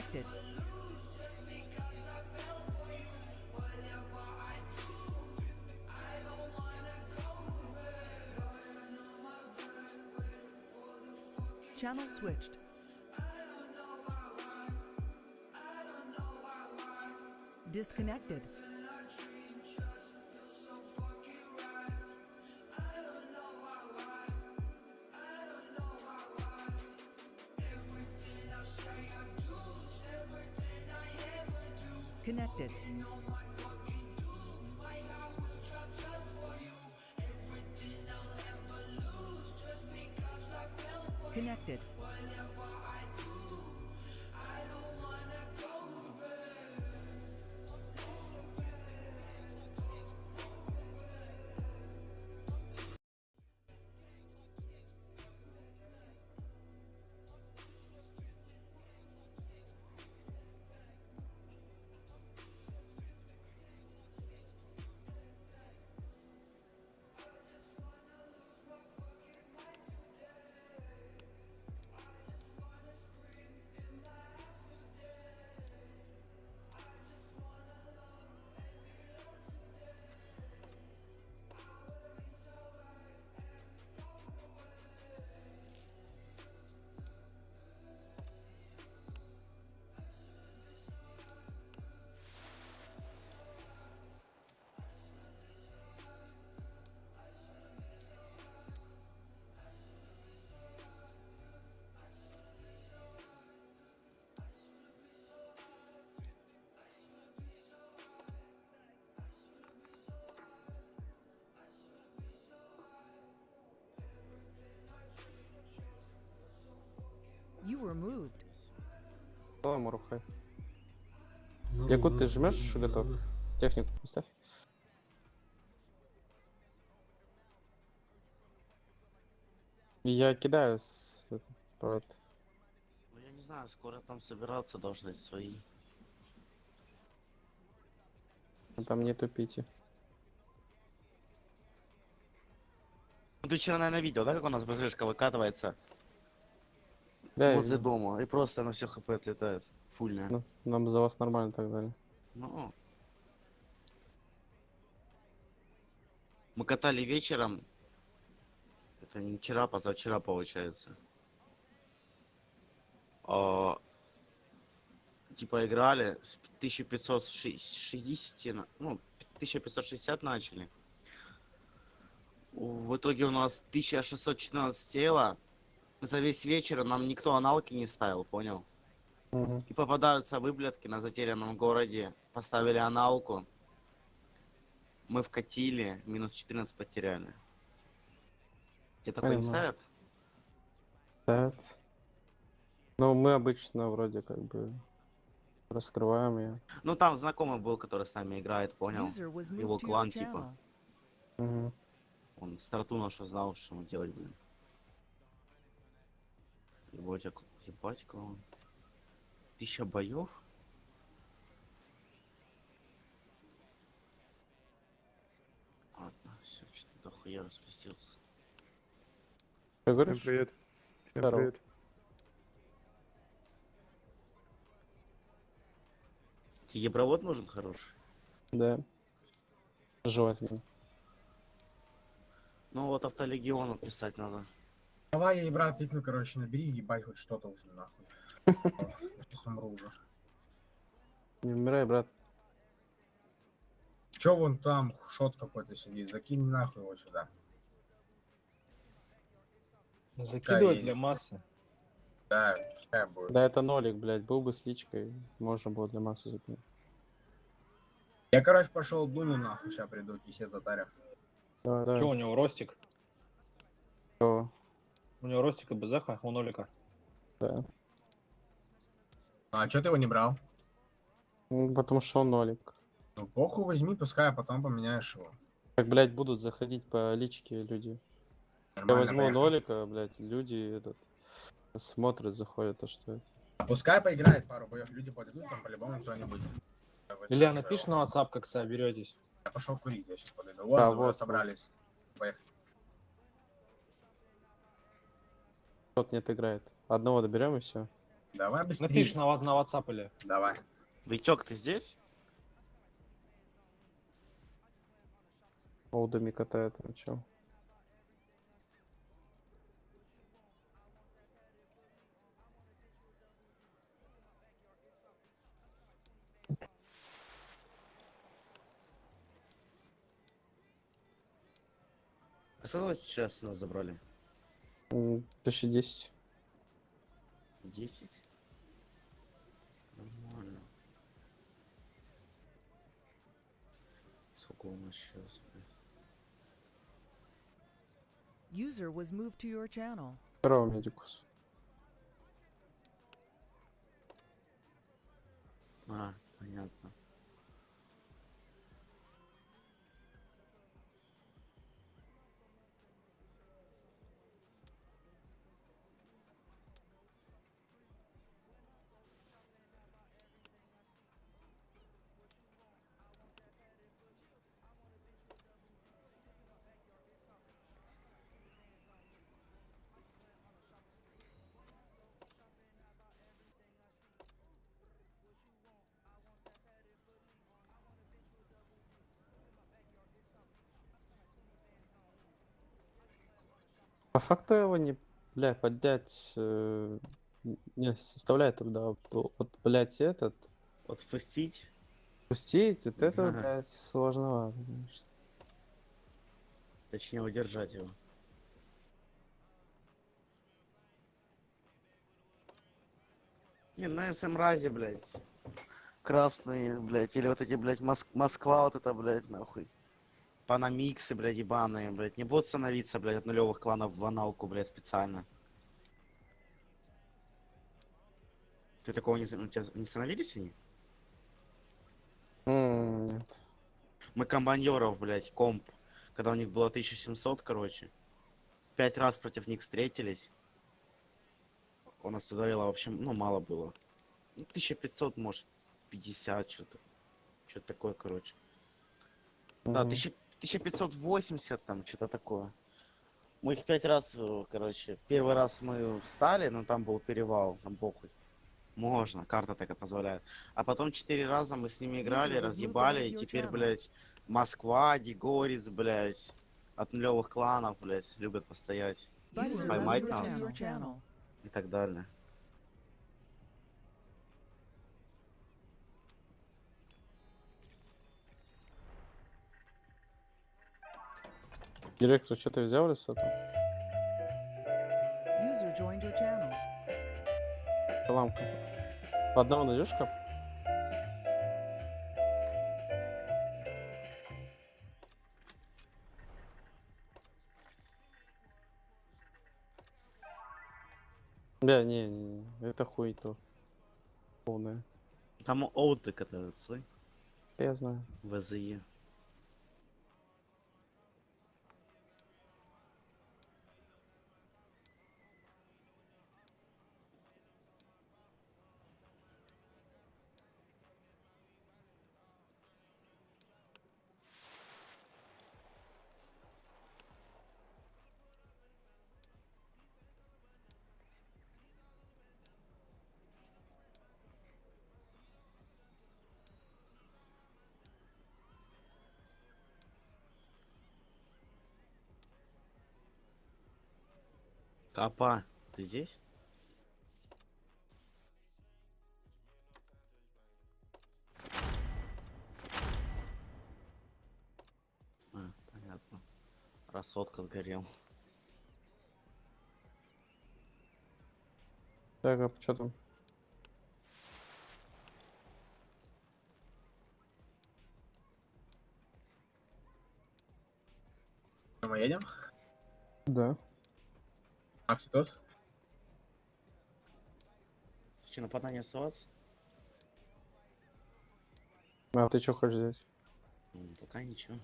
Disconnected. Channel switched. Disconnected. Connected. Connected. You were moved. Мурухай. Якут, ты жмешь, готов? Технику поставь. Я кидаю с провод. Ну, я не знаю, скоро там собираться должны свои. Там не тупите. Ну, ты вчера, наверное, видел, да, как у нас БЗшка выкатывается Да, возле дома, и просто на все хп отлетает. Фульная. ну, нам за вас нормально так далее. Ну. Мы катали вечером. Это не вчера, позавчера получается. Типа играли с 1560, ну, 1560 начали. В итоге у нас 1614 тело. За весь вечер нам никто аналки не ставил, понял? Угу. И попадаются выблядки на затерянном городе. Поставили аналку. Мы вкатили, минус 14 потеряли. Тебе такое не Понимаю. ставят? Да. Ну, мы обычно вроде как бы раскрываем ее. Ну там знакомый был, который с нами играет, понял? User was Его moved to your клан типа. channel. Угу. Он старту нашу знал, что мы делать будем. Ебать клан. 1000 боев? Ладно, все, что-то дохуя распустился. Что Всем говоришь? привет. Всем Здорово. привет. Тебе провод нужен хороший? Да. Желательно. Ну вот автолегиону писать надо. Давай я, брат, тыкну, короче, набери, ебать хоть что-то уже нахуй. Сейчас умру уже. Не умирай, брат. Чё вон там, шот какой-то сидит, закинь нахуй его сюда. Закидывать и- для массы. Да, пускай будет. Да, это нолик, блядь. Был бы с личкой, можно было для массы закинуть. Я, короче, пошел дуну нахуй, сейчас приду, кисет затарю. Давай, давай. Че у него ростик? О, У него ростик и БЗХ, у нолика. да. А чё ты его не брал? Ну, потому что он нолик. Ну, похуй возьми, пускай, а потом поменяешь его. Как, блядь, будут заходить по личке люди. Я Нормально, возьму поехали. нолика, блядь, люди этот смотрят, заходят, то что это. Пускай поиграет пару боев, люди подойдут, там по-любому кто-нибудь. Илья, напиши на WhatsApp, как соберетесь. Я пошел курить, я сейчас подойду. Вот, Да, уже вот, собрались. Поехали. Тот не отыграет. Одного доберем и все. Давай быстрее. Напишешь на WhatsApp или... Давай. Витек, ты здесь? Олдами катает, ну чё. А сколько сейчас нас забрали? 1010. 10? Нормально. Сколько у нас сейчас? User was moved to your channel. Здорово, медикус. А, понятно. По факту его не, бля, поднять не составляет тогда вот, блядь, этот Отпустить? пустить, вот это, Ага. блядь, сложновато, конечно. Точнее, удержать его. Не, на СМ-разе, блядь. Красные, блядь. Или вот эти, блядь, Москва вот это, блядь, нахуй. Панамиксы, блядь, ебаные, блядь. Не будут становиться, блядь, от нулевых кланов в аналку, блядь, специально. Ты такого не, у тебя не становились они? Нет. Мы комбайнеров, блядь, комп. Когда у них было 1700, короче. 5 раз против них встретились. У нас задавило, в общем, ну, мало было. Ну, 1500, может, 50, что-то. Что-то такое, короче. Да, 1580 там, что-то такое. Мы их 5 раз, короче, первый раз мы встали, но там был перевал, там похуй. Можно, карта такая позволяет. А потом 4 раза мы с ними играли, User was разъебали, moved и out of your теперь, channel. блядь, Москва, Дегорец, блядь, от нулевых кланов, блядь, любят постоять User was Поймать moved нас. to your channel. и так далее. Директор, что ты взял лесо там? User joined your channel. Ламка. По одному найдешь-ка? Бля, не, это хуй то. Полное. Там оуты катаются, Я знаю. ВЗЕ. Капа, ты здесь? А, понятно. Рассотка сгорел. Так, а что там? Мы едем? Да. Макс тут? Че, нападание оставаться? А ты что хочешь взять? Пока ничего.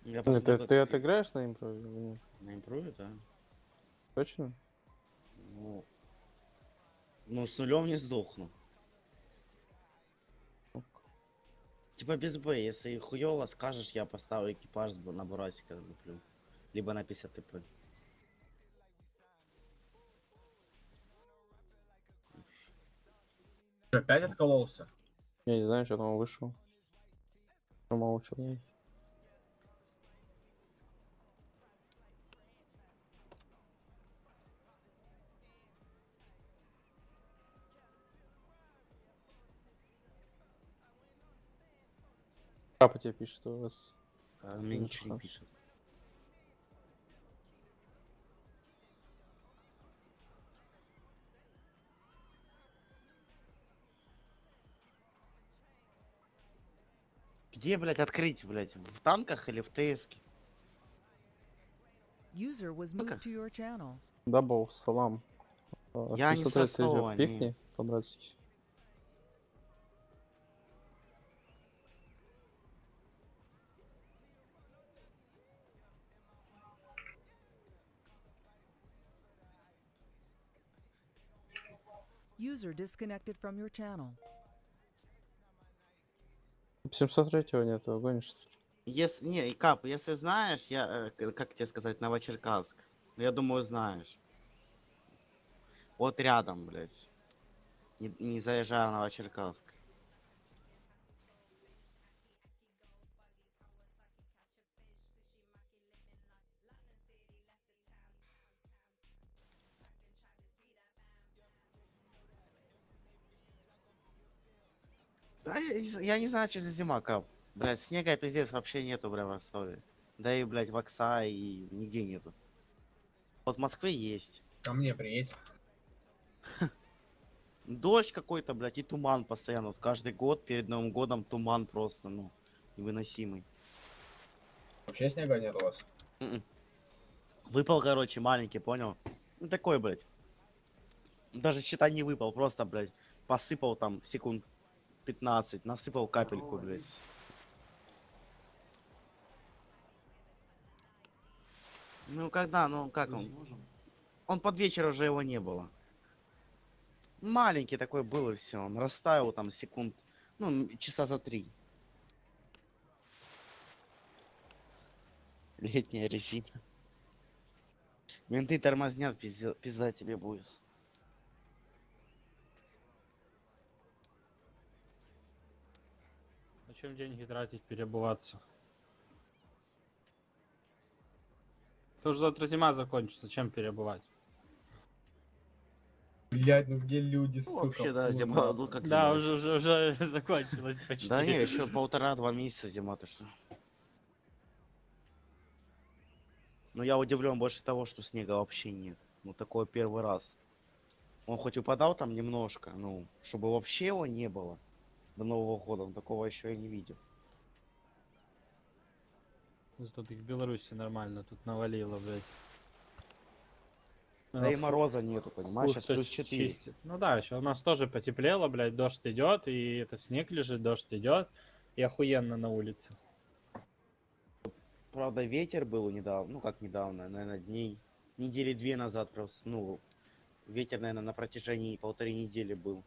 Я Нет, посмотрю, ты как отыграешь на импрове или нет? на импрове, да. Точно? Ну, с нулем не сдохну. Типа без Б, если хуёво скажешь, я поставлю экипаж на Бурасика луплю. Либо на 50 ТП. Опять откололся. Я не знаю, что там он вышел. Промолчал. Папа тебе пишет, что у вас. Мне ничего не пишет. Где, блядь, открыть, блядь? В танках или в ТСке? User was Ну-ка. moved to your channel. Дабл, салам. Я не 733 соснового, пихни, не. по-братски. User disconnected from your channel. 703 нету, гонишь, что ли? Если, не, и Кап, если знаешь, я, как тебе сказать, Новочеркасск. Ну, я думаю, знаешь. Вот рядом, блядь. Не заезжая в Новочеркасск. Да, я не знаю, что за зима, Кап. Блядь, снега пиздец вообще нету, бля, в Ростове. Да и, блядь, в Окса и нигде нету. Вот в Москве есть. Ко мне приедь. Дождь какой-то, блядь, и туман постоянно. Вот каждый год перед Новым годом туман просто, ну, невыносимый. Вообще снега нет у вас? Мгм. Выпал, короче, маленький, понял? Ну такой, блядь. Даже считай не выпал, просто, блядь, посыпал там секунд 15, насыпал капельку, блядь. Ну когда, ну как он? Он под вечер уже его не было. Маленький такой был и все. Он растаял там секунд, ну, часа за 3. Летняя резина. Менты тормознят, пизда тебе будет. На чем деньги тратить, переобуваться? Это уже завтра зима закончится, зачем переобувать? Блядь, ну где люди, Ну, сука? вообще, да, фу, зима, нахуй. ну как Да, зима? уже закончилась почти. Да не, еще 1,5-2 месяца зима, ты что? Но я удивлен больше того, что снега вообще нет. Ну такое первый раз. Он хоть упадал там немножко, ну, чтобы вообще его не было до Нового года, но такого еще я не видел. Зато ты в Беларуси нормально тут навалило, блядь. У Да и нас мороза нету, понимаешь, сейчас хуй плюс кто 4. чистит. Ну да, еще у нас тоже потеплело, блядь, дождь идет, и это снег лежит, дождь идет, и охуенно на улице. Правда, ветер был недавно, ну как недавно, наверное, недели 2 назад просто, ну, ветер, наверное, на протяжении 1,5 недели был.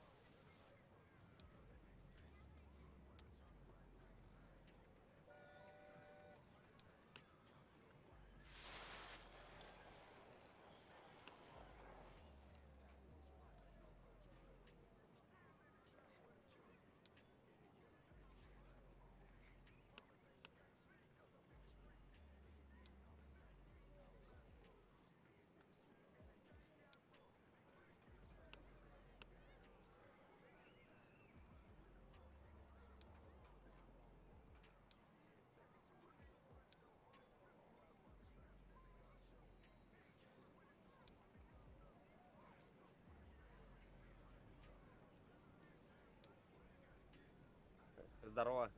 Здорово.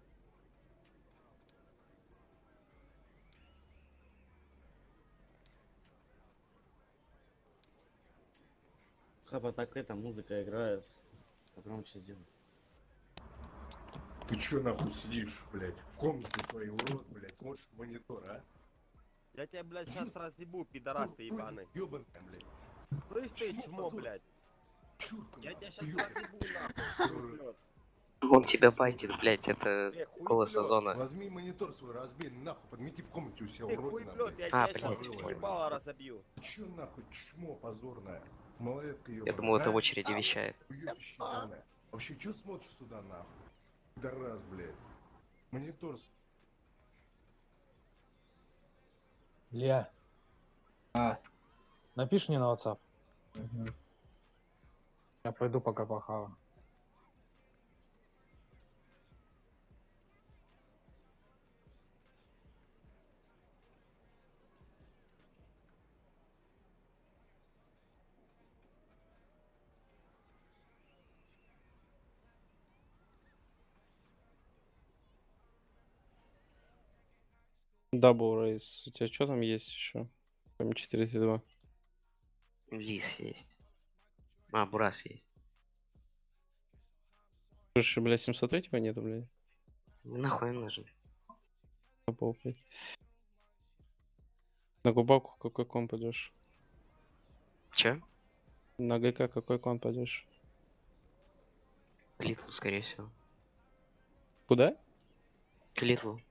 Хаба, так эта музыка играет. Погромче сделай. Ты чё нахуй сидишь, блядь, в комнате своей, урод, блядь, смотришь в монитор, а? Я тебя, блядь, сейчас разъебу, пидорас ты ебаный. Ёбаный, блядь. Слышь ты, Чмо, чмо, позор. блядь. Чёрт, Я тебя сейчас ёбаный. разъебу, нахуй. Хуйлёт. Он тебя байтит, блядь, это голос хуйплёт. озона. Возьми монитор свой, разбей, нахуй, подмети в комнате у себя, Ты уродина, хуйплёт, я А, тебя блядь, сейчас понял. ебало разобью. Ты чё нахуй, чмо позорное? Малолетка ёбаная, Я думал, это а? в очереди вещает. Уёбище ебаное. Вообще, чё смотришь сюда, нахуй? Да раз, блядь. Монитор Илья. Напиши мне на WhatsApp. Я пойду пока похаваю. Double Race. У тебя что там есть еще? М4Т2. Лис есть. А, Бурас есть. Слушай, блядь, 703 нету, блядь. Нахуй им нужен. Double, блядь. На губаку какой комп пойдешь? Чё? На ГК какой комп пойдешь? К Литлу, скорее всего. Куда? К Литлу.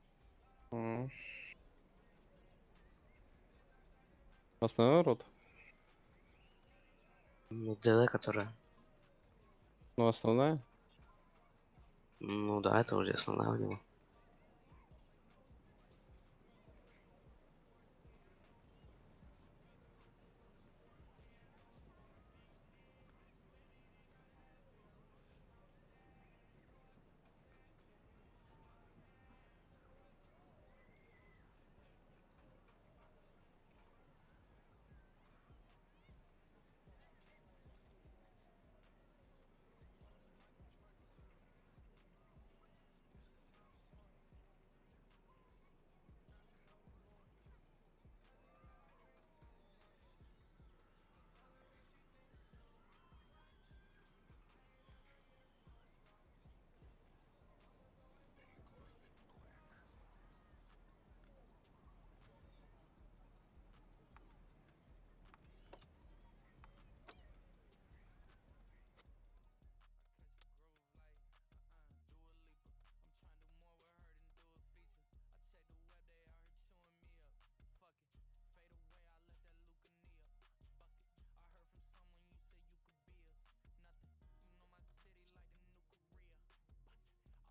Основной рот? Ну, ДВ, которая. Ну, основная? Ну да, это вроде основная у него.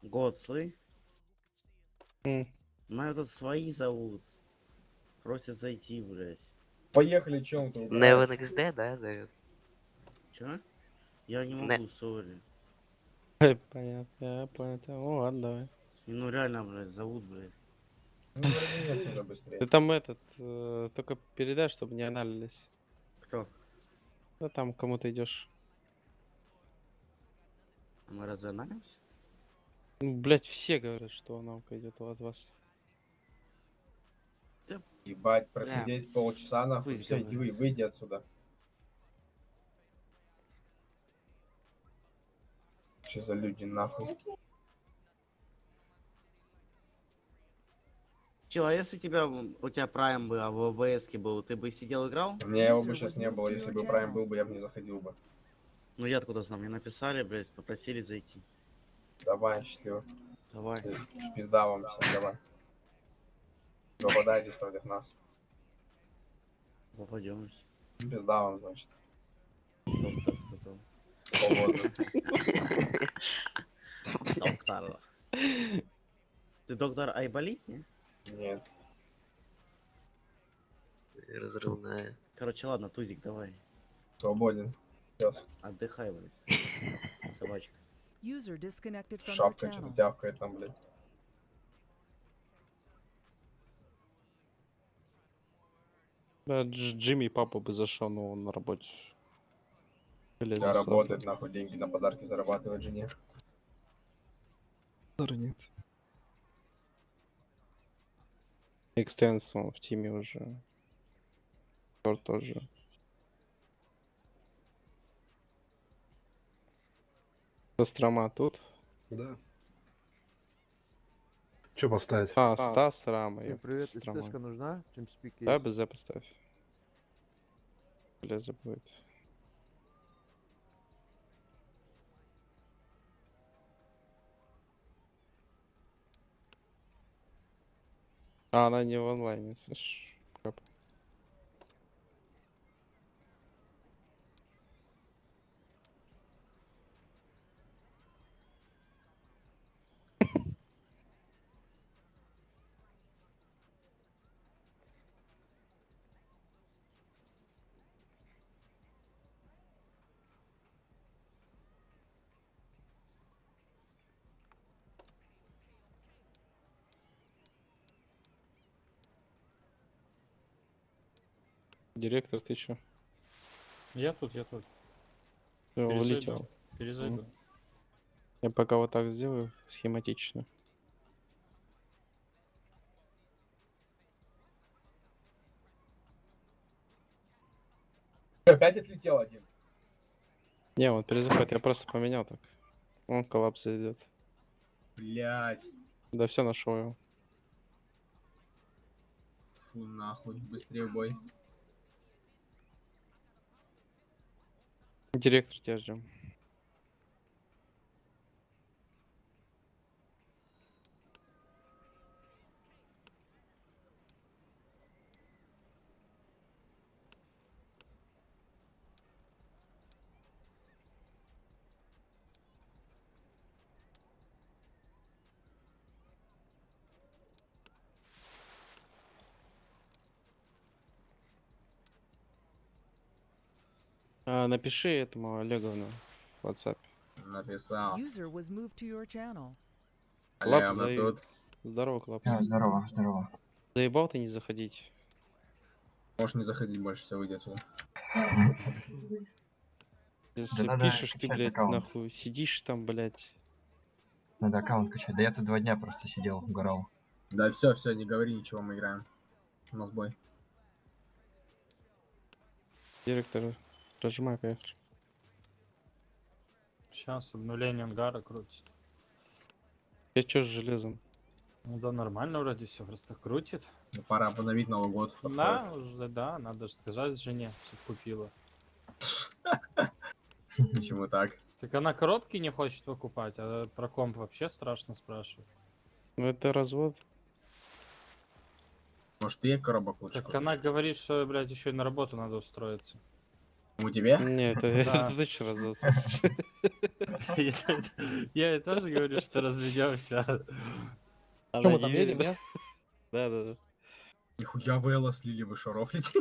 Год, слы? М. Меня тут свои зовут. Просят зайти, блядь. Поехали, чем ты Neven убираешь? XD, да, зовет? Чё? Я не Не- могу, сори. Понятно, я понял. Ну ладно, давай. Ну реально, блядь, зовут, блядь. Ну, извини отсюда быстрее. Ты там этот, только передай, чтобы не аналились. Кто? Да там кому ты идешь. Мы разве аналимся? Ну, блять, все говорят, что она пойдет от вас. Ебать, просидеть полчаса нахуй, Пусть все, иди говорит. выйди отсюда. Что за люди нахуй? Чё, а если у тебя прайм бы, а в ОБСке был, ты бы сидел играл? У меня его бы User сейчас was не moved было, to если your бы Прайм channel. был бы, я бы не заходил бы. Ну я откуда знал, мне написали, блядь, попросили зайти. Давай, счастливо. Давай. Пизда вам всем, давай. Попадайтесь против нас. Попадемся. Пизда вам, значит. Кто бы так сказал? Свободно. Доктор. Ты доктор Айболит, не? Нет. Разрывная. Короче, ладно, Тузик, давай. Свободен. Пес. Отдыхай, блядь. Собачка. User disconnected from your Шавка что-то channel. тявкает там, блядь. Да, Джимми папа бы зашел, но он на работе. Блядь, Да, засал. работает, нахуй, деньги на подарки зарабатывает жене. Нет. Экстенсом в тиме уже. Тор тоже. Кострома тут. Да. Че поставить? А, Стас, Рама. Всем ёпта, привет, Кострома. СТшка нужна? Чем спик Да, есть? БЗ поставь. Бля, забудет. А, она не в онлайне, слышь. Кап. Директор, ты чё? Я тут, я тут. Всё, Перезайду. улетел. Перезайду. Я пока вот так сделаю, схематично. Опять отлетел один. Не, он перезаходит, я просто поменял так. Он коллапс идет. Блять. Да все, нашел его. Фу, нахуй, быстрее в бой. Директор, тебя ждем. Напиши этому Олегу на WhatsApp. Написал. User was moved to your channel. Лап Ляма за- тут. Здорово, Клапс. Здорово, здорово. Заебал ты не заходить. Можешь не заходить больше, все, выйди отсюда. Если надо пишешь, ты, качать блядь, аккаунт. нахуй сидишь там, блядь. Надо аккаунт качать. Да я тут 2 дня просто сидел, угорал. Да все, все, не говори ничего, мы играем. У нас бой. Директор, прожимай, поехали. Сейчас обнуление ангара крутит. Я чё с железом? Ну да, нормально вроде все просто крутит. Ну, пора обновить Новый год. Да, уже, да, надо же сказать жене, чтоб купила. Почему так? Так она коробки не хочет покупать, а про комп вообще страшно спрашивать. Ну это развод. Может, ты коробок лучше Так купишь? она говорит, что, блядь, еще и на работу надо устроиться. У тебя? Не, это Да. это ты чё развод? Я ей тоже говорю, что разведемся. Что мы там едем, нет? Да, да, да. Нихуя Вэлла слили, вы шо рофлите?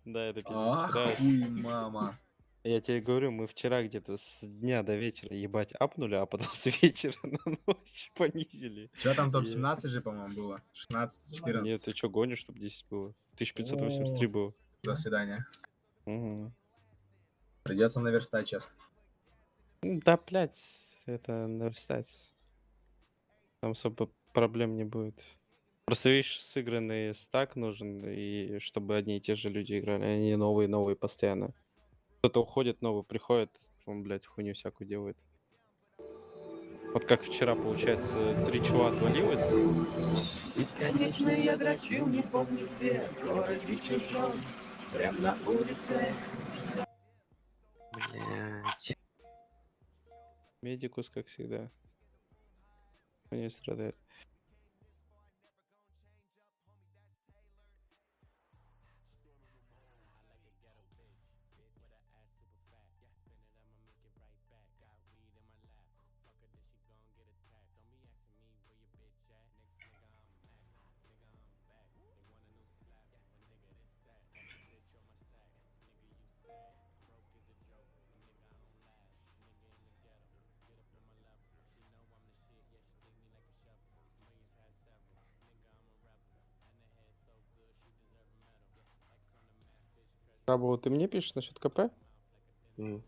Да, это пиздец. Ахуй, мама. Я тебе говорю, мы вчера где-то с дня до вечера ебать апнули, а потом с вечера на ночь понизили. Че там топ-17 же, по-моему, было? 16, 14. Нет, ты чё гонишь, чтобы 10 было? 1583 было. До свидания. Мгм. Придется наверстать сейчас. Да, блядь, это наверстать. Там особо проблем не будет. Просто, видишь, сыгранный стак нужен, и чтобы одни и те же люди играли, а не новые постоянно. Кто-то уходит, новый приходит, он, блядь, хуйню всякую делает. Вот как вчера, получается, 3 чела отвалилось. Бесконечно я дрочил, не помню где, в городе чужом, прям на улице. Блять. Медикус, как всегда. Не страдает. Кабу, ты мне пишешь насчет КП? М.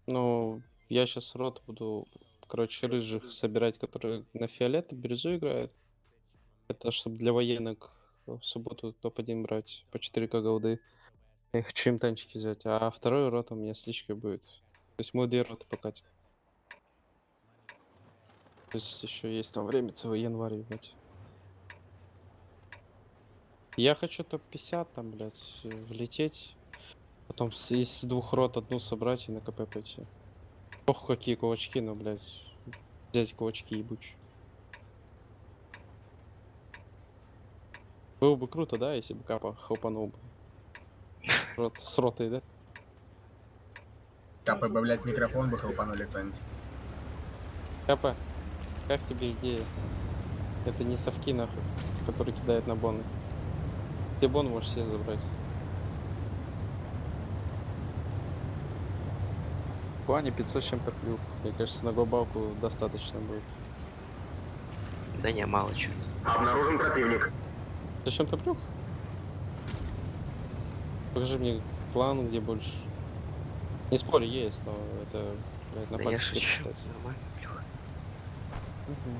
Ну, я сейчас рот буду, короче, рыжих собирать, которые на фиолет и бирюзу играют. Это чтобы для военок в субботу топ-1 брать по 4К голды. Я хочу им танчики взять, а второй рот у меня с личкой будет. То есть мы 2 роты покатим. То есть еще есть там время, целый январь, ебать. Я хочу топ-50 там, блядь, влететь. Потом из 2 рот одну собрать и на КП пойти. Ох, какие кулачки, но, блядь, взять кулачки ебучие. Было бы круто, да, если бы Капа хлопанул бы. С ротой, да? Капы бы, блядь, микрофон бы хлопанули кто-нибудь. Капа, как тебе идея? Это не совки, нахуй, которые кидают на боны. Ты бон можешь себе забрать. В плане 500 с чем-то плюх. Мне кажется, на глобалку достаточно будет. Да не, мало что-то. Обнаружен противник. Зачем-то плюх? Покажи мне клан, где больше. Не спорю, есть, но это, блядь, на Да я пальцах шучу. пересчитать. Нормально, Плюха. Мгм.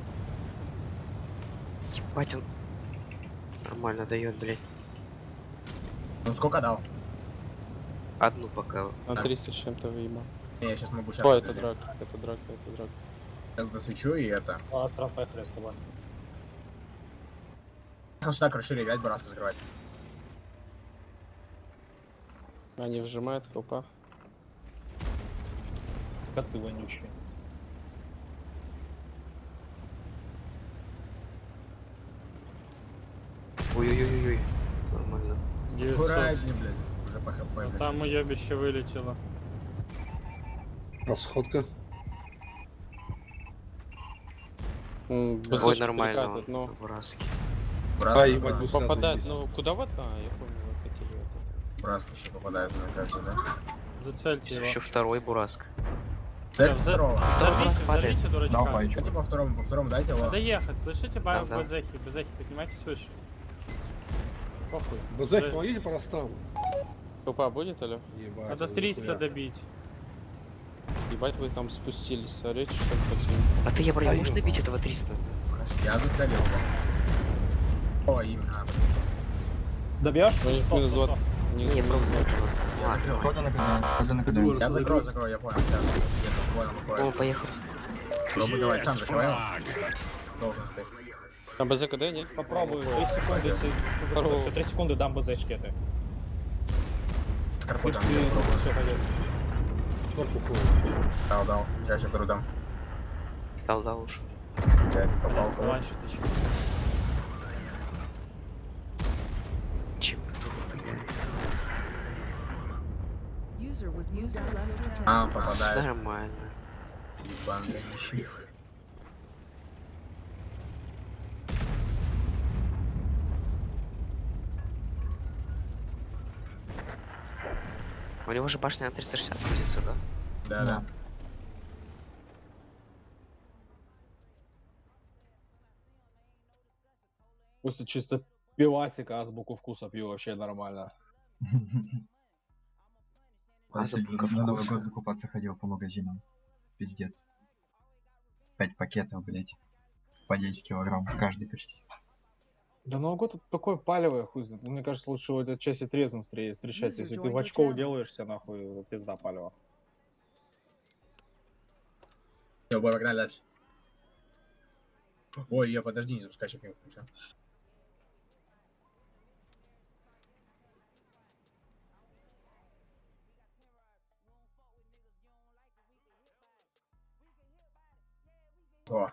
Ебать он. Нормально дает, блядь. Ну сколько дал? Одну пока. На 300 с чем-то выебал. Я сейчас могу сейчас. О, это драка, это драка, это драка. Сейчас досвечу и это. Астрал, поехали с тобой. Вот так расшири играть, бараску закрывать. Они вжимают, хопа. Скоты вонючие. Ой-ой-ой-ой. Нормально. 900. Аккуратнее, блядь. Уже по хп, блядь. Там уебище вылетело. Расходка. Ой, нормально он. но Бураски. Бараску ебать, закрывать. гусь. попадает, заебись. ну куда вот? А, я понял, вы хотели это. Бараску еще попадает на каждый, да? Зацельте его. Еще второй Бураск. Цель Взор- второго. Второй Взорвите Дал дурачка. пальчик. Давайте по второму дайте его. Надо ехать, слышите, Да, в да. безехи, поднимайтесь выше. Похуй. Базек, помогите по ростам. Хопа будет, алё? Ебать. Надо 300 добить. Ебать, вы там спустились, орете, что ли, хотели? А ты, я Да можешь ёба. добить этого 300? Бураски. Я зацелил его. О, именно. Добьешь? Ну, их минус 20. Не, просто этого. Я закрыл. Кто-то накидает, кто-то накидает. Я закрою, я понял. Сейчас. Я понял, О, понял. поехал. Пробуй, давай, сам закрывай. Должен успеть. Там БЗКД, нет? Попробую. 3 секунды, если ты Здорово. закроешь. 3 секунды дам БЗчки это. Карпу там. Все пойдет. Корпу ходит. Дал. Сейчас я вторую дам. Дал уж. Я не попал. Давай, щиточек. Чем ты тут, блядь? User was moved out of your channel. А, попадает. Нормально. Ебаный нищий. У него же башня на 360 крутится, да? Да. Пусть чисто пивасика, азбуку вкуса пью вообще нормально. Азбука На Новый вкуса. год закупаться ходил по магазинам. Пиздец. 5 пакетов, блять. По 10 килограмм каждый почти. Да Новый год это такой палевый хуй. Мне кажется, лучше в этой части трезвым встречать. User Если ты joined в your очко channel. делаешься, нахуй, пизда палева. Все, бой, погнали дальше. Ой, я подожди, не запускай чек. О,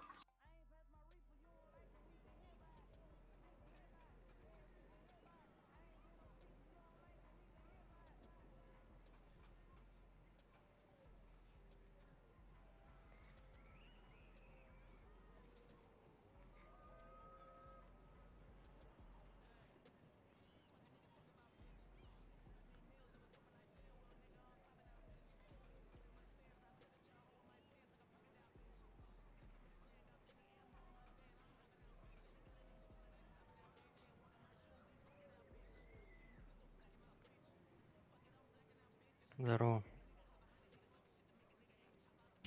Здорово.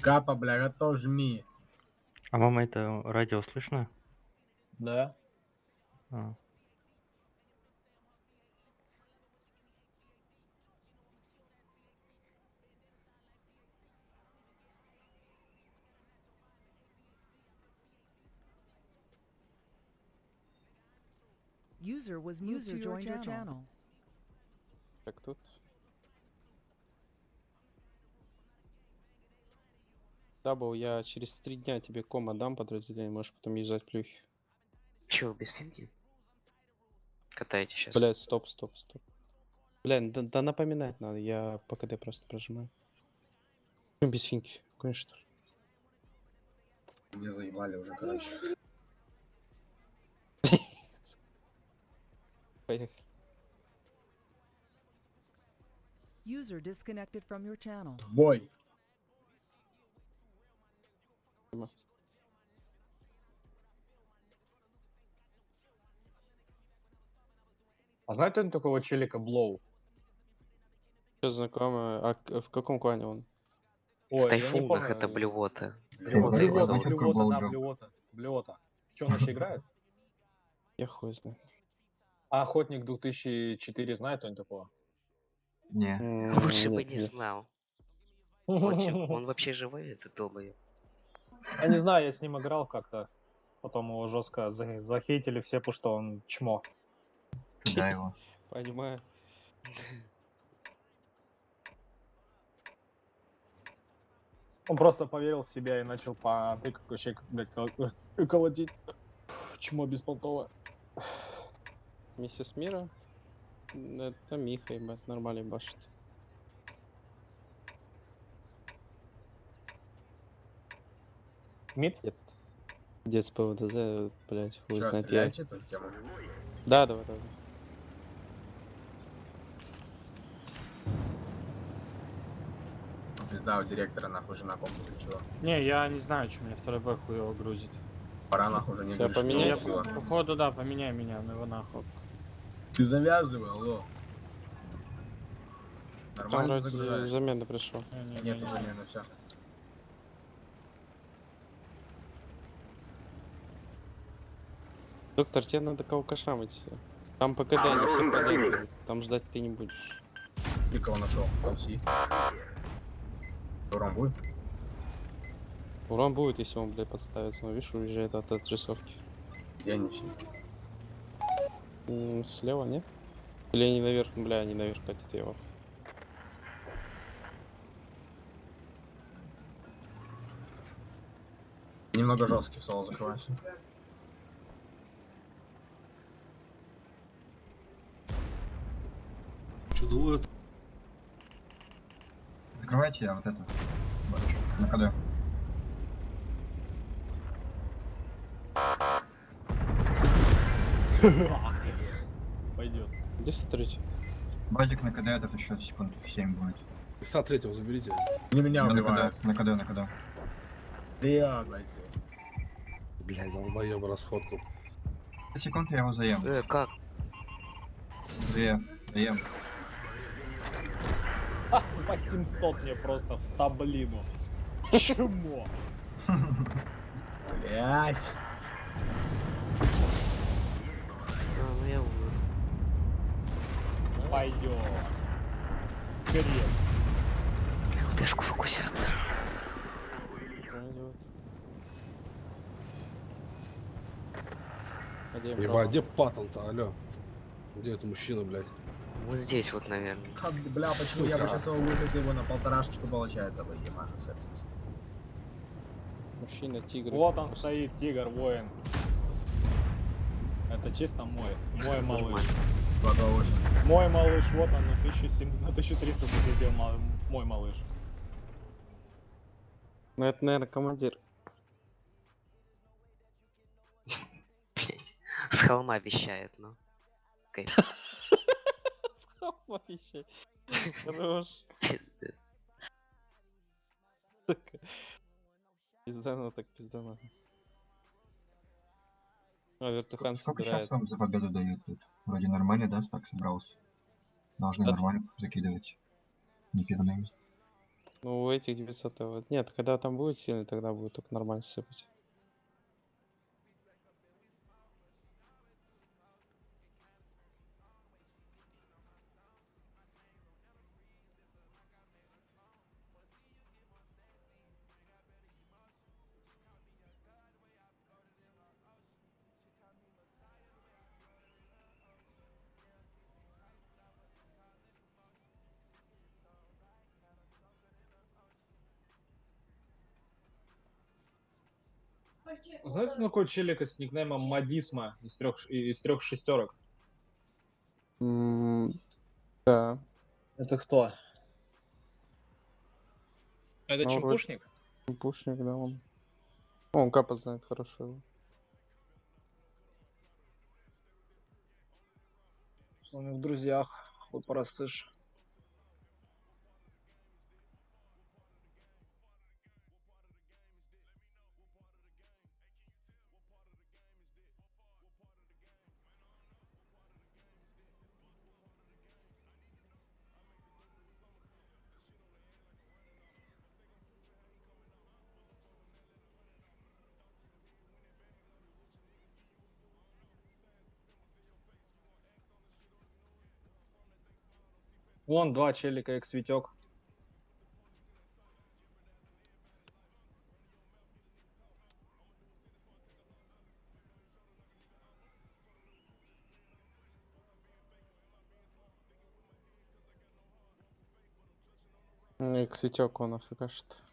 капа, бля, готов, жми. А вам это радио слышно? Да? А. User was moved to your channel. Так тут. Дабл, я через 3 дня тебе кома дам подразделение, можешь потом езжать плюхи. Чё, без финки? Катаете сейчас. Блять, стоп. Блин, да напоминать надо, я по КД просто прожимаю. Ну, без финки, конечно. Меня заебали уже, короче. Поехали. User disconnected from your channel. В бой. А знаете он такого челика Блоу? Что знакомый? А в каком клане он? В Ой, я не тайфунах это помню. блювота. Блювота, его Блювота, зовут. чё такое Блювота, да, блоуджоп? Блювота. Блювота. Что он вообще играет? Я хуй знает. А Охотник 2004 знает кто-нибудь такого? Не. Лучше бы Нет, не нет. знал. Он вообще живой, этот долбоёб? Я не знаю, я с ним играл как-то. Потом его жестко захейтили все, потому что он чмо. Туда его. Понимаю. Он просто поверил в себя и начал потыкать вообще, блядь, колотить. Чмо беспонтовое. Миссис Мира? Это Миха, ебать, нормально башит. Мид? Дед с ПВДЗ, блядь, хуй Что, знает. стреляете эту тему? Да, давай, давай. Пизда, у директора нахуй жена комнату включила. Не, я не знаю, что мне второй бэк хуево грузит. Пора нахуй уже не Тебя будешь поменять? делать Я, было. походу, да, поменяй меня, ну его нахуй. Ты завязывай, алло. Там Нормально вроде загружаешься? замена пришел. Нету замены, все. Доктор, тебе надо к алкашам идти. Там ПКД не все понятно. Там ждать ты не будешь. Ты кого нашел? Такси. Урон будет? Урон будет, если он, блядь, подставится. Но видишь, уезжает от отрисовки. Я не сильно. Слева, нет? Или они наверх? Бля, они наверх катят его. Немного жесткий соло закрывайся. Чудует. Закрывайте, я вот это. На КД. Пойдет. Где смотрите? Базик на КД, этот еще секунд 7 будет. Иса третьего заберите. Не меня Я на убивают. КД, на КД, на КД. Да, бойцы. Блядь, долбоёб расходку. 10 секунд я его заем. Как? Заем. По 700 мне просто в таблину. Чмо? Блять. Ну я умер. Пойдет. Греб. ЛТшку фокусят. Пойдет. Один Ебать, право. где паттл-то, алё? Где этот мужчина, блядь? Вот здесь вот, наверное. Бля, почему я бы Сука. сейчас его выкатил его на полторашечку получается, бы ебаться. Мужчина, тигр. Вот он стоит, тигр, воин. Это чисто мой малыш. 228. Мой малыш, вот он на 1300 посидел, мой малыш. Ну это, наверное, командир. Блять. С холма вещает, ну. Кайф. Вообще. Хорош. Пиздец. Пиздано так пиздано. А, вертухан Сколько сейчас собирает. вам за победу дают тут? Вроде нормально, да, стак собрался? Должны Да. нормально закидывать. Не пивными. Ну, у этих 900 вот. Нет, когда там будет сильный, тогда будет только нормально сыпать. Знаете, такой челик с никнеймом Мадисма из трех шестерок? Да. Это кто? Это Ну, чемпушник? Пушник, да, он. О, он капа знает хорошо его. Он в друзьях, хоть порасышь. Вон два челика, как Светек. Светек он афикашит.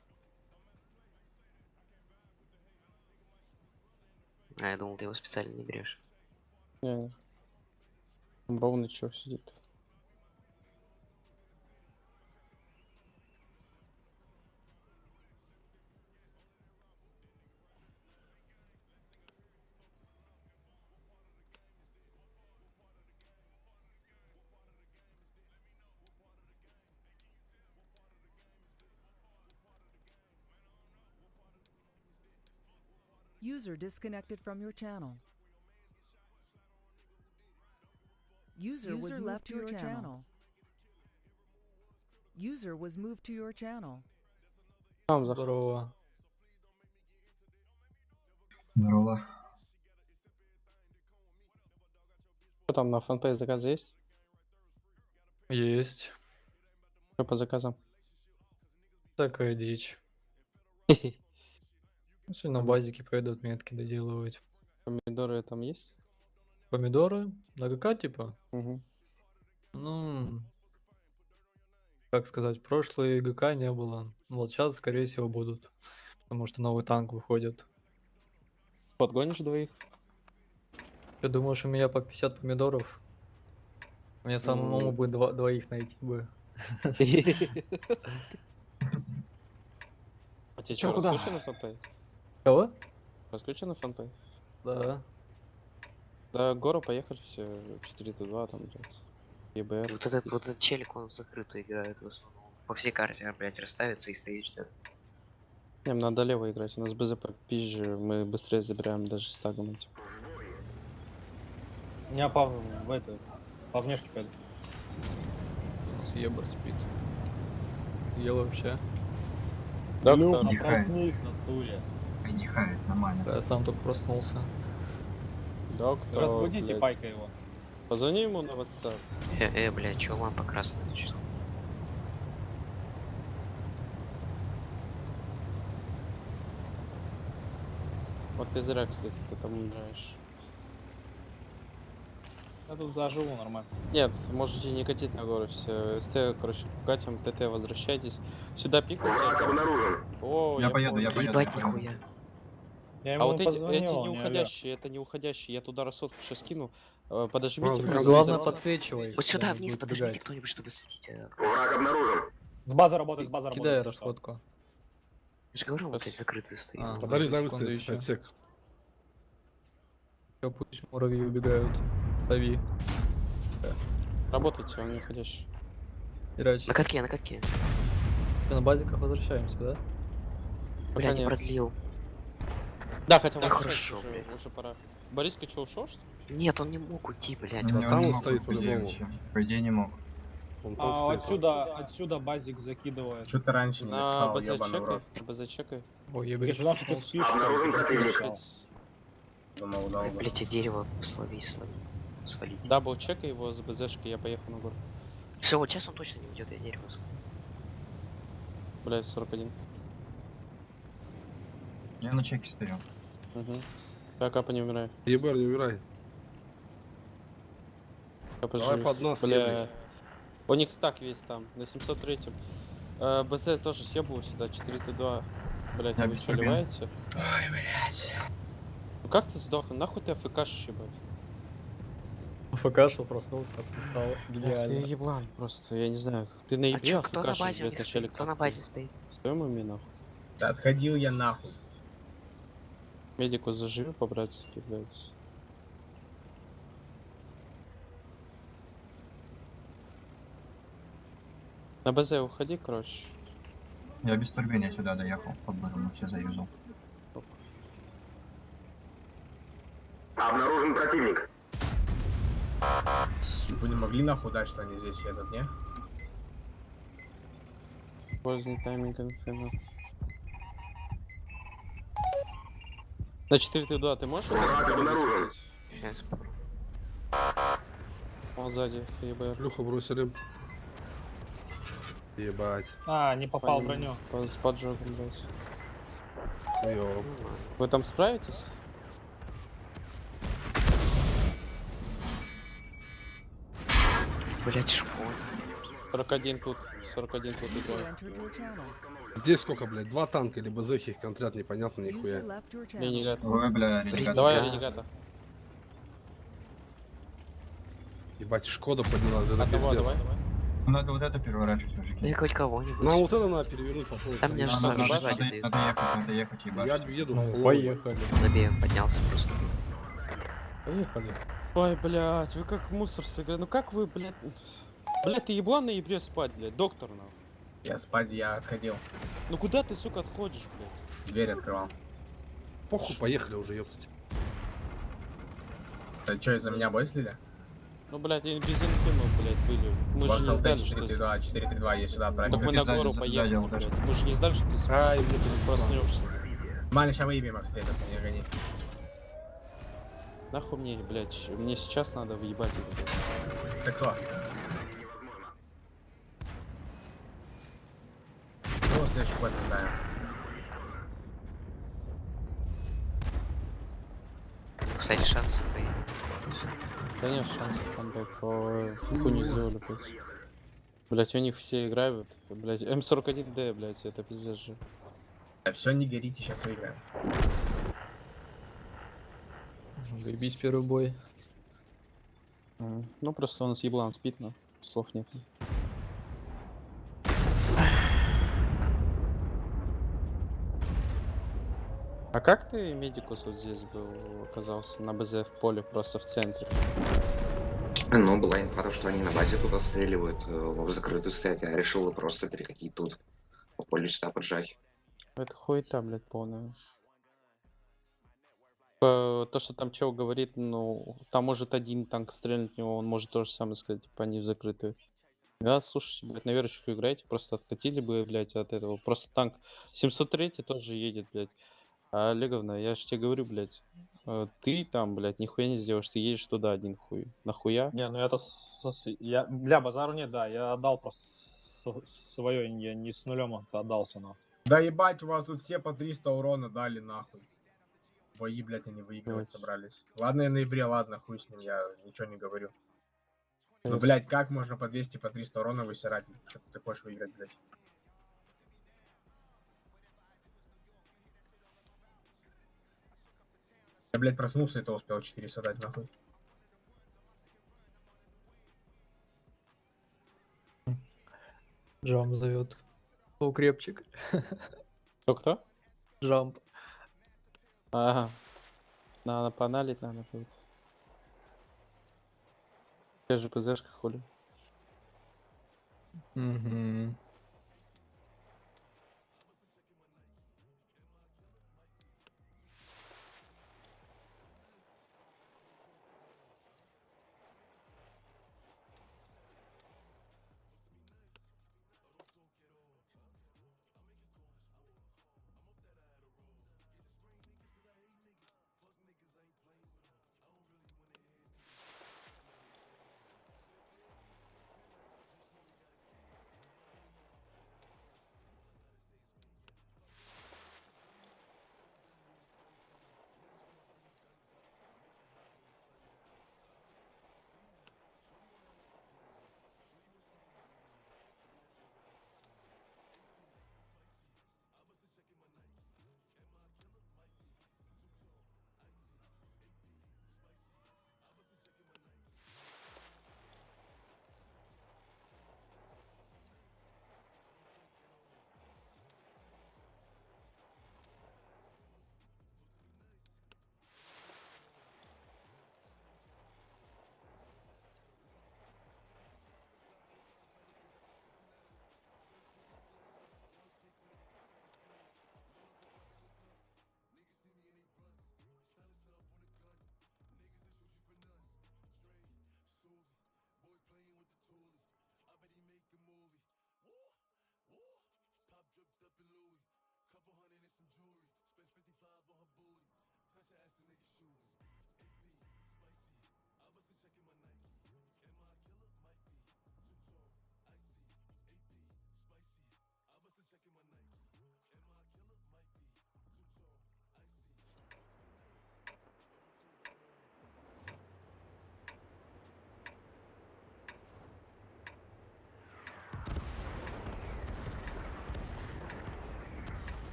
А я думал, ты его специально не берешь. Не. Он ровно чё сидит. User disconnected from your channel. User was left to your channel. User was moved to your channel. Сам заход. Здорово. Здорово. Что там на фанпейс заказ есть? Есть. Что по заказам? Такая дичь. Все на базике пойдут метки доделывать. Помидоры там есть? Помидоры? На ГК типа? Угу. Ну, как сказать, прошлый ГК не было. Вот сейчас, скорее всего, будут. Потому что новый танк выходит. Подгонишь двоих? Ты думаешь, у меня по 50 помидоров? Мне самому бы двоих найти бы. А тебе Чё, что, куда? раскручено фанпей? Кого? Раскручено фанпей? Да. Да, гору поехали все, 4-2 там, блядь. ЕБР. Вот этот челик, он в закрытую играет в основном. По всей карте, блядь, расставится и стоит, ждет. Нам надо лево играть, у нас БЗП пизже, мы быстрее забираем даже с тагом этим. Я по внешке пойду. У нас ебар спит. Ел вообще. Доктор, Отдыхает. в натуре. Отдыхает, нормально. Я сам только проснулся. доктор, блядь. пайка его. Позвони ему на WhatsApp. Блядь, чё лампа красная начала? Вот ты зря, кстати, ты там умираешь. Я тут заживу нормально. Нет, можете не катить на гору, все. СТ, короче, катим, ТТ, возвращайтесь. Сюда пикайте. О, Я поеду, понял. я поеду. Ебать нихуя. Я А ему вот эти позвонил, не он уходящие, это не уходящие. Я туда рассотку сейчас кину. Подожмите. Главное, прям Главное, за- подсвечивай. Вот сюда когда вниз будет подожмите бегать. кто-нибудь, чтобы светить. С базы работает, с базы работает. Кидай если что. расходку. Я же говорю, он, Сейчас. блядь, закрытый стоит. А. Подожди, дай Секунду быстрее, ещё. 5 сек. Всё, пусть муравьи убегают. Лови. Работайте, он не уходящий. Херач. На катке, на катке. На базиках возвращаемся, да? Пока Бля, не нет. продлил. Да, хотя Да возвращайтесь хорошо, уже, блядь. уже пора. Бориска что, ушел, что ли? Нет, он не мог уйти, блядь. Ну, А там не он мог, стоит по идее, по-любому. вообще. По идее не мог. Он там стоит. Отсюда базик закидывает. Что ты раньше не На написал, БЗ ебаный в чекай, рот? на БЗ чекай. Ой, я Я говорю, же знал, что ты спишь, что ли, ты же не написал. Думал, Ты, долго. блядь, а дерево слови. Свали. Дабл чекай его с БЗшки, я поехал на гору. Все, вот сейчас он точно не уйдет, я дерево свалю. Бля, 41. Я на чеке стою. Угу. Пока не умирай. ЕБР, не умирай. Пока Давай живи. под нас, Бля. ебли. У них стак весь там, на 703-м. БЗ тоже съебываю сюда, 4Т2. Блять, Я вы без что, проблем. ливаете? Ой, блядь. Ну как ты сдох? Нахуй ты АФКшишь, ебать? ФКшил, проснулся, отсосал. Эх, ты Гениально. еблан просто, я не знаю. Ты на А ебе чё, кто на АФКшишь, базе у блядь, них вначале стоит? Кто на базе стоит? Стоим ими нахуй. Да отходил я нахуй. Медику заживи по-братски, блядь. На БЗ уходи, короче. Я без турбины сюда доехал. Под базом все заюзал. Вы не могли нахуй дать, что они здесь едут, не? Поздний тайминг инферно. На 4Т2 ты можешь это Сейчас попробую. Он сзади, ЕБР. Плюха бросили. Ебать. А, не попал в По ним- броню. С поджогом, блядь. Хуёво. Вы там справитесь? Блять, шкода. 41 тут, 41 тут User играет. entered your channel. Здесь сколько, блядь? 2 танка, либо зэхи их контрят, непонятно User нихуя. left your channel. Ренегат. Ой, бля, ренегат. Давай Да. ренегата. Ебать, Шкода поднялась, это Одного пиздец. давай. Ну, надо вот это переворачивать, Ну и мужики. хоть кого-нибудь. Нам вот это надо перевернуть по поводу. Там мне же сами надо- сзади дают. Надо ехать, ебать. Я еду в Ну, флот. поехали. Набеем поднялся просто. Поехали. Ой, блядь, вы как мусор сыграли. Ну как вы, блядь... Блядь, ты еблан на ебре спать, блядь, доктор, нахуй. Я спать, я отходил. Ну куда ты, сука, отходишь, блядь? Дверь открывал. Похуй, поехали уже, ёптать. А что, из-за меня бой слили? Ну, блядь, без инфы, блядь, были. Мы У вас же не ЛТ знали, что... 432, 432, я сюда Так отправил. мы на Сзади, гору сзади, поехали, вот блядь. даже. Мы же не знали, что ты спишь. Ай, мне Проснешься. Маля, сейчас выебем их встретиться, не гони. Нахуй мне, блядь, мне сейчас надо въебать это, блядь. Ты кто? Ну, следующий ход не знаю. Кстати, шансы твои. Да нет, шанс там, блядь, по хуйню сделали, блядь. Блядь, у них все играют, блядь, М41Д, блядь, это пиздец же. Да все, не горите, сейчас выиграем. Заебись первый бой. Ну, просто у нас еблан спит, но слов нет. А как ты, Медикус, вот здесь был, оказался на БЗ в поле, просто в центре? Ну, была инфа, что они на базе тут отстреливают, в закрытую стоять, а я решил просто перекатить тут. По полю сюда поджать. Это хуета, блядь, полная. То, что там чел говорит, ну, там может один танк стрельнуть в него, он может то же самое сказать, типа, они в закрытую. Да, слушайте, блядь, на верочку играйте, просто откатили бы, блядь, от этого. Просто танк 703 тоже едет, блядь. А, Олеговна, я же тебе говорю, блядь, ты там, блядь, нихуя не сделаешь, ты едешь туда один хуй. Нахуя? Не, ну это... Я... Для базару нет, да. Я отдал просто свое, я не с нулем отдался, но... Да ебать, у вас тут все по 300 урона дали нахуй. Бои, блядь, они выигрывать собрались. Ладно, я на ноябре, ладно, хуй с ним, я ничего не говорю. Ну, блядь, как можно по 200, по 300 урона высирать? Что ты хочешь выиграть, блядь? Я, блядь, проснулся и то успел 4 садать, нахуй. Джамп зовет. Укрепчик. Кто? Джамп. Ага. Надо поналить, надо будет. Я же ПЗшка хули. Угу.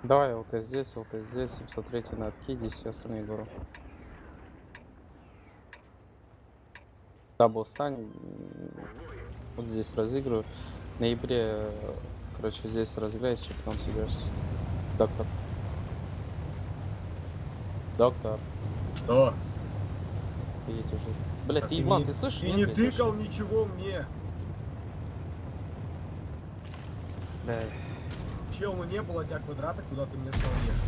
Давай, ЛТ здесь, 703 на откиде, все остальные гору. Дабл стань. Вот здесь разыгрываю. В ноябре, короче, здесь разыграюсь, что потом соберешься. Доктор. Доктор. Что? Едь уже. Блядь, А ты ты еблан, не- ты слышишь? Ты нет, не блядь, тыкал вообще? ничего мне. Блядь. Чел, ну не было у тебя квадрата, куда ты мне стал ехать.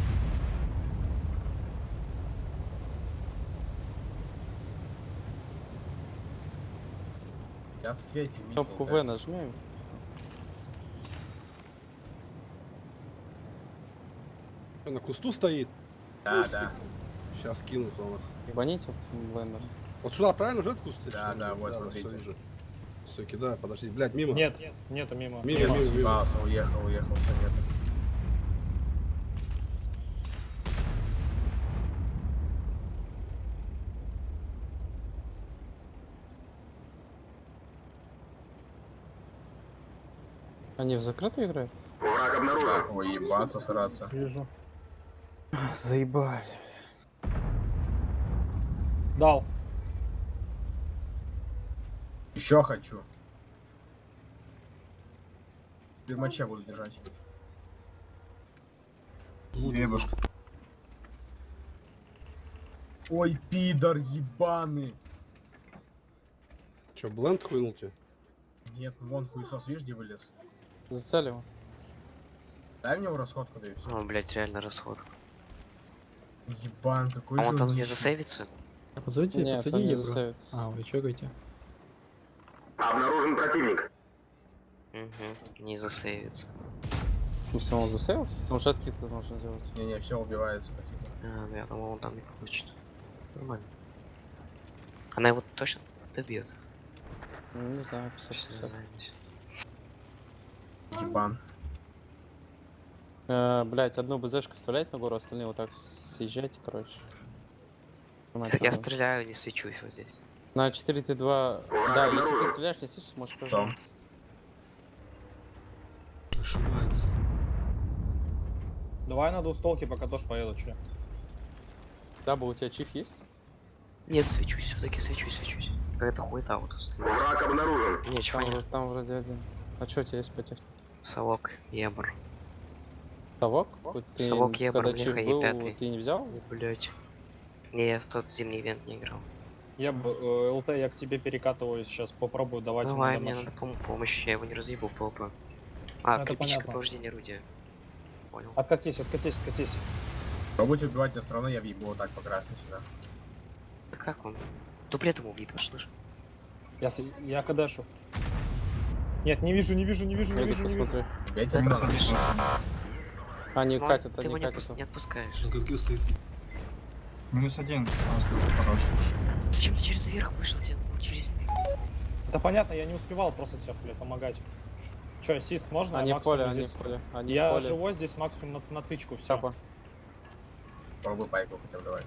Я в свете видел. Кнопку да. В нажми. На кусту стоит. Да, да. Сейчас кинут он их. Ебаните блендер. Вот сюда правильно же этот куст? Да, да, вот, Все смотрите. вижу. Все, кидаю, подожди. Блядь, мимо. Нет, нету мимо. Мимо, мимо, мимо. Съебался, уехал, все нет. Они в закрытую играют? Ой, ебаться, сраться. Вижу. Заебали. Дал. Еще хочу. В матче буду держать. Хлебушка. Ой, пидор ебаный. Че, бленд хуйнул тебе? Нет, ну вон хуесос, видишь, где вылез? Зацелил. Дай мне его расходку, да и все. О, блять, реально расход. Ебан, какой А же он там он где нищий. засейвится? Подсуди, Нет, подсуди там не евро. засейвится. А, вы чекаете? Обнаружен противник. Угу, не засейвится. В смысле, он засейвился? Там же откидку нужно делать. Не-не, все убивается потихоньку. А, ну я думал, он там не получит. Нормально. Она его точно добьет. Ну, не знаю, 50-50. Ебан. Блять, одну БЗшку оставлять на гору, остальные вот так съезжайте, короче. Я стреляю, не свечусь вот здесь. На 4Т2... Да, если ты стреляешь, не свечишь, можешь прожать. Ошибается. Давай на двустолке, пока тоже поеду, че. Даба, у тебя чиф есть? Нет, свечусь, все-таки свечусь. Какая-то хуета вот стоит. Враг обнаружен. Ничего Там, нет. там вроде один. А что у тебя есть по технике? Совок, ебр. Совок? Вот ты, Совок, ебр, когда чиф меха, был, Е5. ты не взял? Блять. Не, я в тот зимний ивент не играл. Я бы, ЛТ, я к тебе перекатываю сейчас, попробую давать ему Давай, мне дамаж. надо помощь, я его не разъебу ПВП. А, Это критическое понятно. повреждение орудия. Понял. Откатись. Пробуйте убивать островно, я въебу вот так по красной сюда. Да как он? Дуплетом убьешь, слышь? Я кадашу. Нет, не вижу. Иди посмотри. Убейте островно. Они Ну, катят, ты они его не, катят. не отпускаешь. На какие стоит? -1, просто хороший. Зачем ты через верх вышел? Тебе надо было через низ. Это понятно, я не успевал просто тебе, бля, помогать. Че, ассист можно? Они Я максимум поле, они здесь... поле. Они Я поле. живой здесь максимум на тычку, все. Тапа. Пробуй пайку хотя бы давай.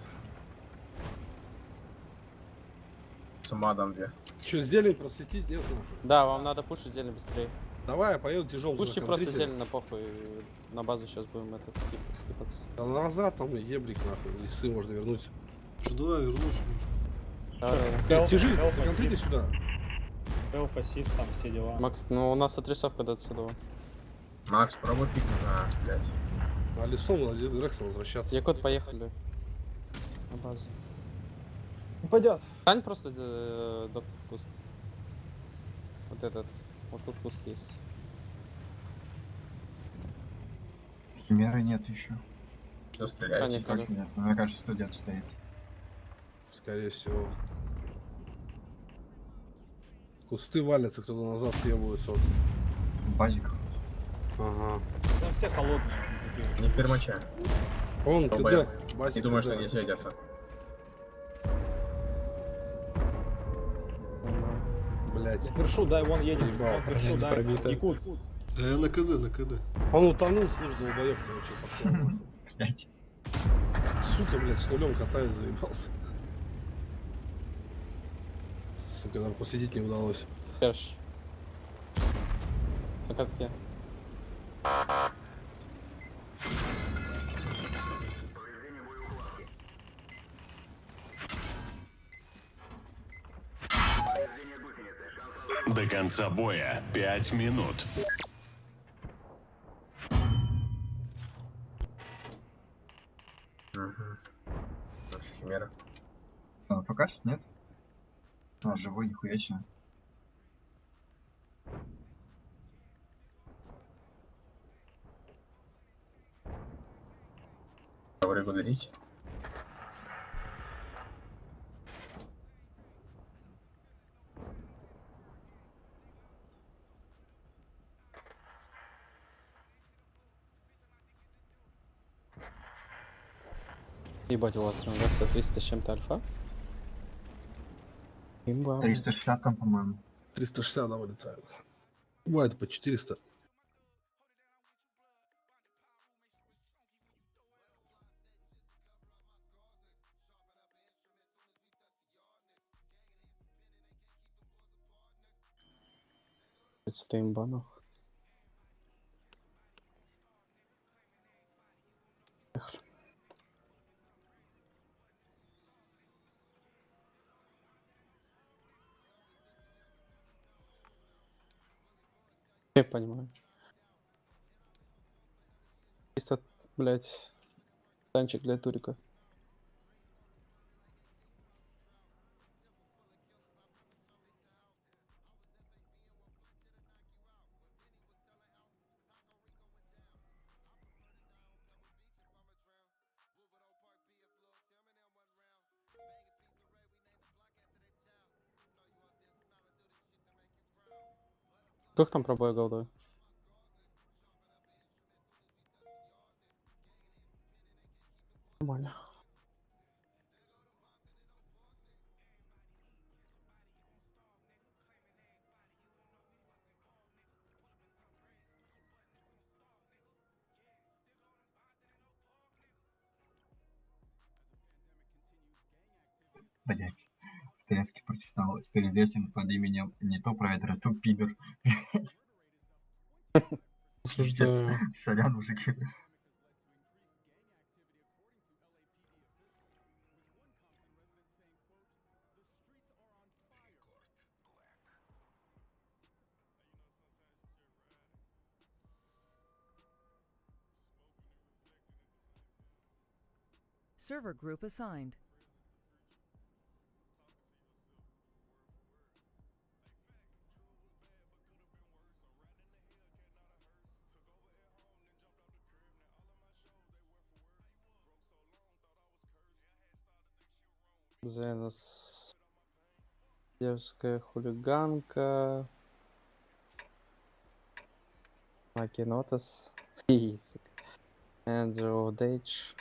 С ума дам 2. Че, зелень просветить? Нет, нахуй. Да, вам надо пушить зелень быстрее. Давай, я поеду тяжелым. Пушите просто зелень на похуй. На базу сейчас будем этот скипаться. Да на возврат там еблик, нахуй. Лисы можно вернуть. Что, давай, вернусь. Давай. Тяжи, Хелп смотрите ассист. сюда. Хелп ассист, там все дела. Макс, ну у нас отрисовка до отсюда. Макс, пробуй пикнуть. А, блядь. А лесом надо Рексом возвращаться. Якут, поехали. На базу. Не пойдет. Стань просто доктор куст. Вот этот. Вот тут куст есть. Химеры нет еще. Все стреляйте. Они Точно катят. нет. Мне кажется, что где-то стоит. Скорее всего. Кусты валятся, кто-то назад съебывается. Вот. Базик. Ага. Там все холодные мужики. Не в пермаче. Он Долбоёб. КД. Басик Не думаю, КД. что они светятся. Блять. Вершу, дай, вон едет. Ебал. Вершу, дай. Пробито. Якут. Да я на КД, на КД. Он утонул, слышь, долбоёб, короче, пошел. нахуй. Блять. Сука, блядь, с нулем катаюсь, заебался. Сука, нам посидеть не удалось. Керш. На катке. До конца боя 5 минут. Наша химера. А, покажет, нет? А, живой, нихуя себе. Рыбу дарить? Ебать, у вас транзакция 300 с чем-то альфа? Имба, блядь. 360 там, по-моему. 360 она вылетает. Бывает по 400. Это имба, нахуй. Я понимаю. 300, блядь, танчик для турика. Как там пробой голдой? Нормально. Блять. В ТСке прочитал. Теперь известен под именем не то провайдер, а то пидор. Осуждаю. Сорян, мужики. Server group assigned. Зенос. Дерзкая хулиганка. Макинотас. Эндрю Дейдж.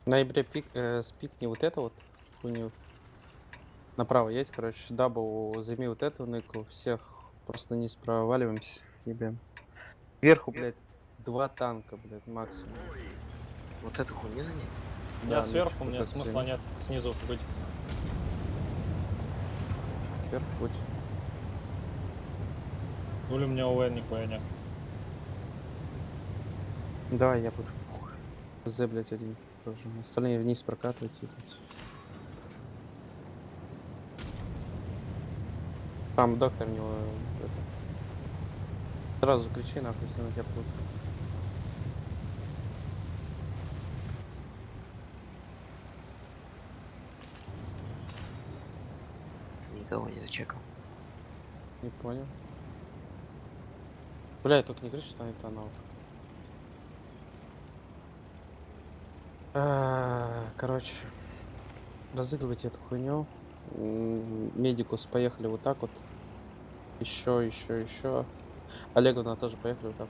В ноябре спикни вот это вот хуйню. Направо есть, короче, дабл, займи вот эту ныку, всех просто не проваливаемся, ебем. Вверху, блядь, 2 танка, блядь, максимум. Вот эту хуйню за ней? Я сверху, мне смысла нет снизу быть. Вверх будь. Или у меня ОВ нихуя нет. Давай, я буду. З, блядь, один тоже. Остальные вниз прокатывайте, блядь. Там доктор у него это. Сразу кричи, нахуй, если на тебя плут. Никого не зачекал. Не понял. Бля, только не говори, что это аналог. Короче, разыгрывайте эту хуйню. Медикус поехали вот так вот. Еще. Олеговна тоже поехали вот так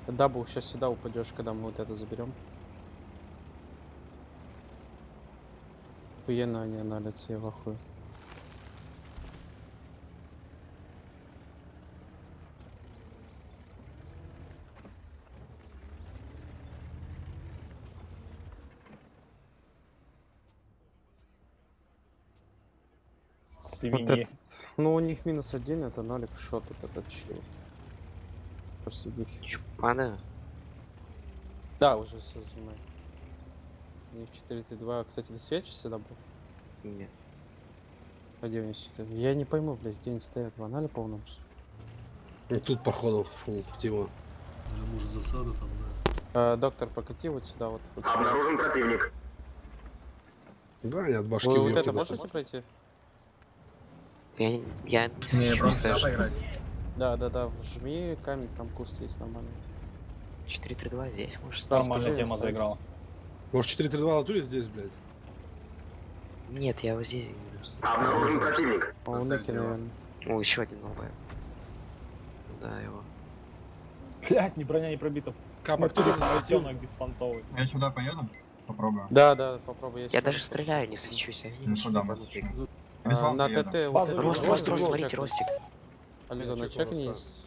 вот. Дабл, сейчас сюда упадешь, когда мы вот это заберем. Охуенно они анализы, я в ахуе. Вот Свиньи. ну, у них -1, это нолик, что тут этот чил. Просто них. Падаю. Да, уже все занимает. У них 4-3-2. Кстати, ты свечишься, да, был? Нет. А где они что-то? Я не пойму, блядь, где они стоят. В анале полном, что ли? Ну тут, походу, фул тема. Или может засада там, да. Доктор, прокати вот сюда, вот. сюда. Обнаружен противник. Да, они от башки Вы вот бьют это кидаться. можете пройти? Я не Не, свечусь просто даже. поиграть. Да, вжми камень, там куст есть нормально. 4-3-2 здесь, может. Нормальная скажи, тема пожалуйста. заиграла. Может 4-3-2 на туре здесь, блядь? Нет, я вот здесь. Обнаружен противник. А у Неки, наверное. О, еще один новый. Да, его. Блять, ни броня не пробита. Капа, кто тут засветил? Котенок беспонтовый. Я сюда поеду? Попробую. Да, попробуй. Я даже стреляю, не свечусь. Я Ну сюда, не может. на ТТ вот Базу это Рост, вот рост, можно смотрите, чекнуть? ростик. Олега, на чекну чекни роста. есть.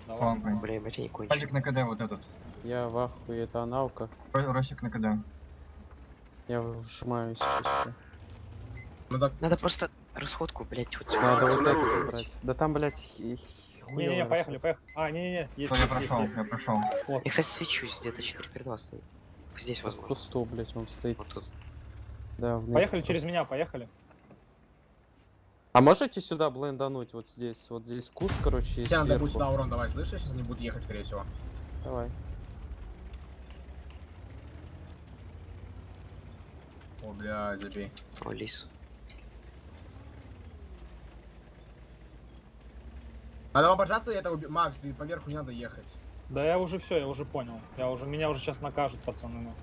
Давай. Лампой. Бля, ебать, я не кончу. Тазик на КД вот этот. Я в ахуе, это аналка. Росик на КД. Я вжимаю сейчас. Ну так, Надо просто расходку, блять, вот Надо вот это Обнаружен. забрать. Да там, блядь, Не-не-не, хуёвая поехали, расходка. поехали. А, не-не-не, есть, Всё, я есть, есть, прошел, есть. я прошел. Вот. Я, кстати, свечусь, где-то 4-3-2 стоит. Здесь, В возможно. кусту, блядь, он стоит. Вот тут. Да, в Поехали Неке через просто. меня, поехали. А можете сюда блендануть вот здесь? Вот здесь куст, короче, есть тебе надо будет сверху. сюда урон давать, слышишь, если не будет ехать, скорее всего. Давай. О, бля, забей. О, лис. Надо обожаться и это Макс, ты поверху не надо ехать. Да я уже все, я уже понял. Меня уже сейчас накажут, пацаны. Ну.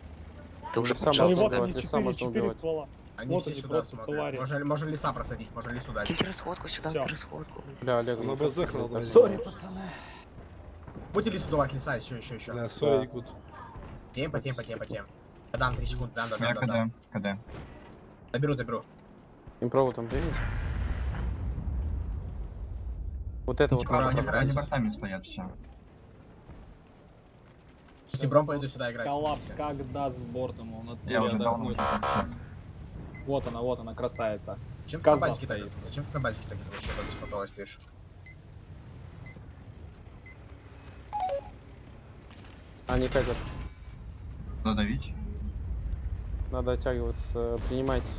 Ты уже сам Ну и можно получал, вот да? убивать, они леса можно 4 убивать. ствола. Они Вот все они сюда просто смотрят. твари. Можно леса просадить, можно лесу дать. Киньте расходку сюда, Всё. расходку. Бля, Олег, На ну БЗ как ты, надо блядь, Сори, пацаны. Будете лесу давать леса, еще. Бля, сори, Да. Якут. Темпо. Я дам 3 секунды, дам. Я КД. Доберу. Импрову там принять? Вот это вот Типа, надо они подбрать. бортами стоят все. Если Бром пойду сюда играть. Коллапс, как даст бортом, он Я уже дал отдохнет. Вот она, красавица. Зачем ты Коза на базике так? стоит. Зачем ты на базике так вообще беспонтово стоишь? Они катят. Надо давить. Надо оттягиваться. Принимать.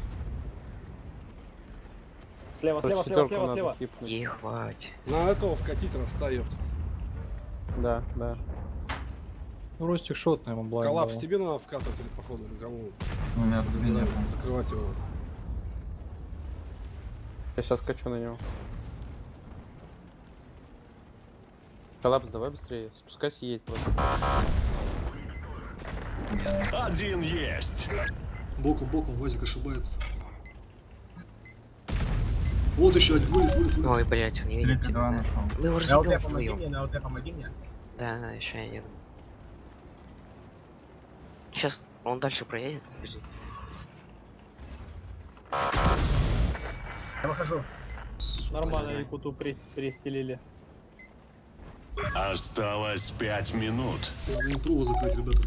Слева. Надо хипнуть. Ей хватит. На этого вкатить раста, ёпта. Да. Ну, ростик шотный ему блайнд. Коллапс дал. тебе надо вкатывать или походу, или кому? У меня тут нет. Закрывать его. Я сейчас качу на него. Коллапс, давай быстрее. Спускайся и едь просто. Один есть. Боком, Вазик ошибается. Вот еще один, вылез. Ой, блять, он не видит 3-2 тебя. нашел. Мы его На разъебем ЛТ помоги вдвоем. мне, на ЛТ помоги мне. Да, еще я еду. Сейчас он дальше проедет. Подожди. Я выхожу. Нормально, Якуту перестелили. Осталось 5 минут. Надо импрову закрыть, ребята.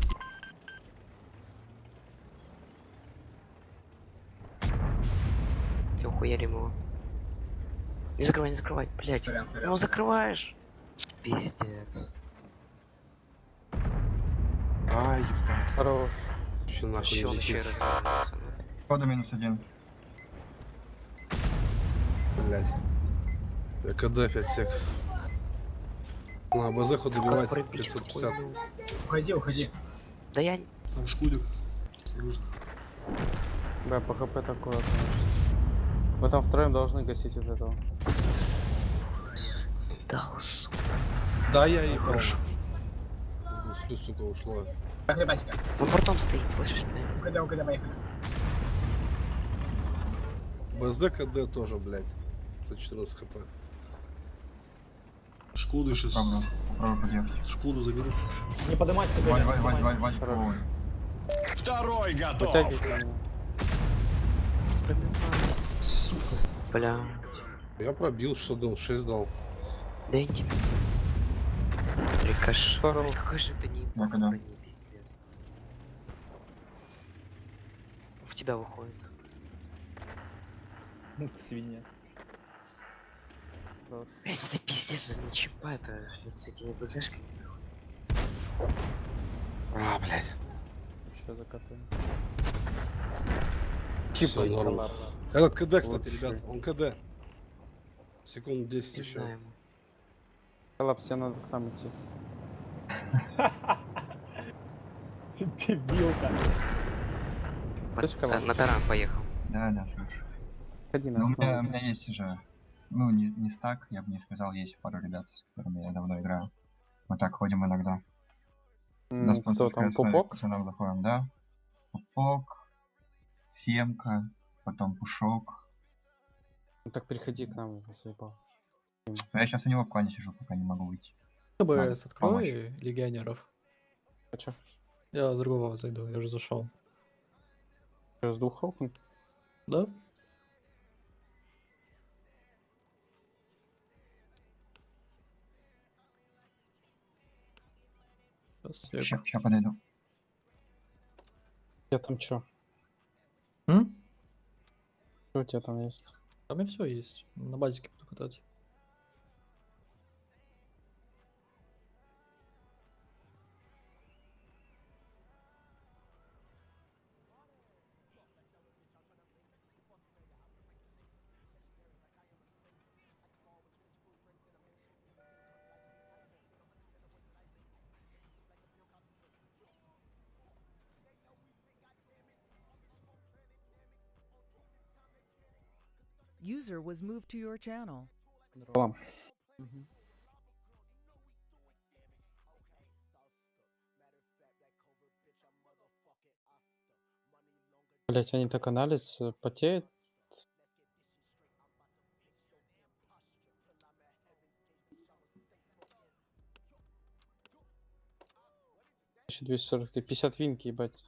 И ухуярим его. Не закрывай, блять. Сорян. Ну закрываешь. Пиздец. Ай, ебать. Хорош. Еще нахуй Еще не он еще и летит. развернулся. Кода -1. Блять. Я КД 5 сек. На БЗ ход добивать Как пробить 550. хуйню? Уходи. Да я... Там шкулик. Осторожно. Бля, по хп такое, конечно. Вы там втроем должны гасить вот этого. Дал, сука. Да, я ебал. Слюз, сука, ушло. Так, ребятика. Он бортом стоит, слышишь? Да? УКД, поехали. БЗ КД тоже, блять. 114 хп. Шкоду сейчас. Попробуй подъехать. Шкоду заберу. Не поднимать КД, не поднимать. Вадик, ой. Второй готов. Вытягивайте на него. Сука. Бля. Я пробил, что дал, 6 дал. Да я тебе. Рикош. Здорово. Какой же ты не Ну, когда? пиздец. В тебя выходит. Ну ты свинья. Хорош. Блять, это пиздец, это не чипа, это с этими БЗшками. А, блядь. Сейчас закатываем. Все Чипа норм. коллапс. Этот КД, кстати, Лучший. ребят, он КД. Секунд 10 Не еще. знаю. Коллапс, тебе надо к нам идти. Дебилка. Слышь, коллапс? На таран поехал. Да, да, слышу. Ходи Ну, на у окно. меня есть уже, ну, не стак, я бы не сказал, есть пару ребят, с которыми я давно играю. Мы так ходим иногда. На Кто спонсорской там, основе Пупок? пацанам заходим, да? Пупок, Фемка, потом Пушок. Ну так переходи к нам, заебал. Но я сейчас у него в клане сижу, пока не могу выйти. ТБС помощь. открой легионеров. А чё? Я с другого зайду, я же зашел. Чё, с двух окон? Да? Сейчас я... Сейчас подойду. Я там чё? М? Что у тебя там есть? Там и все есть. На базике буду катать. User was moved to your channel. Салам. Блять, они так анализ потеют. Ты 50 винки, ебать.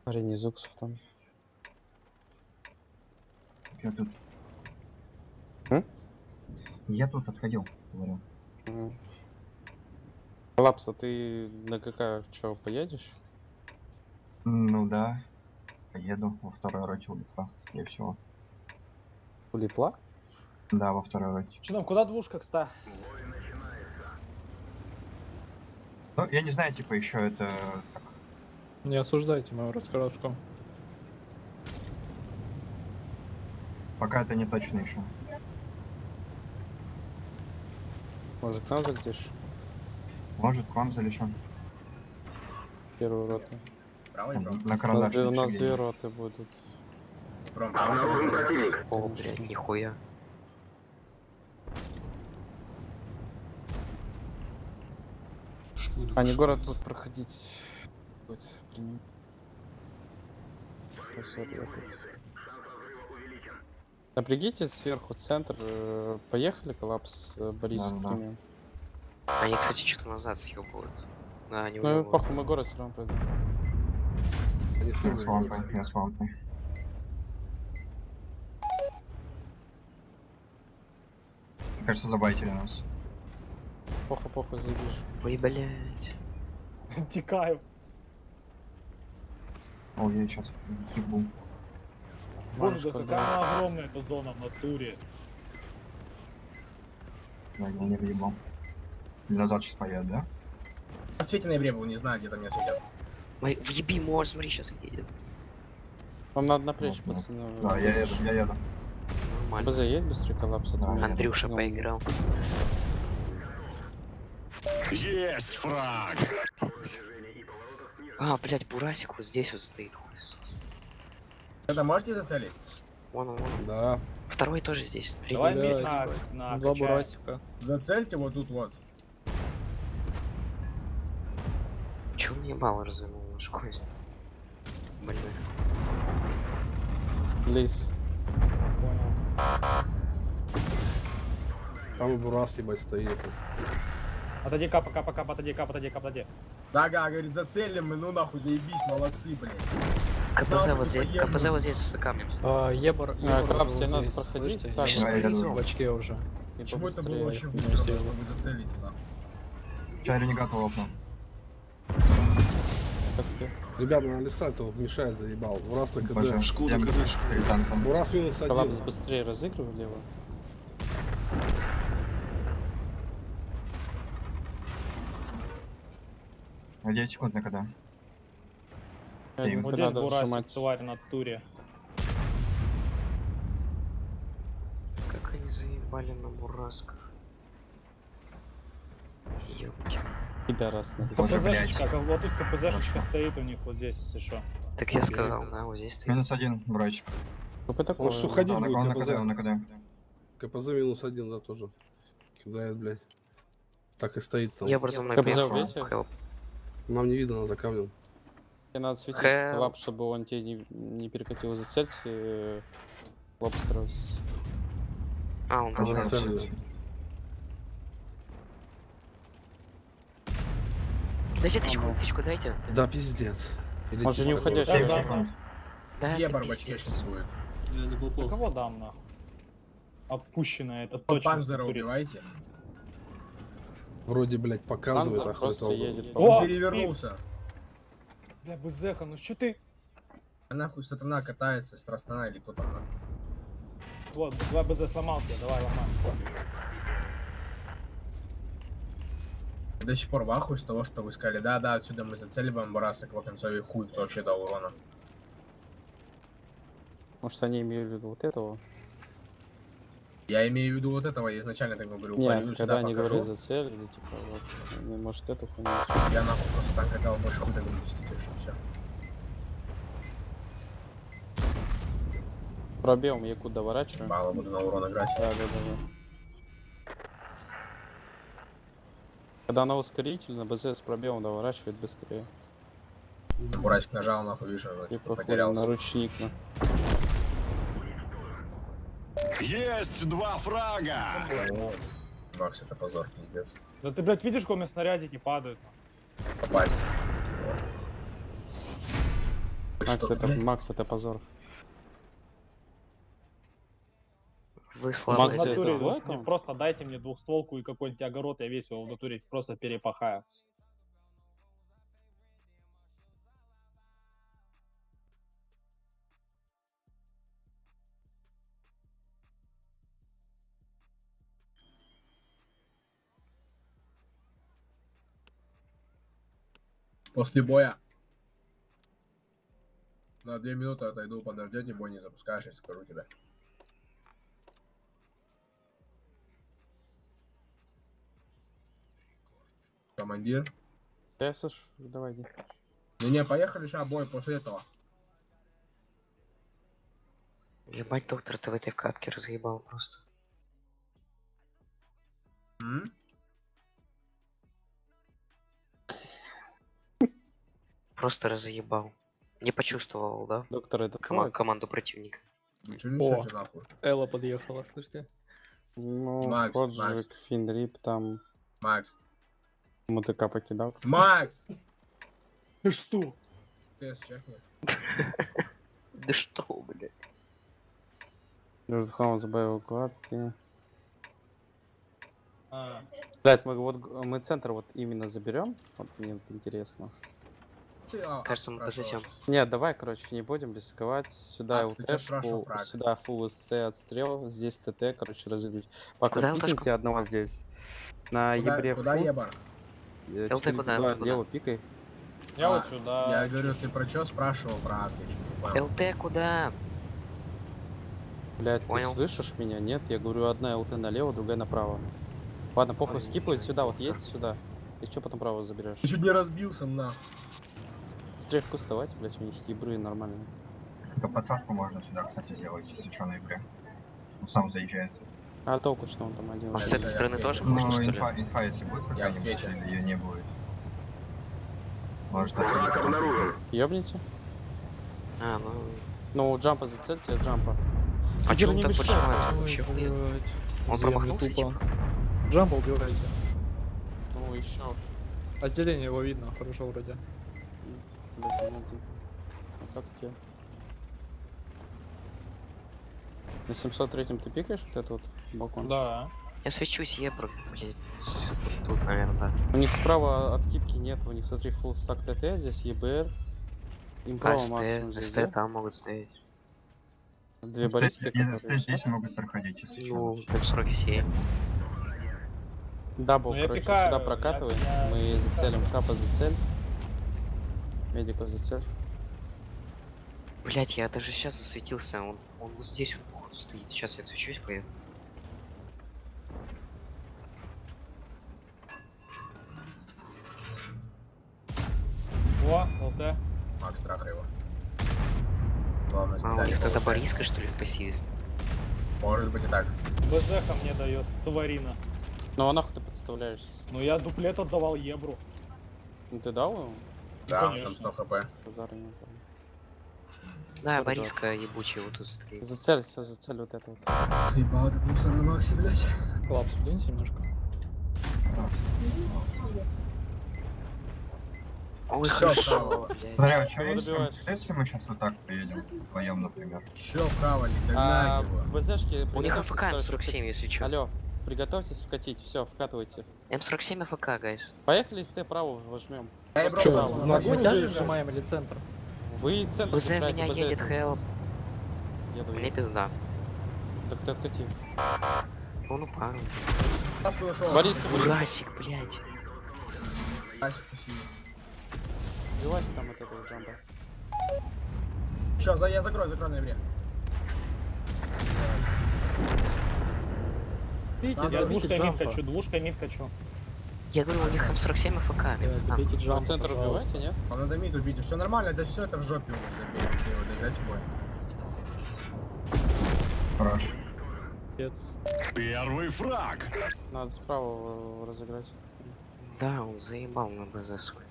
Парень из уксов там. Я тут. М? Я тут отходил, говорю. Коллапс, а ты на ГК чё, поедешь? Ну да. Поеду во второй роте у Литва, скорее всего. У Литва? Да, во второй роте. Что там, куда двушка, кста? Ну, я не знаю, типа, еще это... Не осуждайте мою раскраску. Пока это не точно еще. Может, к нам залетишь? Может, к вам залечу. Первую роту. Право или право? На У нас, карандаш. у нас две роты будут. О, блядь, нихуя. Они город будут проходить. Будет принять. Напрягите сверху центр. Поехали, коллапс Борис Да. примем. Они, кстати, что-то назад съебывают. Да, они Ну и уже похуй, мы город все равно пройдем. Я с лампой, я с лампой. Мне кажется, забайтили нас. Похуй, заебишь. Ой, блядь. Текаю. О, я сейчас ебу. Боже, какая она огромная эта зона в натуре. Я не въебал. Назад сейчас поедет, да? На свете ноябре был, не знаю, где там меня светят. Въеби, мор, смотри, сейчас едет. Вам надо напрячь, пацаны. Да, я еду. Нормально. БЗ едет быстрее коллапс. Андрюша поиграл. Есть фраг! А, блядь, Бурасик вот здесь вот стоит, хуй сос. Это можете зацелить? Вон. Да. Второй тоже здесь. Третий. Давай Блядь, медь на Два качаем. бурасика. Зацельте вот тут вот. Чё мне ебало развернул наш хуй? Больной. Лис. Там и Бурас, ебать, стоит. Отойди, капа, отойди. Дага, говорит, зацелим мы, ну нахуй, заебись, молодцы, блин. КПЗ вот здесь, КПЗ вот здесь за камнем стоит. Ебар, коллапс, вот тебе надо здесь, проходить. слышите? Так, Я я сейчас иду. в очке уже. Почему это было побыстрее. очень быстро, чтобы вы зацелите, нахуй? Чарри не готов окно. Как ты? Ребята, на леса этого мешает, заебал. Бурас на Боже, КД. Шкода, я конечно. перед танком. Бурас минус Коллапс один. быстрее разыгрывали его. На 9 секунд на когда. Им Вот здесь надо Бурасик, сжимать. тварь на туре. Как они заебали на Бурасках. Ёпки. Пидорас на Боже, КПЗшечка, блядь. вот тут КПЗшечка стоит у них вот здесь, если что. Так я сказал, да, вот здесь стоит. Минус один, брачик. Что такое? Он что, ходить Он будет, на КПЗ? КД, он на КД. КПЗ минус один, да, тоже. Кидает, блядь. Так и стоит там. Я образом КПЗ нагрел. убейте. Help. Нам не видно, она за камнем. Тебе надо светить Help. коллапс, чтобы он тебе не перекатил за цель. Лобстерс. А, он там. Она Хорошо. зацелена. Дайте тычку, дайте. Да, пиздец. Или Он же не чисто уходящий. город. Да, Секунд. да. Да, Все это барбачки пиздец. сейчас будет. Я не Да попал. кого дам нахуй? Опущенная это Под точно. в панзера натуре. убивайте. Вроде, блядь, показывает, Панзер а хуй просто толку. едет. О, Он перевернулся. Бля, Бзеха, ну что ты? А нахуй сатана катается, страстана или кто там нахуй. Вот, 2 БЗ сломал тебя, давай ломай. До сих пор в ахуе с того, что вы сказали, да, отсюда мы зацеливаем Бараса, Квакенцовый хуй, кто вообще дал урона. Может, они имели в виду вот этого? Я имею в виду вот этого, я изначально так говорю, Нет, полью когда сюда они покажу. говорят за цель, или типа, вот, они, может, эту хуйню. Я нахуй просто так катал, больше хуй так буду стить, вообще все. Пробьем, яку доворачиваем. Мало буду на урон играть. Да. Когда на ускоритель, на БЗ с пробелом доворачивает быстрее. Бурасик нажал, нахуй, видишь, он И типа, похуй потерялся. на ручник. Есть 2 фрага! О, Макс, это позор, пиздец. Да ты, блядь, видишь, как у меня снарядики падают? Попасть. Макс, это позор. Вы В слабые. Макс, это натуре, твой мне аккаунт? просто дайте мне двухстволку и какой-нибудь огород, я весь его в натуре просто перепахаю. После боя на 2 минуты отойду, подождете, бой не запускаешь, я скажу тебе. Командир? Я слышу, давай, иди. Не-не, поехали сейчас бой после этого. Ебать, доктор, ты в этой катке разъебал просто. Просто разъебал. Не почувствовал, да? Доктор, это команду противника. О, Элла подъехала, слышите? Ну, Макс, Ходжик, Финрип там. Макс. МТК покидал. кстати. Макс! Ты что? Ты чекни. Да что, блядь? Хаун забавил укладки. А. Блять, мы центр вот именно заберем. Вот мне вот интересно. Кажется, мы пососем. Нет, давай, короче, не будем рисковать. Сюда Так, ты чё спрашивал, ЛТшку, Фраг? сюда фулл СТ отстрел, здесь ТТ, короче, разыграть. Пока Куда пикните ЛТшку? одного здесь. На Куда- ебре куда вкус. ебар? ЛТ куда, ЛТ куда? Лево пикай. Я вот сюда. Я говорю, ты про что спрашивал, брат? Я чё не понял. ЛТ куда? Блять, ты Понял. слышишь меня? Нет, я говорю, одна ЛТ налево, другая направо. Ладно, похуй, скипывай сюда, вот едь сюда. И что потом право заберешь? Ты чуть не разбился, нахуй. Быстрее вкус вставать, блять, у них ебры нормальные. Только подсадку можно сюда, кстати, сделать, если что, на игре. Он сам заезжает. А толку, что он там один? А с этой стороны тоже Ну, можно, что ли? инфа если будет Я в какая-нибудь, свете. или ее не будет. Может, Враг обнаружен. Ёбните? А, ну... Ну, джампа зацельте, джампа. А чё он не так мешай. поджимается? Ой, Вообще хуй. блядь. Он Земля типа. промахнулся, тупо. типа? Джампа убивайте. Ну, еще. Отделение его видно, хорошо вроде. Блять, он один. А как таки? На 703-м ты пикаешь вот этот вот балкон? Да. Я свечусь, ебру, блядь. Тут, наверное, да. У них справа откидки нет, у них смотри full стак ТТ, здесь ЕБР. Им право максимум здесь, СТ да? там могут стоять. Две баллистики, которые... Здесь могут проходить, если Ну, что. 547. Дабл, Ну, я короче, пикаю, сюда прокатывай. я Мы зацелим капа зацель. Медика зацель. Блять, я даже сейчас засветился, он вот здесь вот походу стоит. Сейчас я отсвечусь, поеду. О, ЛТ. Макс, трахай его. Главное, А, у них тогда Бориска, что ли, пассивист? Может быть и так. БЗ-ка мне дает, тварина. Ну а нахуй ты подставляешься? Ну я дуплет отдавал ебру. Ну ты дал его? Да, там конечно. 100 хп. Базара не помню. Да, Кто Бориска ебучий вот тут стоит. Зацель, все, зацель вот это вот. Съебал этот мусор на Максе, блядь. Клапс, вдвиньте немножко. Ой, Всё, хорошо, право. блядь. Смотри, а что Кого добиваешь? если мы сейчас вот так поедем, вдвоем, например? Чё вправо, не А, догнать его. БЗшки, У них приготовьтесь, АФК короче, М47, если чё. Алло, приготовьтесь вкатить, все, вкатывайте. М47 АФК, гайс. Поехали, СТ право возьмем. Эй, бро, Чё, право. в Мы нагоню тяжи заезжаем? сжимаем или центр? Вы центр БЗ забирайте, меня БЗ едет, это. хелп. Еду, Мне еду. пизда. Так ты откати. Он упал. Ласку ушел. Бориска, Бориска. Гасик, блядь. Ласик, спасибо. Убивайте там от этого джампа. Чё, я закрою на игре. Видите, Надо Я добейте двушкой мид джампа. хочу, двушкой мид хочу. Я говорю, у них М47 АФК, я не знаю. Добейте А джампа, центр пожалуйста. убивайте, нет? Он надо мид убить, все нормально, это все это в жопе у них забей, его доиграть в бой. Хорошо. Пец. Первый фраг. Надо справа разыграть. Да, он заебал на БЗ свой.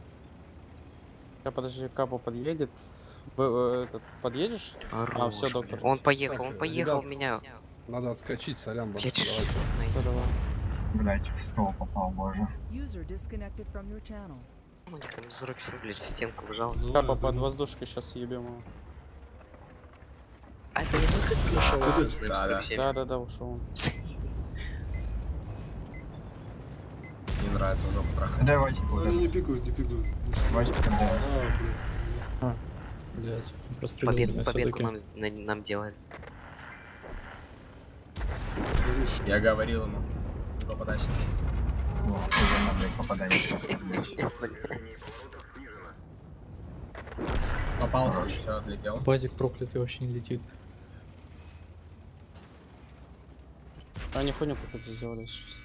Сейчас, подожди, Капа подъедет. Этот, подъедешь? А, Хорош, все, доктор. блядь. Он поехал, Так, он поехал ребят, в меня. Надо отскочить, сорян, Блять, бабушка, давайте. Всё, давай. Блять, в стол попал, боже. User disconnected from your channel. У них там 47, блядь, в стенку вжал. Капа под воздушкой сейчас ебем его. А это не выход пришел Куда? с Да, да. Да, ушел он. Не нравится в жопу трахать. Дай Васик вот Они не этот. пикают, не пикают. Васик, да. А, блин. Блять, прострелил меня Победку всё-таки. нам делает. Я говорил ему, не попадайся. Вот, уже надо попадание. Попался, и все, отлетел. Базик проклятый вообще не летит. Они хуйню какую-то сделали сейчас.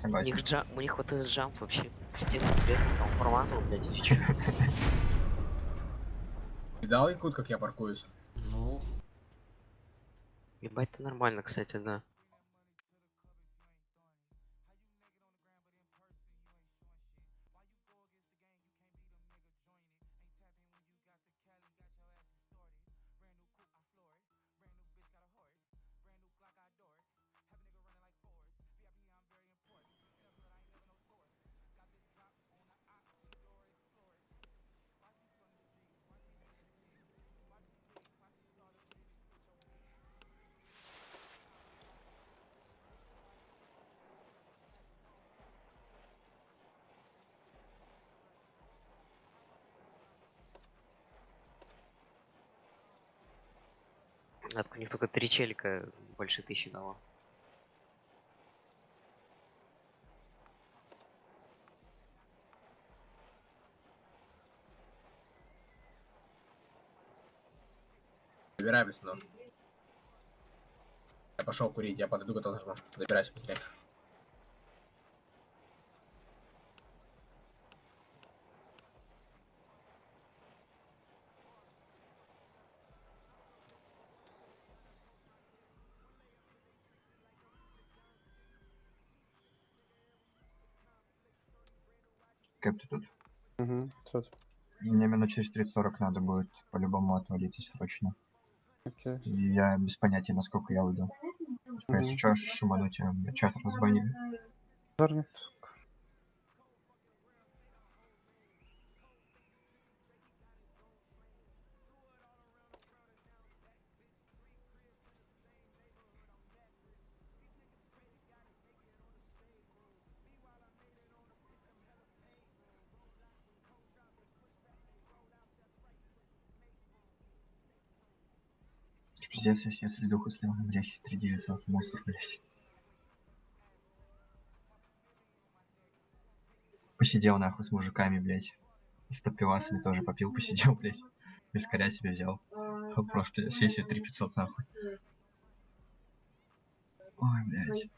Согласен. У них вот этот джамп вообще пиздец, интересно, он промазал, блядь, и чё? Видал, Якут, как я паркуюсь? Ну, Ебать, это нормально, кстати, да. У них только 3 челика больше 1000 дало. Забирай, блесну. Я пошел курить, я подойду, готов нажму. Забирайся быстрее. Кэп, ты тут? Угу, сейчас. Мне минут через 30-40 надо будет по-любому отвалиться срочно. Окей. И я без понятия, насколько я уйду. Если что, шумануть, чат разбанили. Зарнет. Пиздец, я средуху слил, блядь, 3900 мусор, блядь. Посидел нахуй с мужиками, блядь. И с подпивасами тоже попил, посидел, блядь. Вискаря себе взял. Просто сессию 3500 нахуй. Ой, блядь.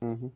Угу.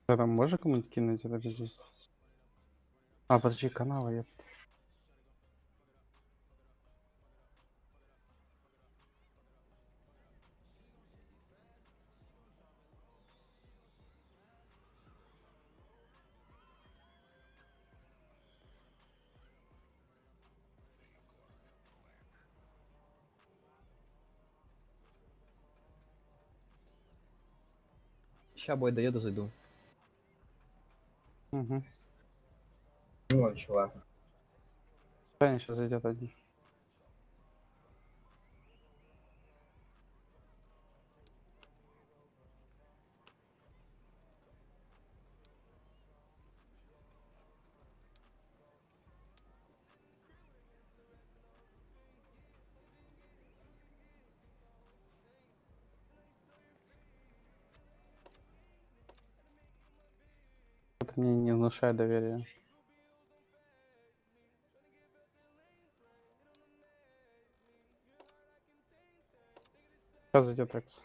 А там можно кому-нибудь кинуть это здесь? А, подожди, каналы, ёпта. Ща, бой, доеду, зайду. Угу. Вот, чувак. Правильно, сейчас зайдет один. Это мне не внушает доверия. Сейчас зайдет Экс.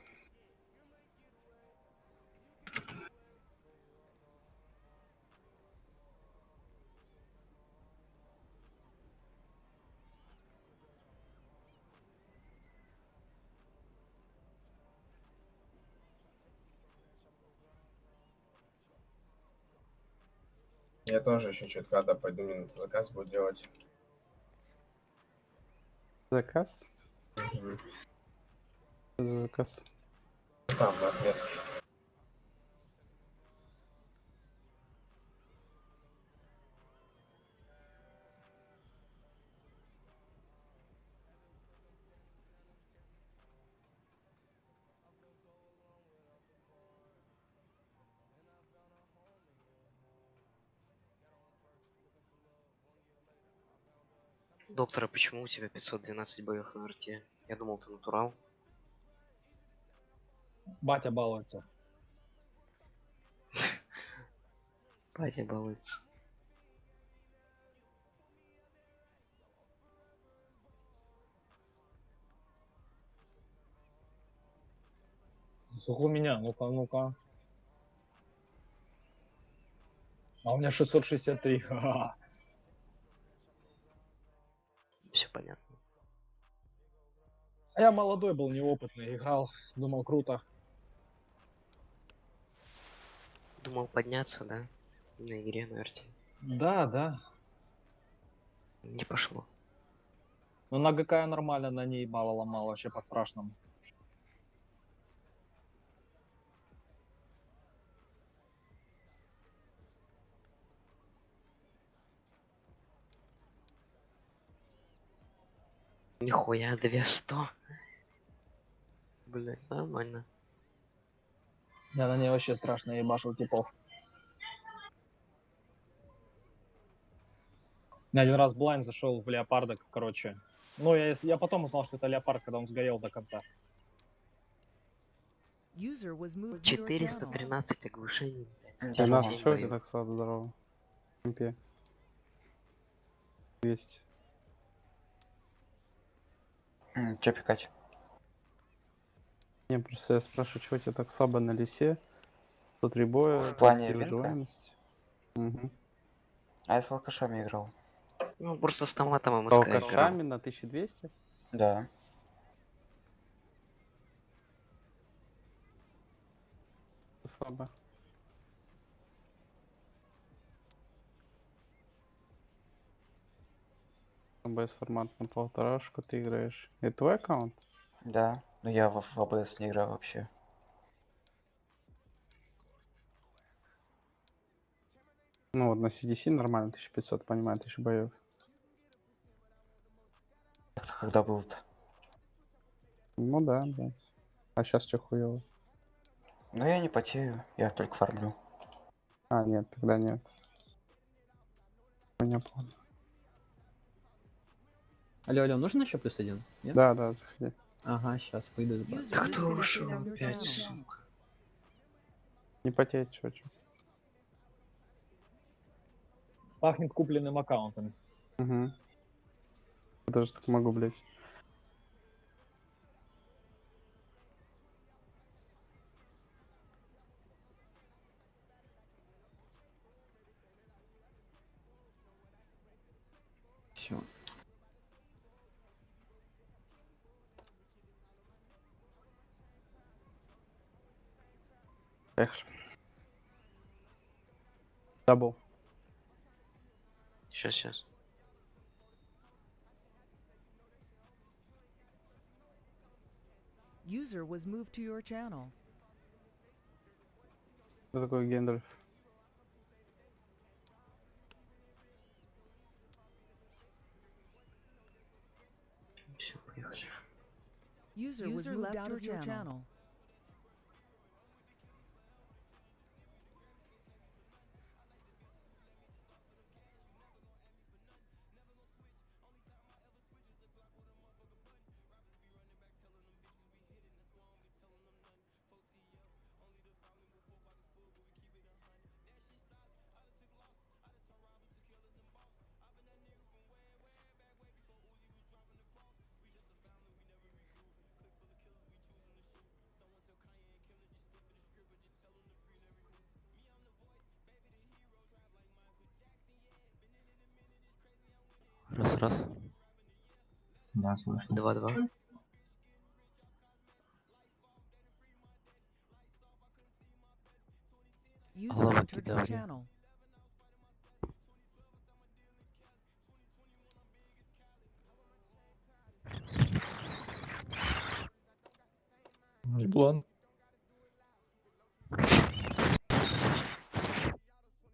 Я тоже еще чуть когда пойду минуту заказ буду делать. Заказ? Мгм. Что за заказ? Там, в отметке. Доктор, а почему у тебя 512 боев на арте? Я думал, ты натурал. Батя балуется. Батя балуется. Сколько у меня? Ну-ка, ну-ка. А у меня 663. Ха-ха. Все понятно. А я молодой был, неопытный, играл. Думал, круто. Думал подняться, да? На игре на арте. Да, да. Не пошло. Но на ГК я нормально на ней мало ломал, вообще по-страшному. Нихуя 200. Блять, нормально. Я на ней вообще страшно ебашил типов. Я один раз блайн зашел в леопарда, короче. Ну, я потом узнал, что это леопард, когда он сгорел до конца. User was moved to your channel. 413 оглушений. У нас что это так слабо здорово? МП. 200. Че пикать? Не, просто я спрашиваю, чего тебе так слабо на лисе? 103 боя, В плане 30 винка? выживаемость. Угу. А я с алкашами играл. Ну, просто с томатом С алкашами на 1200? Да. Слабо. АБС формат на 1,5 ты играешь. Это твой аккаунт? Да. Но я в АБС не играю вообще. Ну вот на CDC нормально, 1500, понимаю, 1000 боев. Когда был-то? Ну да, блядь. А сейчас что хуёво? Ну я не потею, я только фармлю. А, нет, тогда нет. Не понял. Алло, алло, нужно еще +1? Нет? Да, да, заходи. Ага, сейчас выйду из базы. User disconnected from your channel. Не потеть, чувачок. Пахнет купленным аккаунтом. Угу. Я даже так могу, блядь. Все. Эх. Дабл. Сейчас. User was moved to your channel. Что такое Гендальф? Все, поехали. User was moved out of your channel. Раз. Да, слышно. 2-2. User Лава entered your кидали. channel. Еблан.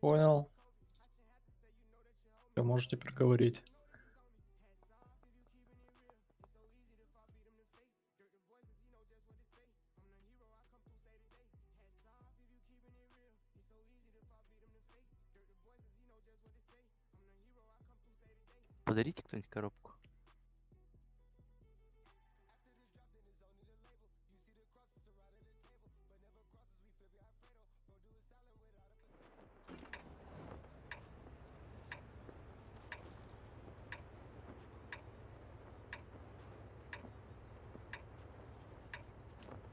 Понял. Вы можете переговорить. Подарите кто-нибудь коробку.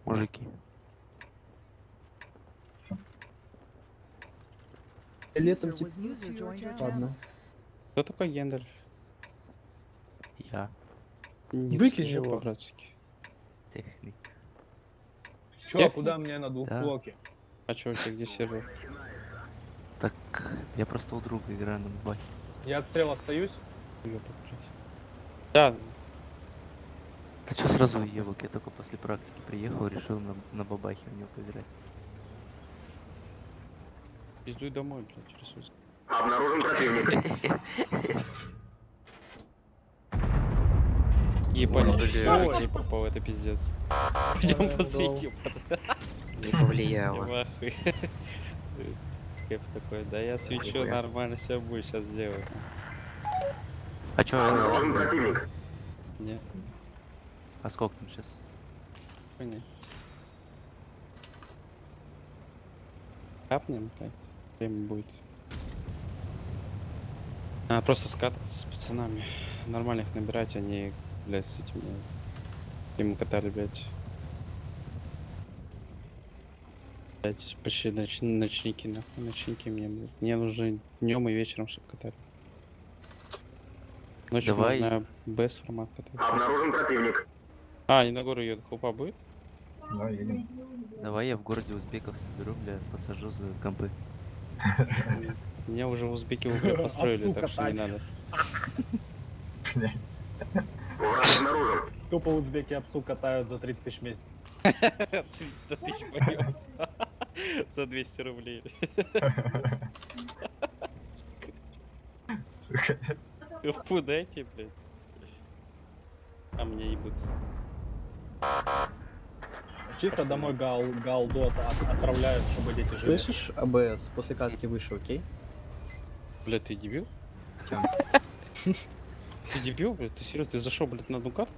Мужики. Летом User was moved to your channel. Ладно. Кто такой Гендальф? Я. Выкинь его. По-братски. Техник. Чё, Техник? куда мне на двухфлоке? А чё у тебя где сервер? Так, я просто у друга играю на бабахе. Я отстрел остаюсь. Да, А чё сразу Евок? Я только после практики приехал, решил на бабахе у него поиграть. пиздуй домой, блядь, ресурс. Обнаружен противник. Ебать, Вот, что не попал, это пиздец. Пойдем посветим. Не повлияло. Я в ахуе. Кэп такой, да я свечу, Нихуя. нормально все будет, сейчас сделаю. А чё? противник. Не, А сколько там сейчас? понятно. Капнем, блядь, время будет. Просто скатываться с пацанами. Нормальных набирать, они, блядь, с этими... Ему катали, блядь. Блядь, почти ночники, нахуй, ночники мне, блядь. Мне нужно днем и вечером, чтобы катали. Ночью Давай. можно без формат катать. Обнаружен противник. Они на гору едут, хупа будет? Да, едем. Давай я в городе узбеков соберу, бля, посажу за компы. Мне уже узбеки уже построили, так что не надо. Враг обнаружен. Тупо узбеки отцу катают за 30 тысяч в месяц. 300 тысяч боёв. За 200 рублей. Фу, дайте, блядь. А мне ебут. Чисто домой галду отправляют, чтобы дети жили. Слышишь, АБС, после катки выше, окей? Блядь, ты дебил? Чем? Ты дебил, блядь? Ты серьезно, ты зашел, блядь, на одну катку?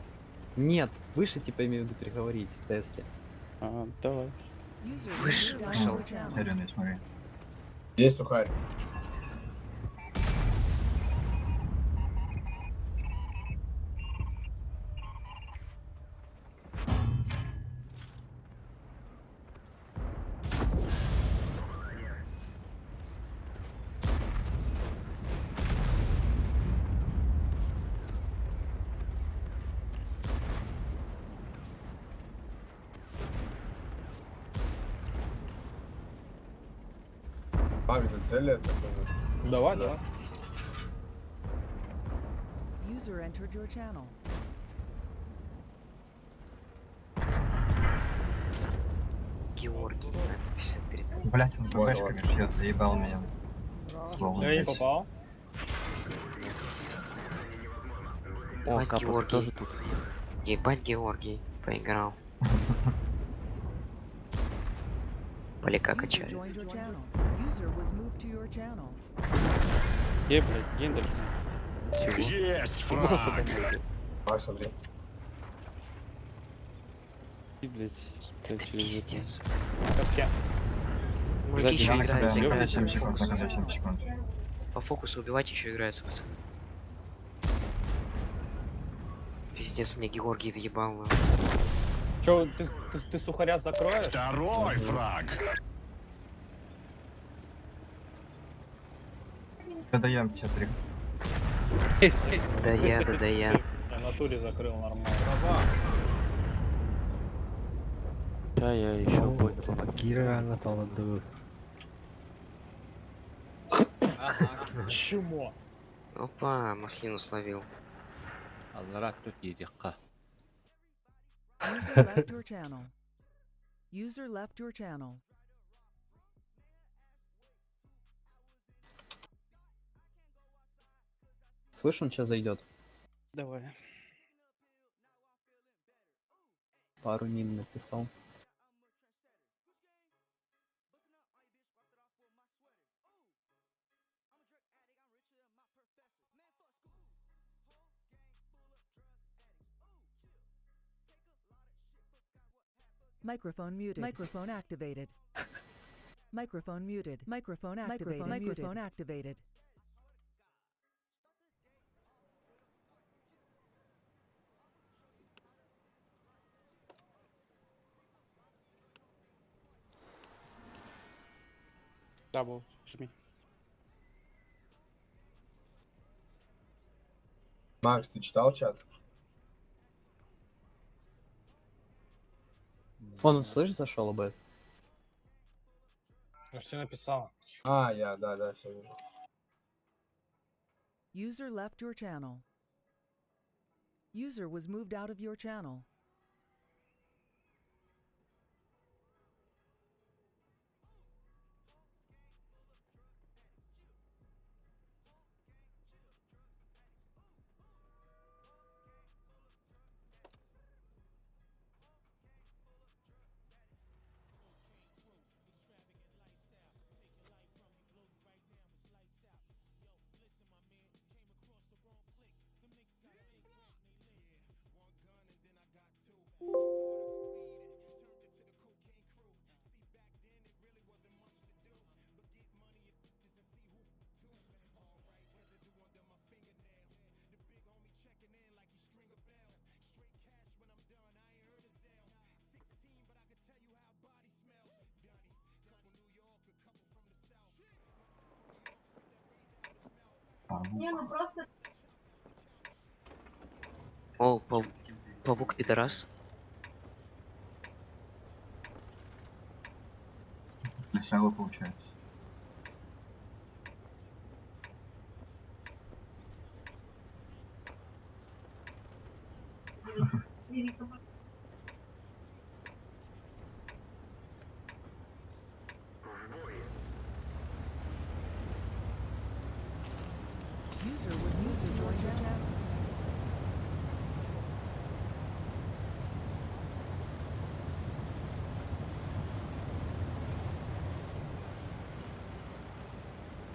Нет, выше, типа, имею в виду переговорить в теске. Давай. Зелёный, смотри. Есть сухарь. Макс, зацели это? Давай, давай. User entered your channel. Георгий, 53. Блять, он ББшками шьет, заебал меня. Я не попал. О, Ебать, Капа, ты Георгий. тоже тут. Ебать, Георгий. Поиграл. Поляка User качает. joined your channel. User was moved to your channel. Блядь, Гендель. Есть фраг. Макс, смотри. И, блядь, Это пиздец. Капке. Мужики Сзади еще Макса играются, бьём, играются. 7 секунд, на 7 секунд. По фокусу убивать еще играются, пацаны. Пиздец, мне Георгий въебал. Че, ты сухаря закроешь? Второй фраг. Да я тебе 3. Да я. Я в натуре закрыл нормально. Ща я еще бойно помогу. Кира Анатоловна. Чмо? Опа, маслину словил. Азрак тут ерека. User left your channel. User left your channel. Слышь, он сейчас зайдет. Давай. Пару мин написал. Microphone muted. Microphone activated. Microphone muted. Microphone activated. Microphone activated. Дабл, жми. Макс, ты читал чат? Он, слышь, зашел АБС. Я же тебе написал. Да, все вижу. User left your channel. User was moved out of your channel. О, паук пидорас. Весело получается. User joined your channel.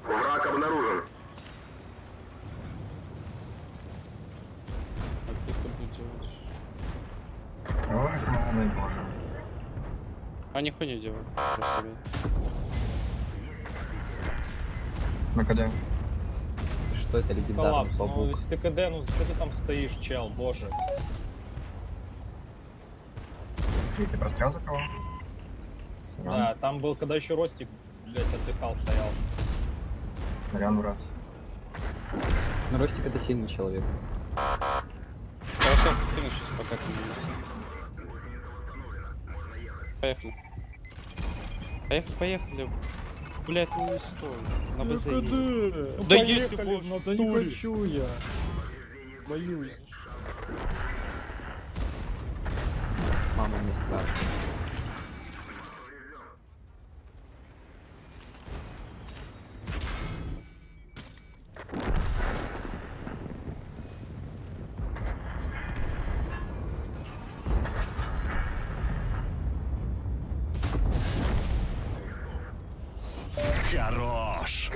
Враг обнаружен. А ты что будешь делать? Ой, мама боже. А нихуя не делают. Просто бей. На КД. Что это легендарный Коллапс, ну паук? если ты КД, ну что ты там стоишь, чел, боже. Ты прострел закрывал? Да, там был, когда еще Ростик, блядь, отдыхал, стоял. Сорян, брат. Ну, Ростик это сильный человек. Хорошо, кину сейчас пока ты не. Поехали. Поехали. Блять, ну не стой. На БЗ едем. Ну, Да поехали, если бы в ну, да не туре. хочу я. Боюсь. Мама, мне страшно. Хорош.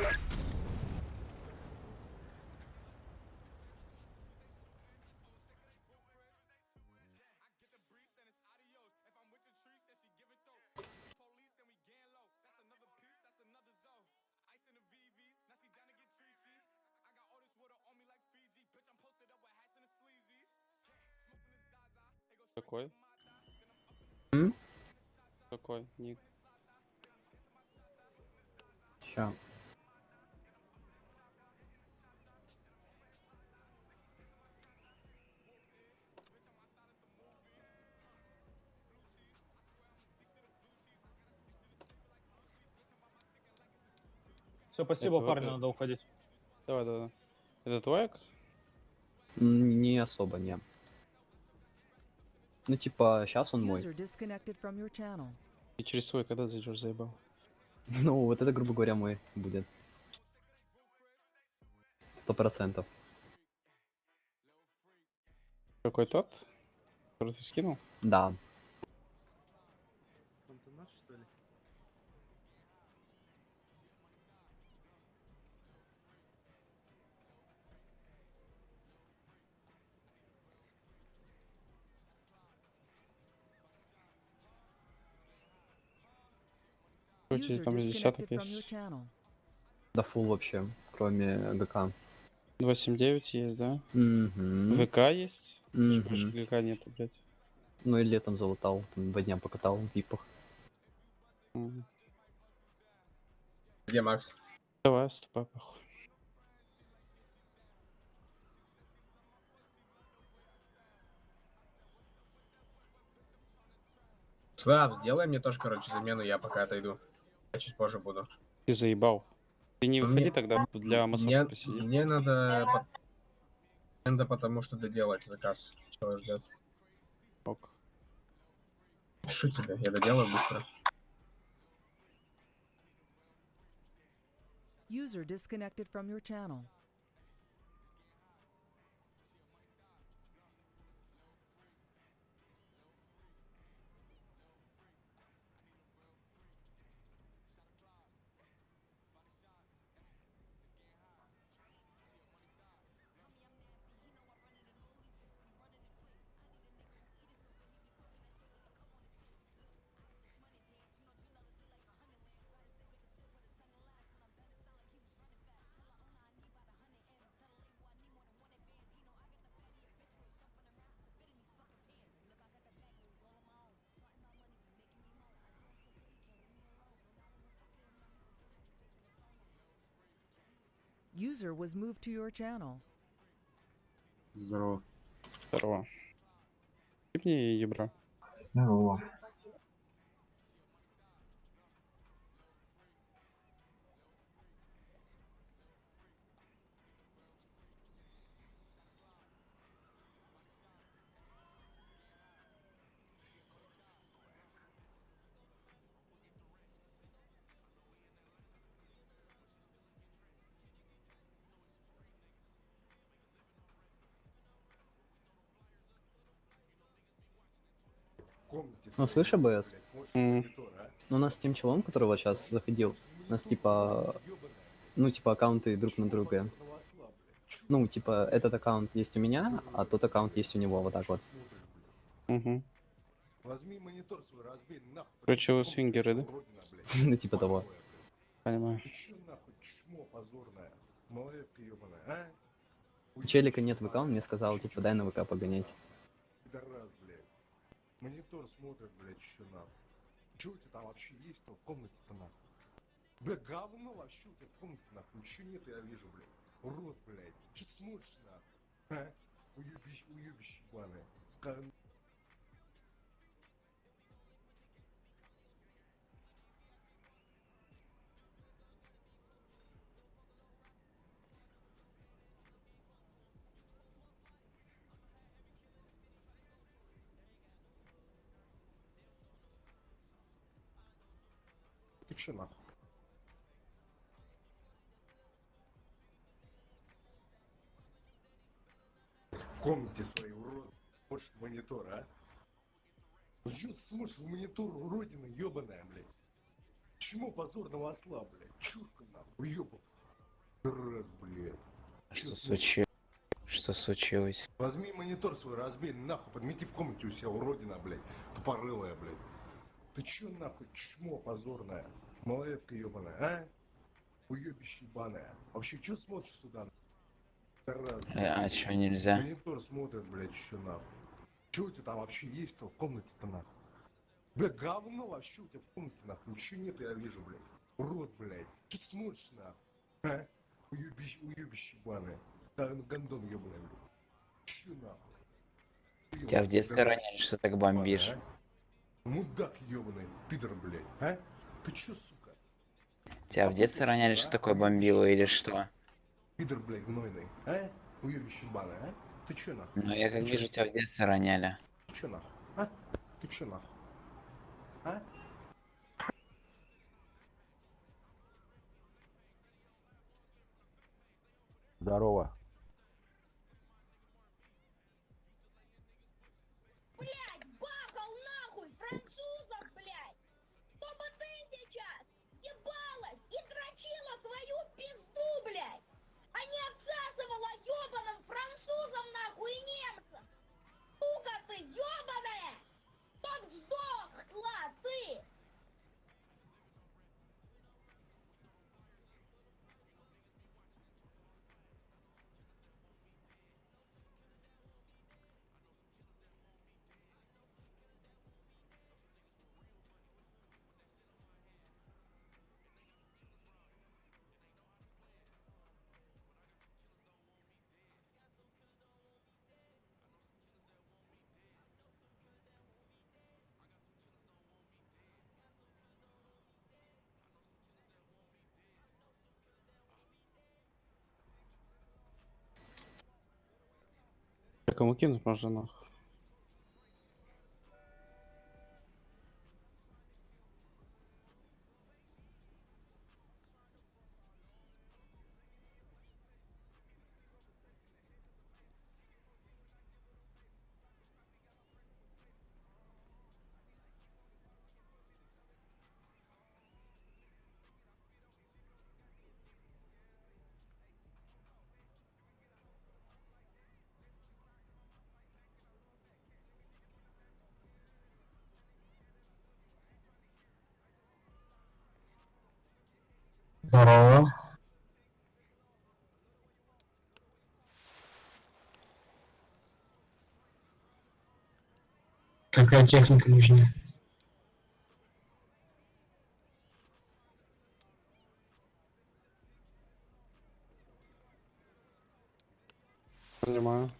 Какой? М? Какой? Ник. Ща. Все, спасибо, Это парни, вот- надо уходить. Давай. Это твой? Не особо, не. Ну, типа, сейчас он мой. User disconnected from your channel. И через свой когда зайдешь, заебал? Ну, вот это, грубо говоря, мой будет. 100%. Какой тот? Который ты скинул? Да. Короче, User там из десяток disconnected from your есть. channel. Да фул вообще, кроме ГК. 279 есть, да? Угу. ВК есть? Больше ГК нету, блядь. Ну и летом залутал, там 2 дня покатал в випах. Где Макс? Давай, ступай, похуй. Слав, сделай мне тоже, короче, замену, я пока отойду. Я чуть позже буду. Ты заебал. Ты не Ну, выходи мне- тогда для массовки посиди. Мне надо... Надо потому что доделать заказ. Что ждет? Ок. Пишу тебе, я доделаю быстро. User disconnected from your channel. User was moved to your channel. Здорово. Здорово. Ты мне ебра. Здорово. Ну, слышь, АБС? а? Ну, у нас с тем челом, который вот сейчас заходил, у нас типа, ну, типа аккаунты друг на друга. Ну, типа, этот аккаунт есть у меня, а тот аккаунт есть у него, вот так вот. Угу. Возьми монитор свой, разбей нахуй. Короче, вы свингеры, да? Ну, типа того. Понимаю. Ты чё нахуй, чмо позорное? Малолетка ёбаная, а? У челика нет ВК, он мне сказал, типа, дай на ВК погонять. Пидорас, блядь. Монитор смотрит, блядь, ещё нахуй. Чё у тебя там вообще есть в комнате-то нахуй? Бля, говно вообще у тебя в комнате нахуй. Ничего нет, я вижу, блядь. Урод, блядь. Чё ты смотришь нахуй? А? Уёбище ебаное. Ты чё нахуй? В комнате своей, урод. Смотришь в монитор, а? Ну чё ты смотришь в монитор, уродина ёбаная, блядь? Чему позорного осла, блядь? Чурка нахуй, ёбан. Раз, блядь. Что случилось? Возьми монитор свой, разбей нахуй, подмети в комнате у себя, уродина, блядь. Тупорылая, блядь. Ты чё нахуй, чмо позорная? Малолетка ёбаная, а? Уёбище ебаная. Вообще, чё смотришь сюда? Раз, А чё нельзя? Монитор смотрит, блядь, ещё нахуй. Чё у тебя там вообще есть в комнате-то нахуй? Бля, говно вообще у тебя в комнате нахуй. Ничего нет, я вижу, блядь. Урод, блядь. Чё ты смотришь нахуй? А? Уёбище ебаное. Гондон ёбаный, блядь. Чё нахуй? Тебя в детстве ранили, что так бомбишь? А? Мудак ёбаный, пидор, блядь, а? Ты чё, сука? Тебя в детстве роняли, что такое бомбило или что? Пидор, блядь, гнойный, а? Уёбище ебаное, а? Ты чё нахуй? Ну я как вижу, тебя в детстве роняли. Ты чё нахуй? А? Ты чё нахуй? А? Здорово. Блять, бахал нахуй французов, блять! Чтобы ты сейчас ебалась и дрочила свою пизду, блять! А не отсасывала ебаным французам нахуй и немцам! Сука ты ебаная! Чтоб сдохла ты! А кому кинуть можно нахуй? Здорово. Какая техника нужна? Понимаю.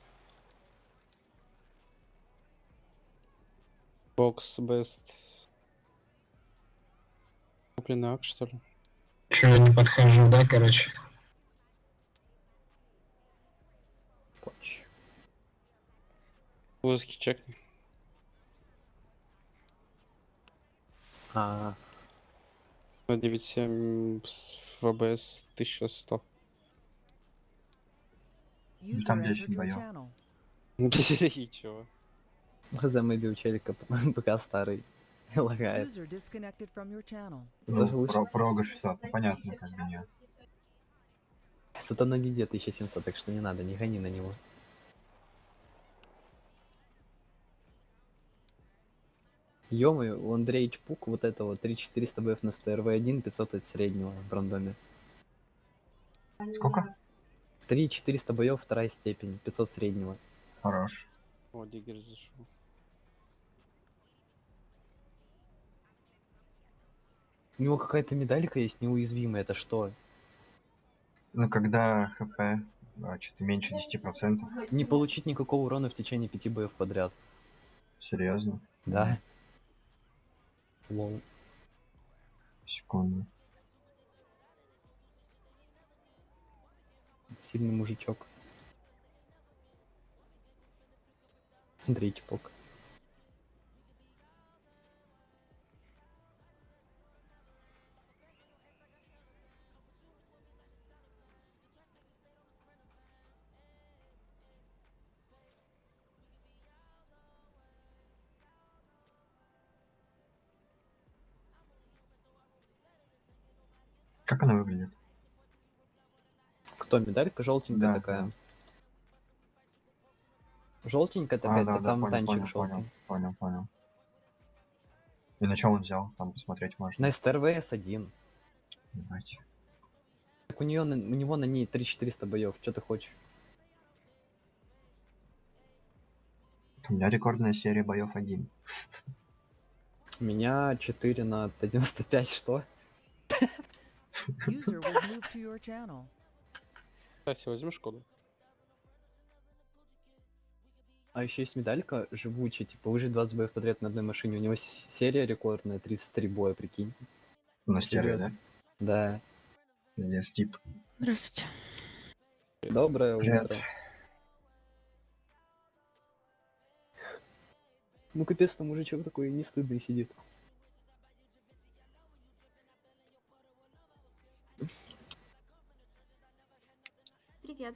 Бокс бест. Купленный ак, что ли? Че, я не подхожу, да, короче? Узкий чекни. А, 9.7 с ВБС 1100. User Там entered 10 your боев. channel. И чего? замыбил челика, ПК старый. Лагает. User disconnected from your channel. Это же лучше. Прога 600, ну понятно, как бы нет. Сатана Диде 1700, так что не надо, не гони на него. Ё-моё, у Андрея Чпук вот этого 3400 БФ на СТРВ-1, 500 от среднего в рандоме. Сколько? 3400 боев, вторая степень, 500 среднего. Хорош. О, Диггер зашел. У него какая-то медалька есть неуязвимая, это что? Ну, когда ХП что-то меньше 10%. Не получить никакого урона в течение 5 боев подряд. Серьезно? Да. Лол. Секунду. Сильный мужичок. Андрей Чпок. Как она выглядит? Кто, медалька? Желтенькая Да, такая. Желтенькая такая, да, это там понял, танчик понял, желтый. понял. И на чем он взял? Там посмотреть можно. На СТРВС-1. Ебать. Так у него на ней 3400 боев, что ты хочешь? У меня рекордная серия боев 1. У меня 4 на 95, что? User was moved to your channel. Кстати, возьмешь коду? А еще есть медалька живучая, типа выжить 20 боев подряд на одной машине. У него серия рекордная, 33 боя, прикинь. На стерео, да? Да. Я Стип. Здравствуйте. Доброе Привет. утро. Ну капец, там мужичок такой не стыдный сидит. Привет.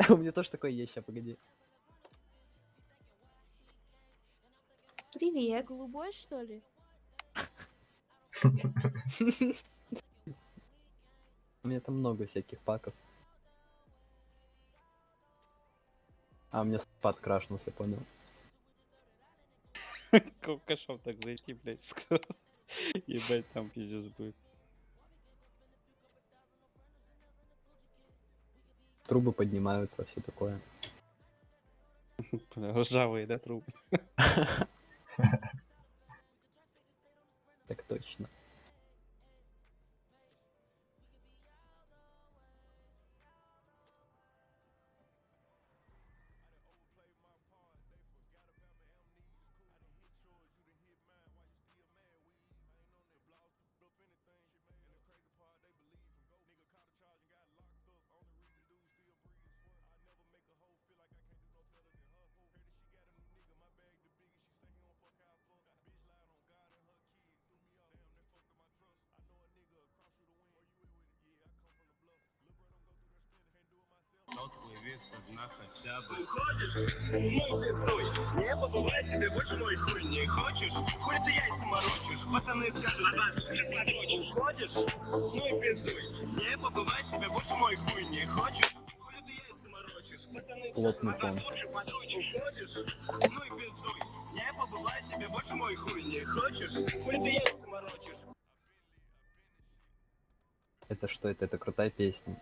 У меня тоже такое есть, ща, погоди. Привет. Голубой, что ли? У меня там много всяких паков. А у меня спад крашнулся, понял. Кошом так зайти, блядь, скоро. Ебать, там пиздец будет. Трубы поднимаются, все такое. Бля, ржавые, да, трубы? Так точно. Не побывай тебе больше мой хуй не хочешь? Хуй ты яйца морочишь, пацаны скажут, уходишь? Ну и пиздуй. Не побывай тебе больше мой хуй не хочешь? Хуй ты яйца морочишь, пацаны Плотный план. уходишь? Ну и пиздуй. Не побывай тебе больше мой хуй не хочешь? Хуй ты яйца морочишь. Это что это? Это крутая песня.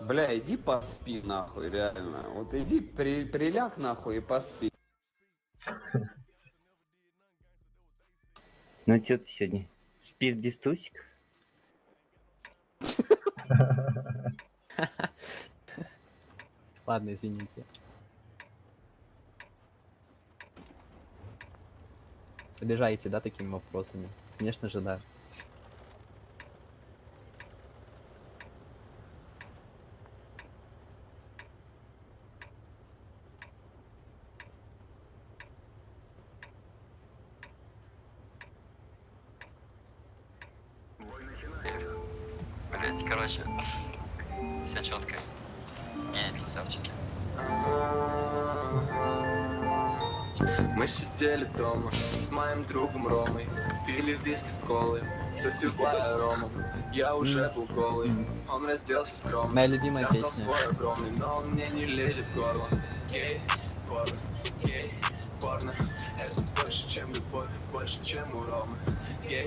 Бля, иди поспи нахуй, реально. Вот иди приляг нахуй и поспи. Ну, что ты сегодня? Спишь без трусиков? Ладно, извините. Обижаете, да, такими вопросами? Конечно же, да. Блять, короче, все четко. Не, красавчики. Мы сидели дома с моим другом Ромой, пили виски с колой, запивая ромом. Я уже был голый, он разделся скромно. Моя любимая Я стал песня. свой огромный, но он мне не лезет в горло. Гей, порно, гей, порно. Это больше, чем любовь, больше, чем у Ромы. Гей,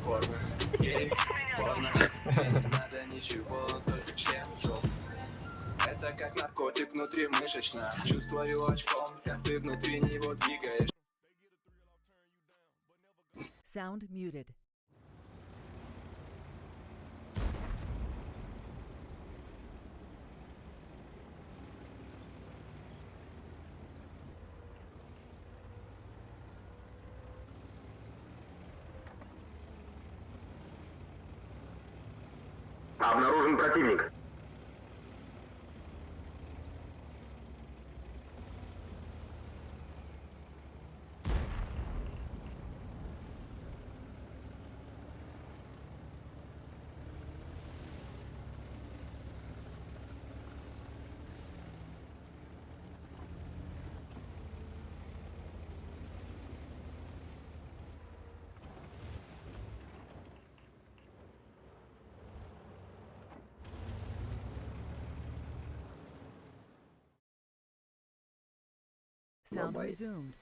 порно, гей, порно. Не надо ничего, только член жопы. Это как наркотик внутримышечно. Чувствую очком, как ты внутри него двигаешь. Sound muted. Обнаружен противник. Sound Bye-bye. resumed.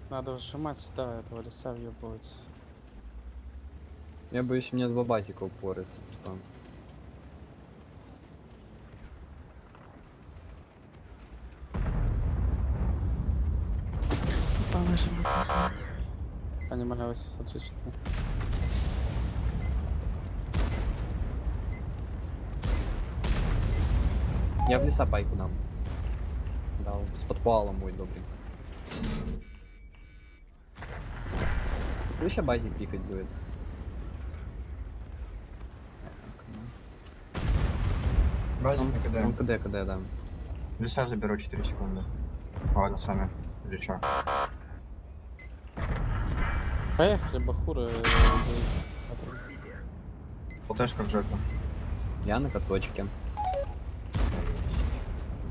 Надо сжимать сюда, этого леса въебывать. Я боюсь, мне два базика упорятся, типа. Положим. Понимаю, 834. Я в леса пайку дам. Да, с подпалом мой добрый. Слышь, а базик пикать будет. Базик Он на КД. КД, да. Леса заберу 4 секунды. Ладно, сами. Или чё? Поехали, бахуры, заикс. ЛТшка в жопе. Я на каточке.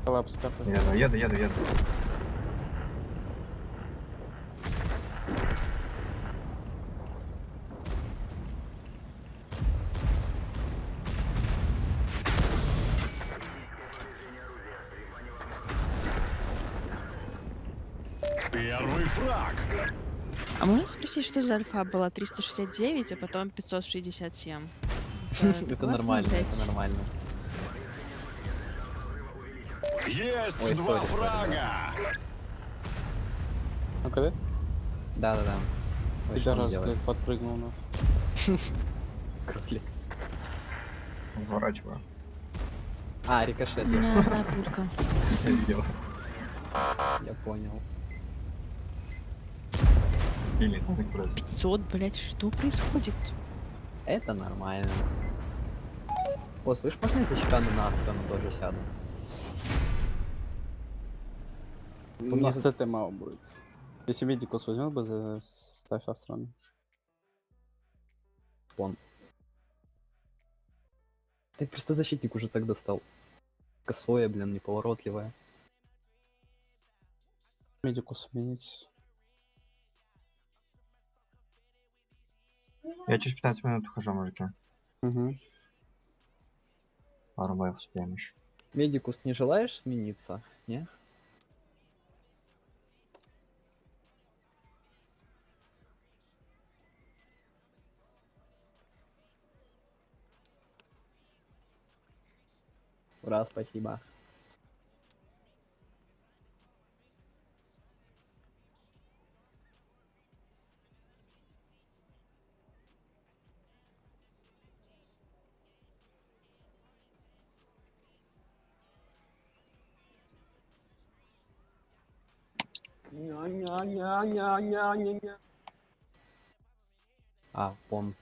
Коллапс капает. Еду. Первый фраг. А можно спросить, что за альфа была 369, а потом 567? Это нормально, это нормально. Есть Ой, два сори. фрага. Ну КД? Да. Ой, что он Пидорас, делает? блядь, подпрыгнул на. Кролик. Уворачиваю. А, рикошет. У меня одна пулька. Я видел. Я понял. Или так просто. 500, блять, что происходит? Это нормально. О, слышь, можно я за чекану на Астрону тоже сяду? У нас ТТ мало будет. Если медикус возьмет бы, ставь Астрон. Вон. Ты просто защитник уже так достал. Косое, блин, неповоротливое. Медикус сменить. Я через 15 минут ухожу, мужики. Угу. Пару боев успеем еще. Медикус, не желаешь смениться? Не? Ура, спасибо. А, пом.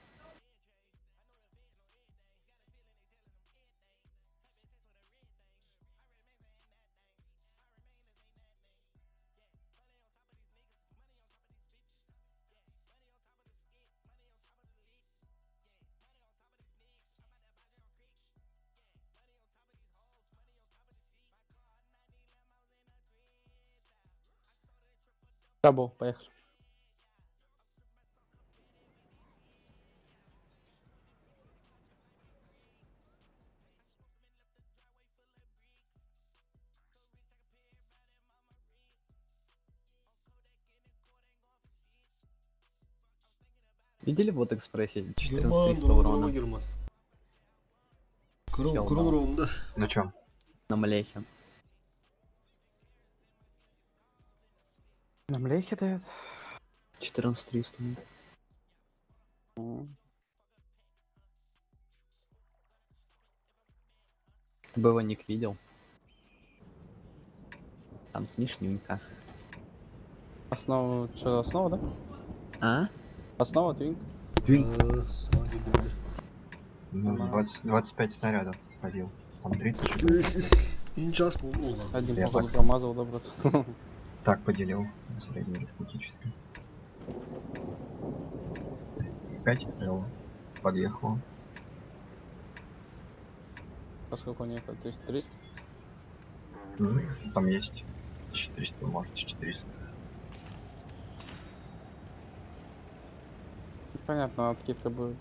Табу, поехали. Видели вот экспрессе 14300 урона? Герман. Чел, Кром да. урон, да. На чем? На Млехе. На Млехе дает. 14300. Ты бы его ник видел? Там смешненько. Основа, что, основа, да? А? Основа, твинк. Ну, 25 снарядов ходил. Там 30 Сейчас полно. Один Я походу так- промазал, да, брат? Так поделил на среднеарифметическое. 5 Л. Подъехал. Поскольку он ехал? 300? Ну, там есть 400, может 400. Понятно, откидка будет.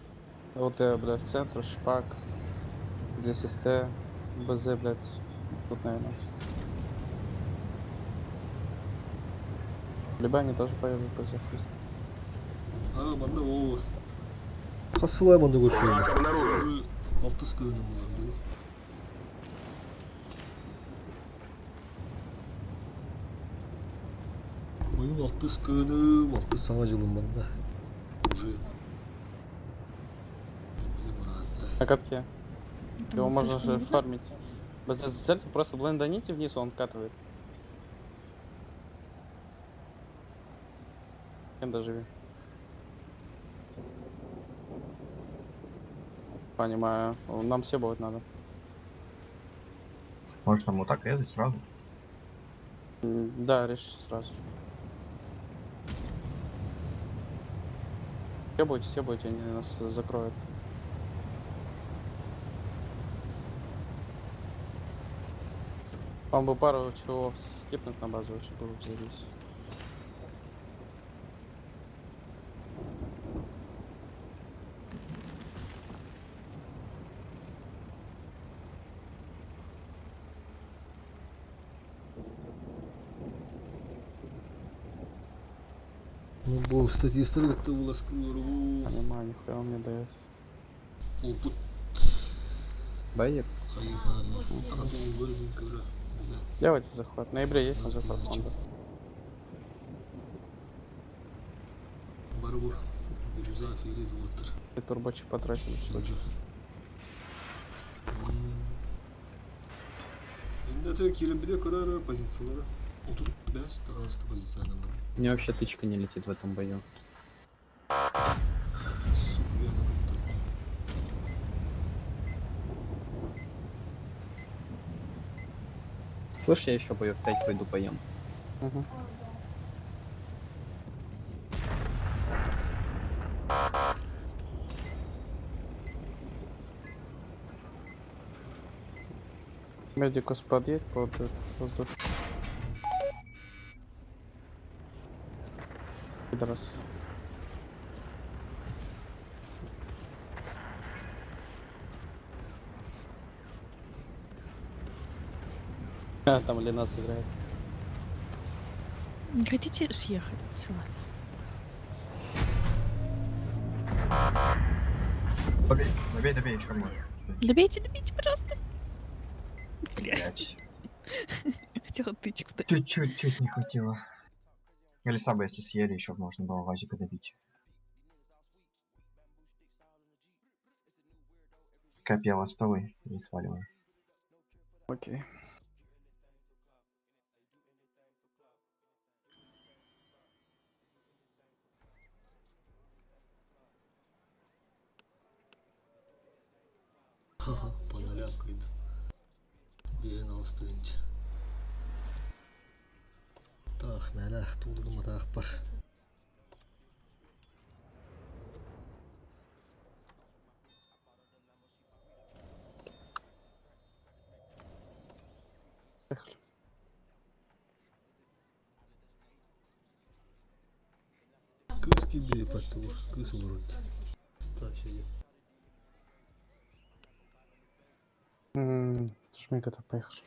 ЛТ, блядь, в центр, шпак. Здесь СТ, БЗ, блядь. Тут, наверное. Либо они тоже поедут по захвосту. А, манда ол. Қасылай манда көрсең. 6 сканы бұлар. Моның 6 сканы, 6 саңа жылым манда. Уже. На катке. Его можно же фармить. БЗ зацельте, просто блендоните вниз, он катывает. Кем доживи. Понимаю. Нам все будет надо. Может нам вот так резать сразу? Да, решите сразу. Все будете, они нас закроют. Вам бы пару чувов скипнуть на базу, вообще было бы заебись. Ну, бог, статистика-то вылазкиваю. Понимаю, нихуя он мне дает. Опыт. Базик? Хайхарно. Там вырвинка, бля. Давайте захват. В ноябре есть на захват фонда. Барбур. Бирюза, фиолет, вотер. И турбочек потратили чуть-чуть. Енді тек келімбіде көрер позициялары. Отырып бәс тағасты позиционалар. Мне вообще тычка не летит в этом бою. Слышь, я еще боев 5 пойду поем. Угу. Медикус подъедь под воздушку. Пидорас. А, там Ленас играет. Не хотите съехать? Села? Добей, черный. Добейте, пожалуйста. Блять. Хотела тычку дать. Чуть-чуть не хватило. Или сабы, если съели, еще можно было вазика добить. Копья ластовый и сваливаю. Окей. По нолям кайда. Бейін алыстығынчы. Тақ мәлі, тулығыма тақ бар. Кыз gibi патты бұл, кыз вроде. Стачили. Шмейка-то поехал.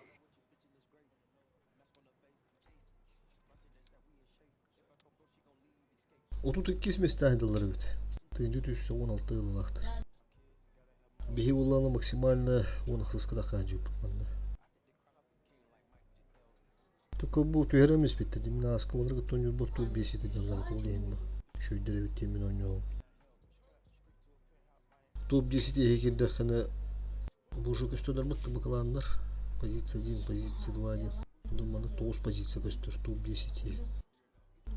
Отут ikki местайдылар бит. Тыгынчы түссе 16 yılın ақтыр. Беги болланы максимально 10 қысқыда қанжы бұтманды. Только бұл түйеріміз бітті. Демін асқы болырға тоңыз бір топ бесеті жанлары қолдайын ба. Шөйдері өттемін ойнауым. Топ 10 хекерді қаны бұжы көстөдер бұтты бұқыландар. Позиция 1, позиция 2, 1. Думаны 9 позиция көстөр. Топ 10.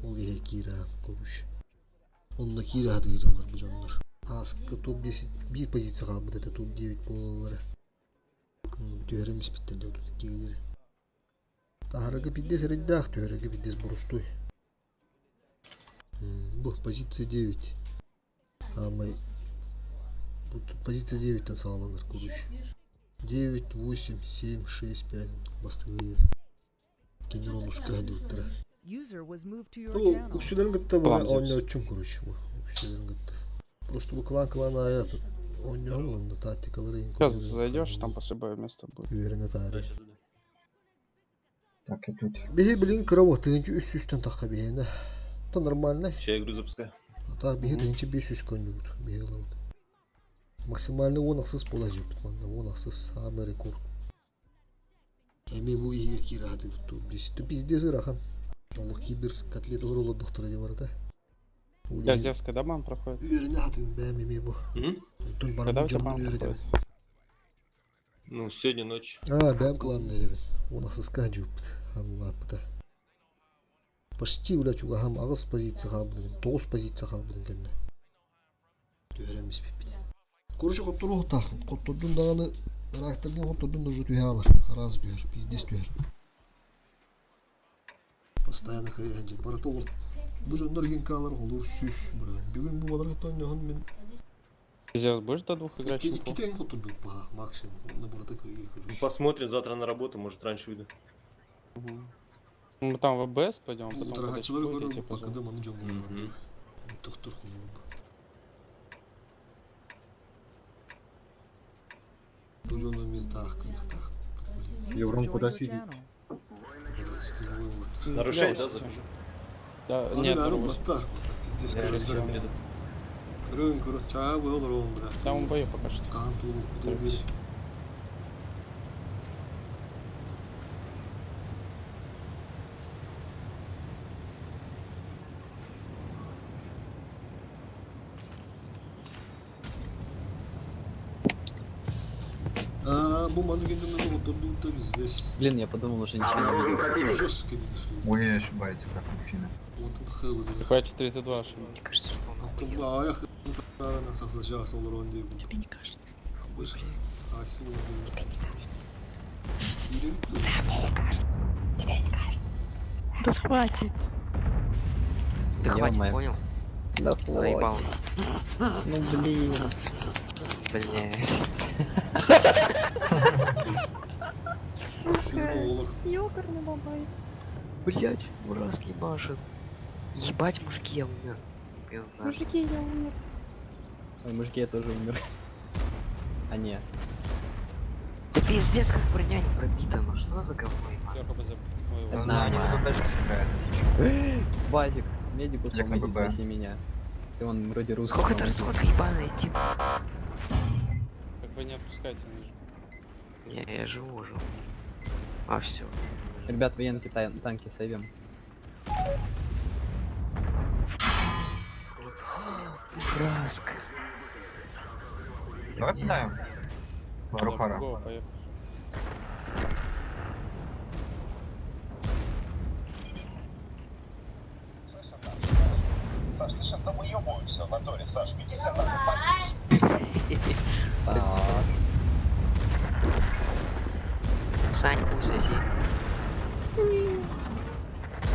Ол еге кира көбіш. Онда кира адығы жанлар бұл жанлар. Асқы топ 10 bir позиция қалып бұд. Топ 9 болалары. Түйеріміз біттерді отут кегелері. Тахарага пиддес реддах, түйерге пиддес бұрыстой. Бұл позиция 9. Амай. Тут позиция 9-тен сағаланыр көріш. 9, 8, 7, 6, 5. Бастығы генерал ұсқа әді өттірі. Үксілерін күтті бұл ойна өтчін көріш. Үксілерін күтті. Просто бұл клан аят. Ойна олында тактикалары ең көріш. Сейчас зайдешь, там после боя место будет. Уверенно тары. Так, и тут. Беги, блин, кровот, ты ничего үстен таққа бейені. Это нормально. Сейчас игру запускаю. Так, беги, ты ничего 500 көндігіт. Беги, максимально 10 ақсыз бола жеп бітманда. 10 ақсыз, ама рекорд. Әме бұл егер кері аты бұтты. Пиздесі рахан. Олық кейбір котлеталар олар доқтыры де бар да. Газевс, когда бан проходит? Уверенно атын бәм әме бұл. Когда у тебя бан проходит? Ну, сегодня ночью. Бәм кланны дебін. 10 ақсыз қа жеп біт. Хамға апыта. Почти уля чуға хам ағыз позиция қалбыдың. 9 позиция қалбыдың кәнді. Түйереміз беппеді. Короче, қоттыру қоттақын. Қоттордың дағаны рақтырдың қоттордың дұжы түйе алыр. Разы түйер, пиздес түйер. Постоянно қайған жер. Барата ол. Бұл жондар ген қалар қолыр сүш. Бүгін бұл бадар қыттан яғын мен. Здесь будешь до 2 играть? Китайын қоттордың ба, максимум. Онда барата көйге көріш. Посмотрим завтра на работу, может раньше выйду. Мы там в АБС пойдем, потом Утрағатшылар көрі бақыда маны жон болар. Тұқтыр құлы. Бұл жон өмел тақ қиықтақ. Еврон куда сидит? Нарушение, да, забежу? Да, нет, Көрін, чаға бұғылыр олын бірақ. Там он бою пока что. Қағын туылы құдыр бері. Бұл маны кендерді отырдың да біз здесь. Блин, я подумал, уже ничего не видел. Жестко не Вы ошибаетесь, как мужчина. Вот это хелл. Какая 4-2 ошибка? Мне кажется, что он Аяқ нахавза жасы олар он дейбі. тебе не кажется. Обычно. Айсыл олар Тебе не кажется. Да хватит. Да хватит, Ё-моё. понял? Да Заебал. Ну блин. Блять. Ёкарный бабай. Блять, раз ебашит. Ебать, мужики, я умер. Мужики, я умер. Ой, мужики, я тоже умер. А не. Да пиздец, как броня не пробита, ну что за говно, ебать? Это нормально. Вазик, медикус, помоги, спаси меня. Ты он вроде русский. Сколько это разлока ебаная, типа? Как бы не отпускайте ниже. Не, я живу. А все. Ребят, военки танки совем. Раск. Давай пинаем. Рухара. Саш, ты сейчас там уебываешься в моторе, Саш, веди себя нахуй. Саш. связи.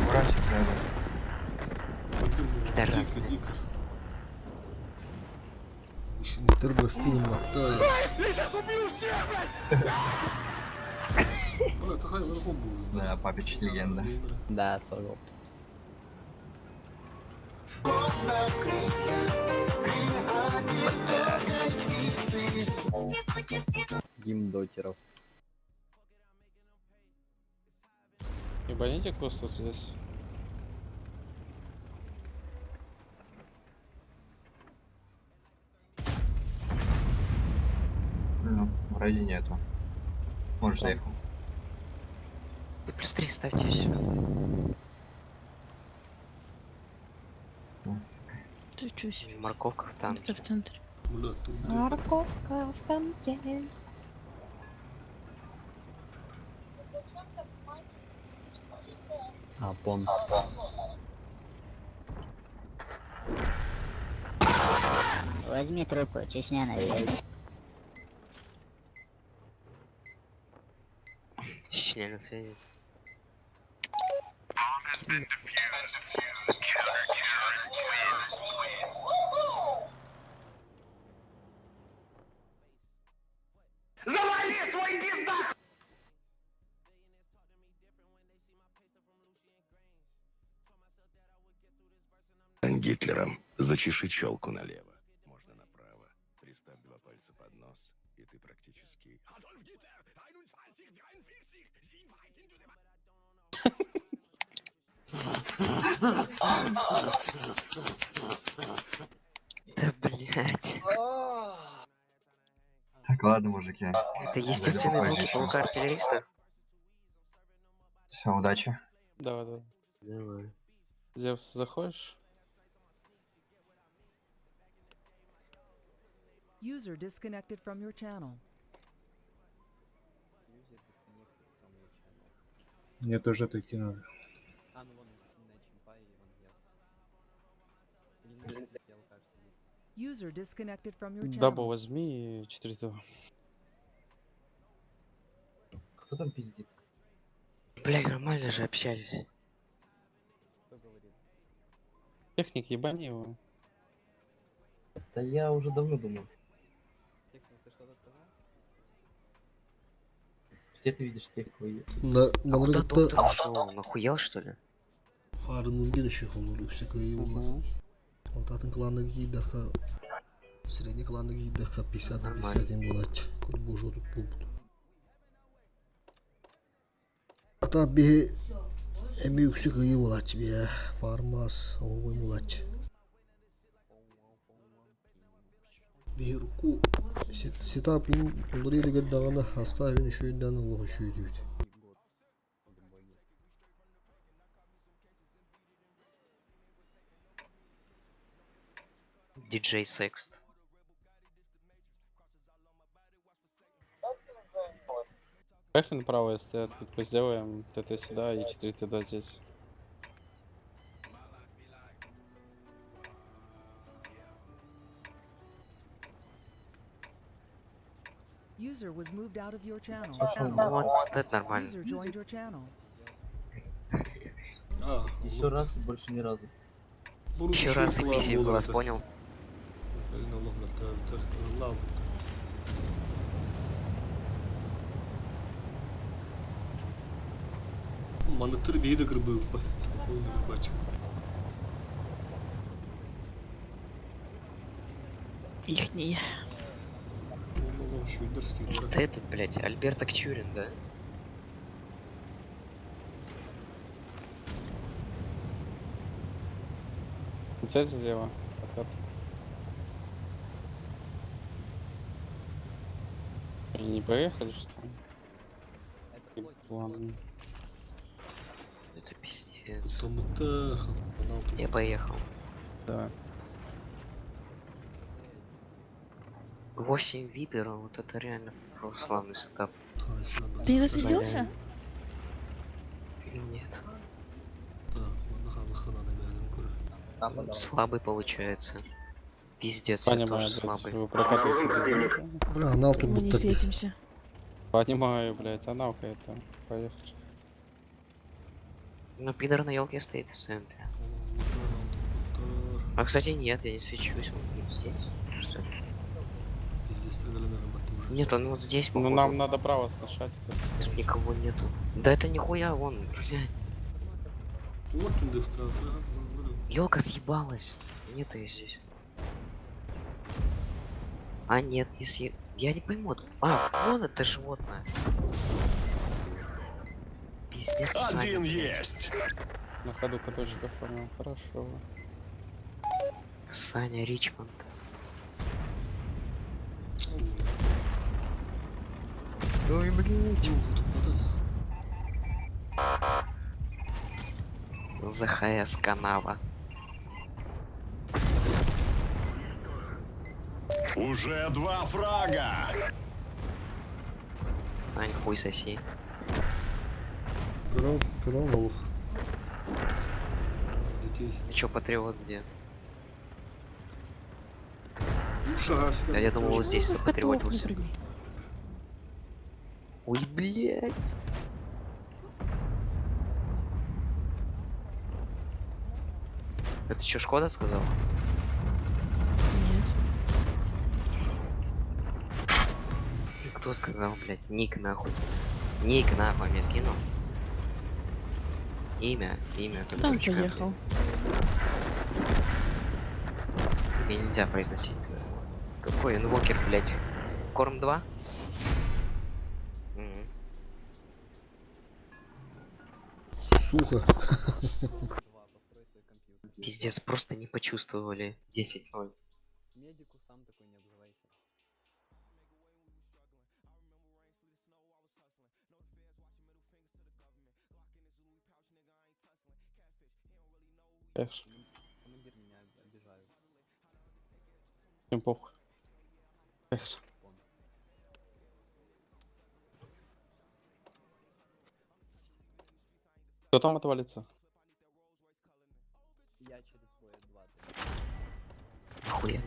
Уворачиваться надо. Пидорас, Дико, блядь. дико. Шнитер бросил мотает. Бля, это хай врагом был. Да, Папич легенда. Да, сорвал. Гимдотеров. Ебаните кусту здесь. Ну, вроде нету. Может, заехал. Ты плюс 3 ставьте все. Ты чусь. Морковка в танке. Это в центре. Бля, тут Морковка в танке. А, пон. Возьми трубку, Чечня навелась. Чечня на связи. Завали свой пиздак! Гитлером. Зачеши челку налево. Можно направо. Приставь 2 пальца под нос, и ты практически... Адольф Гитлер! 21, 43, Да блять. Так, ладно, мужики. Это естественные звуки паука-артиллериста? Все, удачи. Давай, давай. Давай. Зевс, заходишь? User disconnected from your channel. Мне тоже такие надо. А, ну вон на чимпай, вон ясно. User disconnected from your Дабл channel. возьми и 4-2. Кто там пиздит? Бля, нормально же общались. Кто говорит? Техник, ебани его. Да я уже давно думал. Техник, ты что-то сказал? Где ты видишь технику? А куда доктор ушел? Он охуел, что ли? Фарнун генших olur yüksek ayıvlar. Ontatın klanları daha средний klanları daha 50 на 50 им булач. Код божо тут попут. Ata bir emi yüksek ayı bulaç bir farmas oğul bulaç. Bir ruku сетапин олдыры деген дагана оставин шүйдөн улугу шүйдүт. Диджей Секст. Поехали направо, если ответку сделаем, ТТ сюда и 4-2 здесь. User was moved out of your channel. Вот это нормально. User joined your channel. Еще раз и больше ни разу. Еще раз и миссия вас понял. Монитор біда грибив, спокійно не бачив. Ихний. Это этот, блять, Альберт Акчурин, да? Цель слева. Откат. Они не поехали, что ли? Ладно. Это пиздец. Я поехал. Да. 8 виперов, вот это реально славный сетап. Ты не засветился? Нет. Слабый получается. Пиздец, я Паня тоже моя, слабый. вы прокатываете без Бля, анал тут Мы не будто светимся. Понимаю, блядь, а нахуй это. Поехали. Ну, пидор на елке стоит в центре. А, кстати, нет, я не свечусь, он не здесь. Что ли? Нет, он вот здесь, Ну походу. нам надо право сношать. Тут никого нету. Да это нихуя, вон, блядь. Елка съебалась. Нету ее здесь. А, нет, не съеб... Я не пойму. А, вон это животное. Пиздец. Один есть. На ходу каточков, понял. Хорошо. Саня Ричмонд. Ой, блядь. ЗХС канава. Уже 2 фрага. Сань, хуй соси. Коровол. Ты чё, патриот где? Ну, Я думал, вот здесь запатриотился. Ой, блядь. Это чё, Шкода сказала? Нет. Кто сказал, блядь? Ник нахуй. Ник нахуй мне скинул. Имя. Куда он поехал? Мне нельзя произносить. Какой инвокер, блядь? Корм 2? Сухо. Пиздец, просто не почувствовали. 10-0. Медику сам такой не обзывайся. Эх. Командир меня обижают. Всем похуй. Эх. Кто там отвалится? Я через бой 2. Хуя.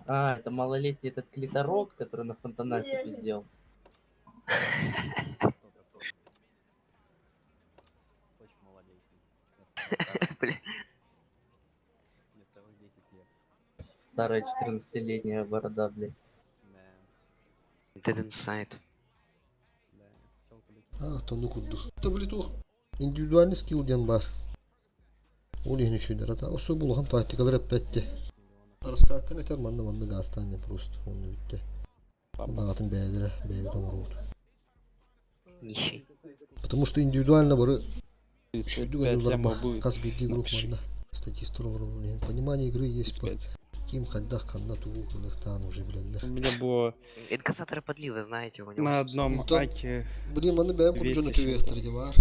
А, это малолетний этот клиторок, который на фонтанасе пиздел. Очень малолетний. Бля. Мне целых 10 лет. Старая 14-летняя борода, блядь. Dead Inside. А, тону курду. Таблету. Индивидуальный скилл ден бар. Олихин үшүдер ата. Осы булган тактикалар эппетти. Арскакан этер манна гастан просто. Он битте. Багатын бәдере, бәйбит омруд. Нищий. Потому что индивидуально бары 35 лямов будет. Кас беги групп манна. Статистика понимание игры есть. Ким ходах ханна тугу там уже, блядь. У меня было Инкассаторы подливы, знаете, у него. на одном аке. Блин, маны бәм курджоны 200 көвехтер бар.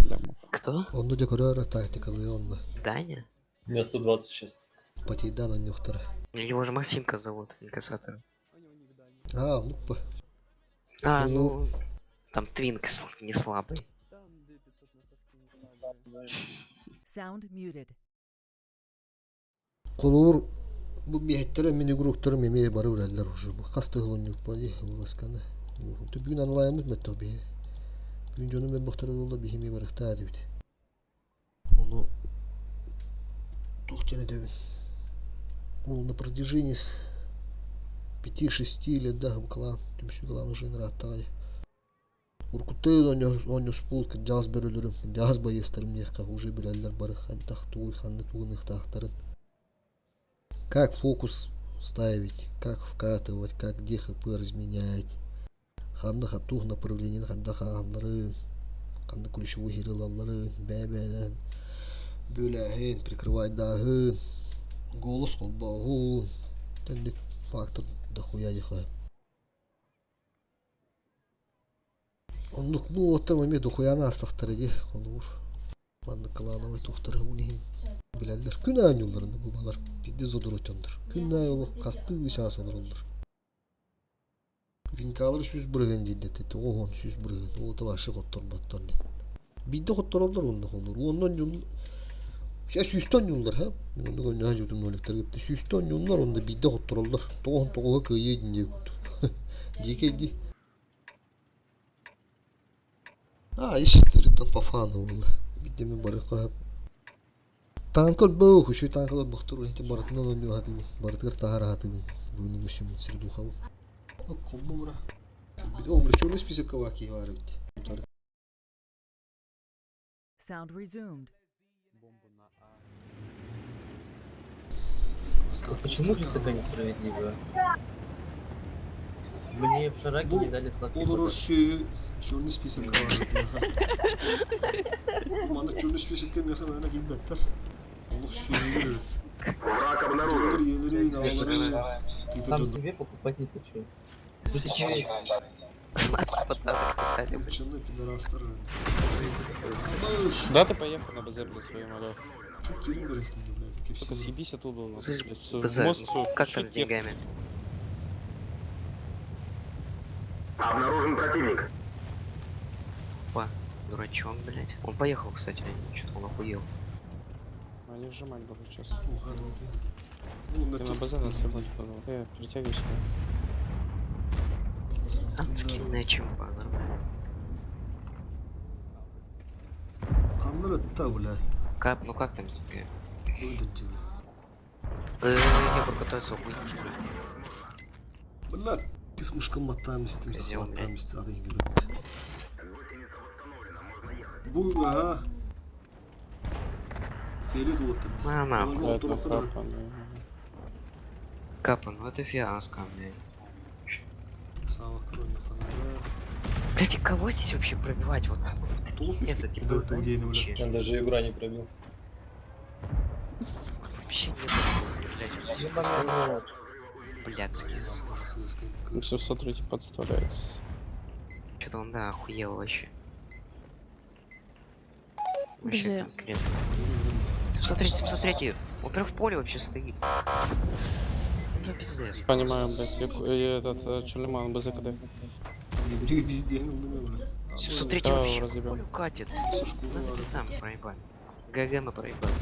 Кто? Он до декорера тактикалы он. Даня? Мне 120 сейчас. Потейдан он нюхтер. Его же Максимка зовут, инкассатор. А, ну по. А, ну... Там Твинкс не слабый. Sound muted. Колур bu mehtere mini gruptörü memeye barı verdiler hoca. Bu kastı hılınyok bari ulaşkanı. Bu bugün anlayamız mı tabii. Bugün canım ben baktara yolda bir hemi barıkta hadi bidi. Onu тухтене devin. На протяжении 5-6 лет да клан, тем что клан уже наратали. Уркуты он спулка джаз берелерим, джаз байестерим нехка уже берелер барых хантах туй ханны туйных тахтарын. Как фокус ставить, как вкатывать, как где хп разменять. Ханны хатух направление, ханны ханнары, ханны ключевой хирылалары, бәбәлән, бөләһен, прикрывать дагын, голос колбагун, тәнди фактор дохуя ехай. Ондук бу оттар маме дохуяна астахтарыди, онур. Манны клановый тухтары унин. Биләлләр күн ай юлларында бу балар бидде зодыр өтөндүр. Күн ай олук касты шанс олорулар. Винкалар сүз бирген дидде, огон сүз бирген. О табашы коттор баттан. Бидде котторолдар онда холор. Ондон жул я сүстөн юллар, ха. Онда гөнө ажудун олектер кетти. Сүстөн юллар онда бидде котторолдар. Тогон тогога кыйы динде. Жеке ди. işitleri de pafan oldu. Gidemi barıka. Tankol bu kuşu tankol baktır onu baratından oluyor hadi. Baratır tahar hadi. Bunu müşüm sirdu hav. O kombo bura. Bir de omre çoğunu spise kavaki var bit. Sound resumed. Почему же такая несправедливая? Мне в Шараке не дали сладкий Olur батон. şu çoğunu spise kavaki. Bana çoğunu spise kavaki bana kim better. Allah şu. Враг обнаружен. Yerleri dağları. Сам себе покупать не хочу. Почему? Çınlı pidoraslar. Да, ты поехал на БЗ, блядь, своим алё. Çok kirin görestim блядь. Только съебись оттуда у нас, блядь. БЗ, Мост, как там с деньгами? Обнаружен противник. Опа, дурачок, блядь. Он поехал, кстати, что-то он охуел. Они вжимать будут сейчас. Ты на БЗ нас съебать, пожалуйста. Притягивайся. Адскинная чемпана. Kanlar öttü блядь. Кап, ну как там с деньгами? Öldürücü. Егор катается охуеть, что ли? Блядь. Кисмушка мотаем истим, захватаем истим, ады gibi. Bu ha. Фиолет вот. На, нахуй. Капа, Капа, ну это фиаско, блядь. Сава кроме фонаря. Блять, и кого здесь вообще пробивать? Вот пиздец, эти глаза. Он даже игра не пробил. Вообще не буду стрелять. Ебаный блядский. 703 подставляется. Что-то он, да, охуел вообще. БЗ. Вообще конкретно. 703. Он прям в поле вообще стоит. Ну пиздец. Понимаю, блядь. И этот Чулиман БЗ когда? Где везде, ну блядь. 703 Да, вообще разъебем. полю катит. Ну пизда мы проебали. ГГ мы проебали.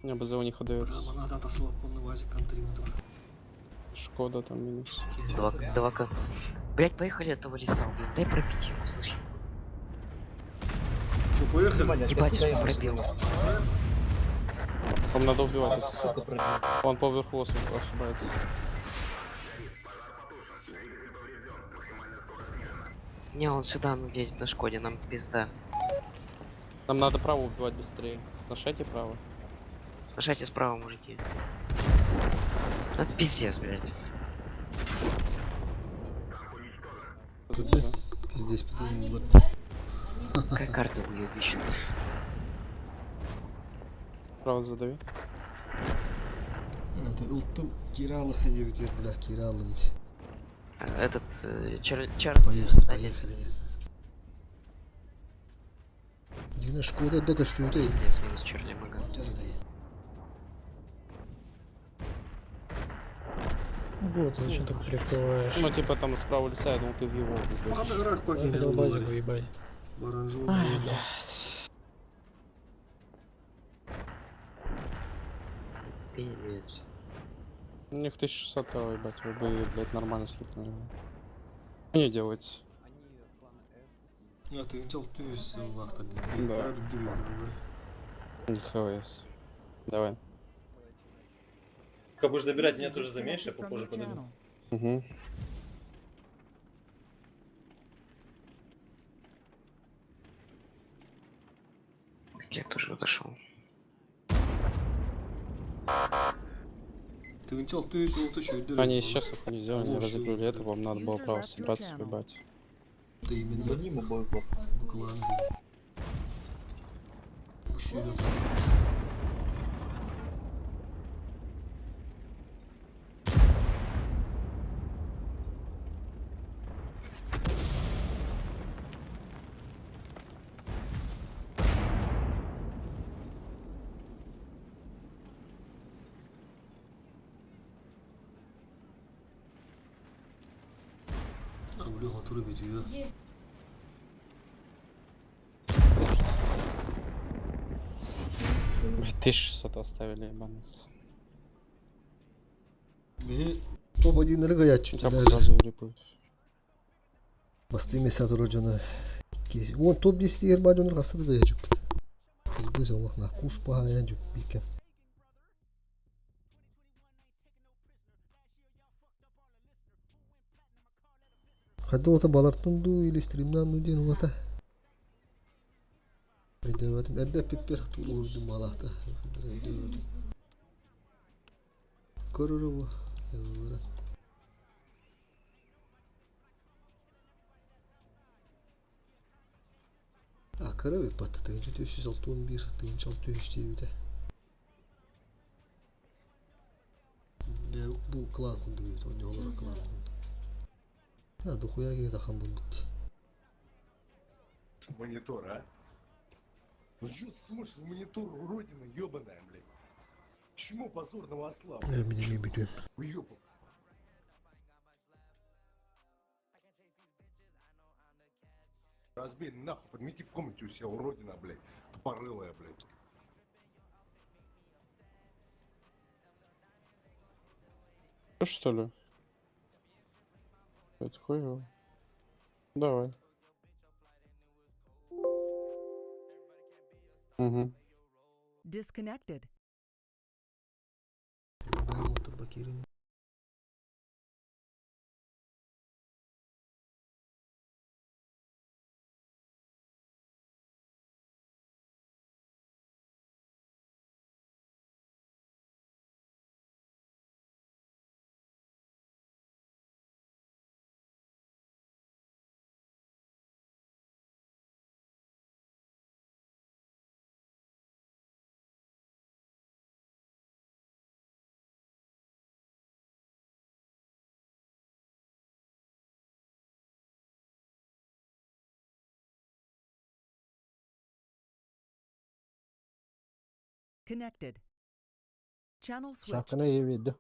Не, БЗ у них отдается. Надо отослать полный вазик контринтур. Шкода там минус. 2К. Блять, поехали этого леса убьем. Дай пробить его, слышь. Что, поехали? Ебать, он пробил. Вам надо убивать. Сука, пробил. Он по верху ошибается. Не, он сюда, ну едет на Шкоде, нам пизда. Нам надо право убивать быстрее. Сношайте право. Слушайте справа, мужики. Это пиздец, блядь. Здесь потом вот. Какая карта уебищная. Право задави. Это ылтым киралы ходил теперь, бля, киралым. Этот Чар... Поехали. Дина Шкода до костюма. Пиздец, минус Чарли Мага. Вот, зачем так прикрываешь? Ну, типа там справа леса, я думал, ты в его убьешь. Хотел базику ебать. Баранжевый. Пиздец. У них 1600, ебать, вы бы, блядь, нормально слепнули. Не делается. Я ты интел ты с лахта. Да. ХВС. Давай. Как будешь добирать, меня тоже заменишь, я попозже подойду. Угу. Я тоже отошел. Ты интел ты с лахта что? Они сейчас их не сделали, не разыграли это, вам надо было право собраться, ебать. Ты именно Ему бойко. буквально. Oturup ediyor. Блядь, 1600 оставили, ебанус. Beni top oyunları gayet Капа сразу рипают. Bastığım mesaj rocana Kesin. O top 10 yer bacanır kasada da yacıp. Bizde salak na kuş paha yacıp biken. Hadi ota balarttın du iliştirimden du diyen olata. Videovadım. Edde pipper tuğlu vurdum balakta. Videovadım. Koruru bu. Yıllara. Akara ve patı. Tayıncı 411. Tayıncı 600 diye bir de. Ya bu klan kundu gibi. O ne olarak klan kundu. Ha dokuya gel takım bunu. Монитор, а? Ну что смотришь в монитор, уродина ебаная, блядь? Чему позорного осла? Ya bir biliyorum. Уёбок. Разбей нахуй, подмети в комнате у себя, уродина, блядь. Тупорылая, блядь. Что ли? Это хуево. Давай. Угу. Disconnected. Ben o tabak yerim. Connected. Channel switched. Şarkına iyi verdi.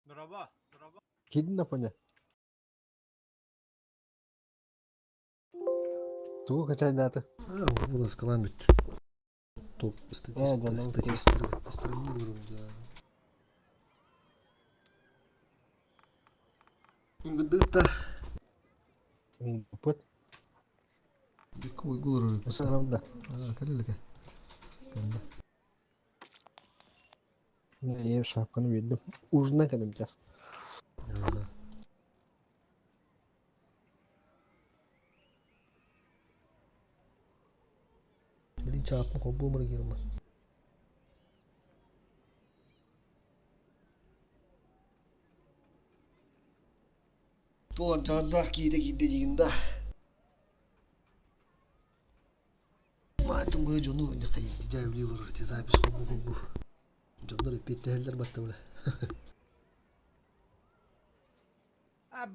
Дроба. Kedin ne yapıyor? Tuğ kaçay dağıtı. Bu da sıkılan bitti. Top istatistiklerini durumda. Gıdıkta. Put. Bir kuy gulur. Saramda. Kalli leke. Kalli. Ne yer şapkanı verdim. Ucuna kadar biraz. Bilinç atma kombo mu girme. Tuan çardak gide diginde. Matım böyle conu ne kayın ticari olur. Tezabis kombo. Canlar hep teheller baktı bile.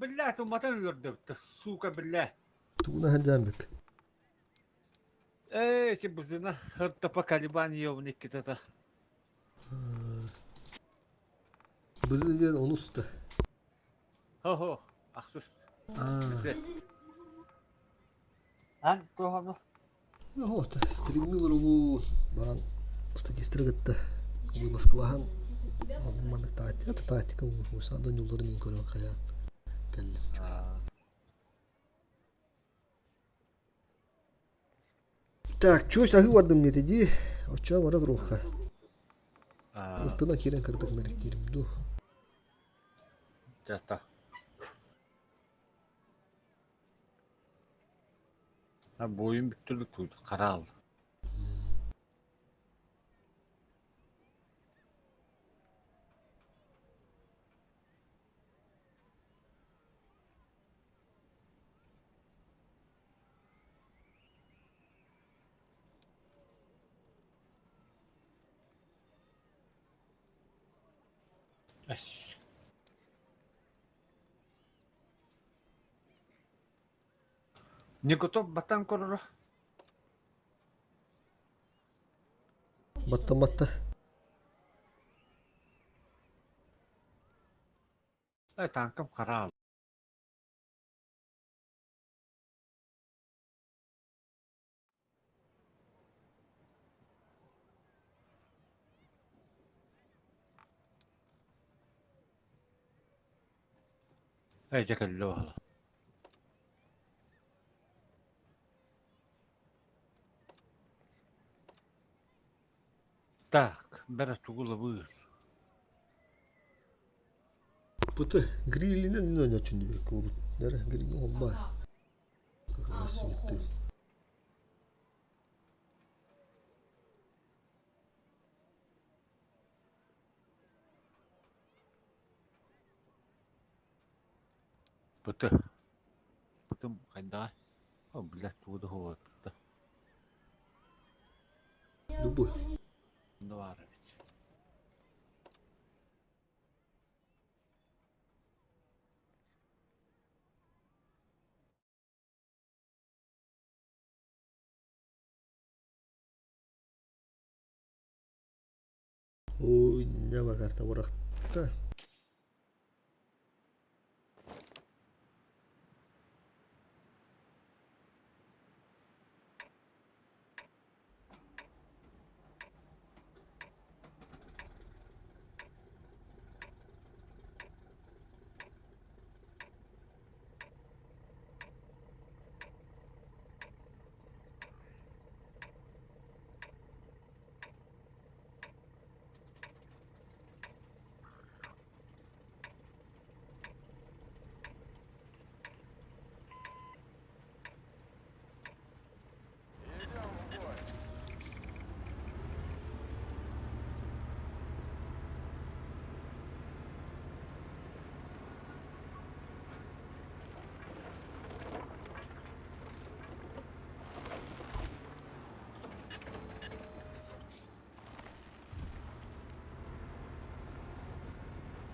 بالله ثم تنقدر السوق بالله. Tuğuna hancambek. ايه تبزنا هرتبا كاليبان يومني كده. Bizi diyen onu usta. هو اخصص. Aaa. Han tohama. Oho, streamli olur bu. Baran statistik gitti. Bu da sıkılahan. Onun manık taati ya da taati kabul. Bu sağdan yolların yukarı kaya. Geldim. Так, чё сахи вардым не dedi? Оча мара дроха. Ылтына керен кырдык меликтерим ду. Жата. Boyun bir türlü koydu. Karal. Eş. Не готов батан корора. Batta. Tankım karal. Ece kallo hala. Так, берет головы. Пыты, грили не начали курить. Нера грили оба. Как рассветы. Пыты. Потом когда? О, блядь, туда вот. Любой. Два. Ой, не va carta borrachta.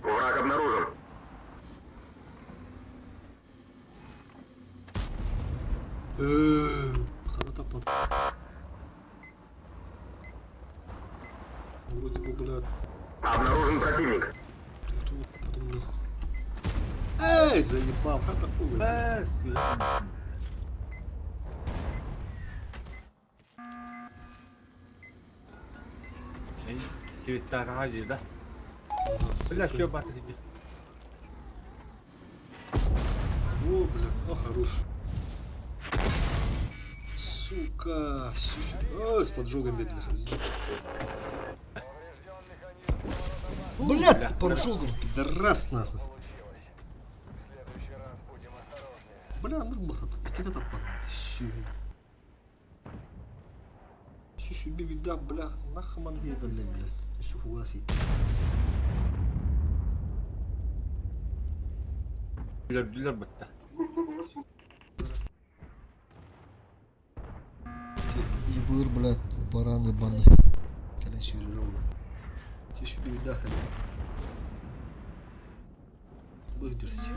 Враг обнаружен. Харата под. Вроде бы, блядь. Обнаружен противник. Эй, заебал, хата хуй. Света ради, да? Бля, что батарея? Во, бля, о, хорош. Сука. Ой, с поджогом медленно. Блядь, с поджогом, пидорас, нахуй. Бля, ну какие-то там подтащили. Шиши биби, бля, нахуй манги, блядь. Еще хуасит. Бля, бата. Ебыр, блядь, баран ебаный. Когда сюрировал. Шиши биби, да, когда. Выдерси.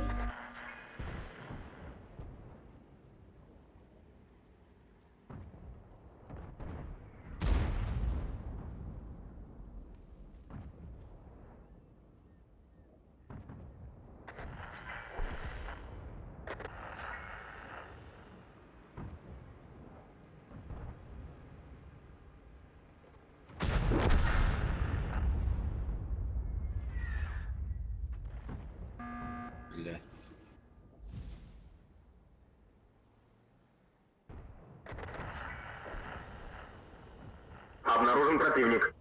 Бля. Обнаружен противник.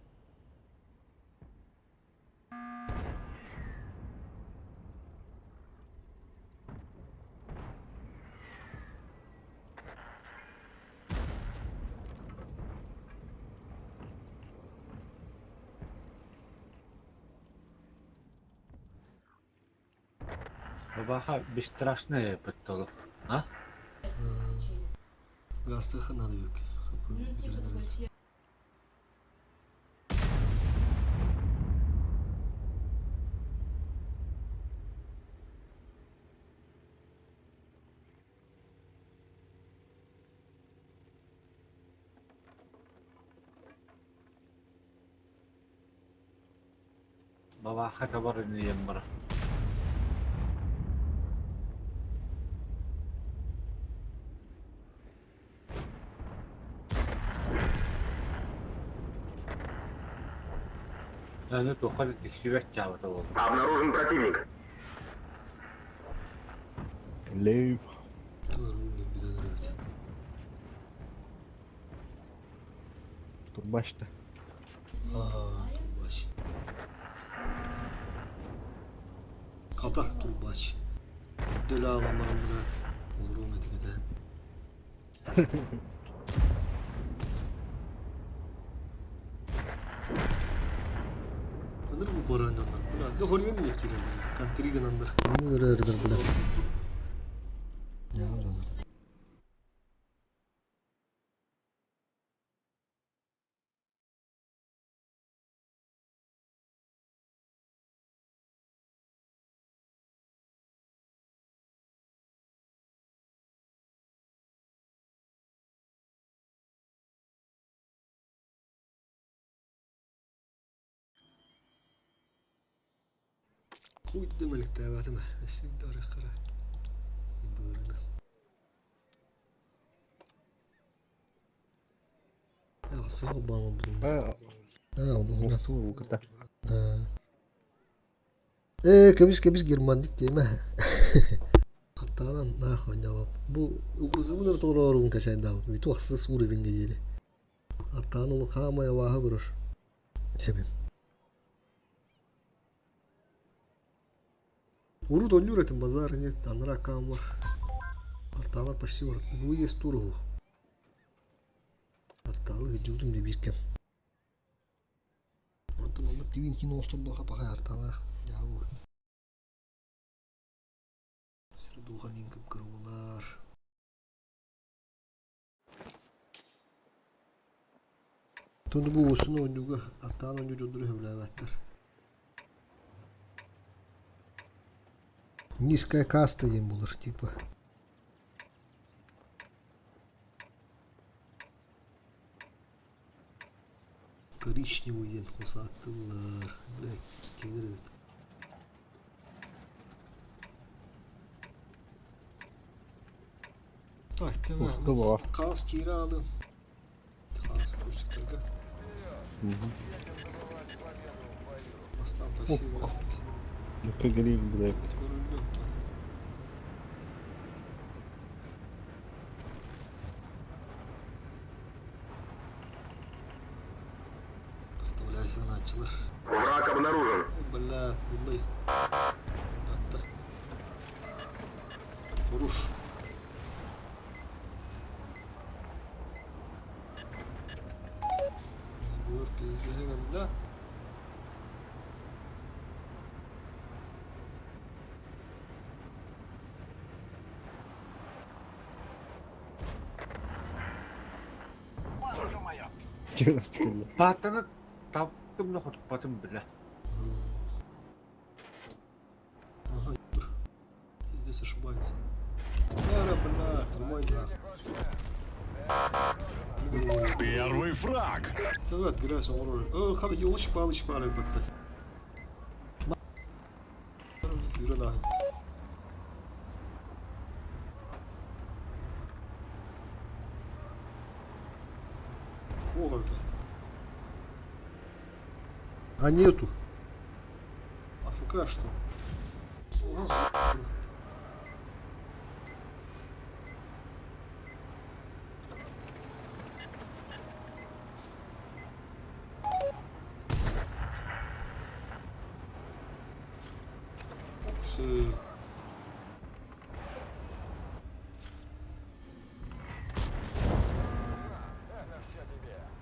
Бабаха бесстрашная подтолок, а? Гастыха надо век. Бабаха табарını yemmara. Ну, то ходит их себя тягот. Обнаружен противник. Лейв. Турбашта. Ага, турбач. Kata turbaç. Deli ağlamanın bile olurum etikede. Anır mı korananlar? Bula zahoriyen ne kiranlar? Kantri gananlar. Bunu böyle öğrenir bile. Ya canım. Kuydu melik davatım. Esin doğru kara. İbırına. Ya sağ bana bulun. Onu nasıl bu kadar? Kebis Germandik değil mi? Hatta lan nah cevap. Bu uzun doğru kaçay davat. Itu haksız uğradın geceli. Hatta onu kamaya vaha vurur. Hebim. Уру доню ретен базар нет, анра камер. Артала почти вот. Ну есть туру. Артала гидюдум не биркен. Антон он тигин кино стобаха пахай артала. Яу. Сырдуханин кып кырулар. Тонду бу усуну онюга артала оню жодуру хевлеветтер. Низкая каста им булыр, типа. Коричневый ен кусаттылар. Блядь, кедір бет. Так, tamam. Kas kiralı. Kas kuştuklarga. Aslan pasivo. Ну погреб, блядь. Оставляйся, начало. Враг обнаружен. Бля, блядь. Да. Руш. Горки излегем, да? Patını taptım da patım bile. Ага, здесь ошибается. Бля, тримай нахуй. Первый фраг. Давай, отбирайся, он роль. Хада, елочь палыч пары батта. Yürü nahı. О, как. А нету. АФК что? Ага.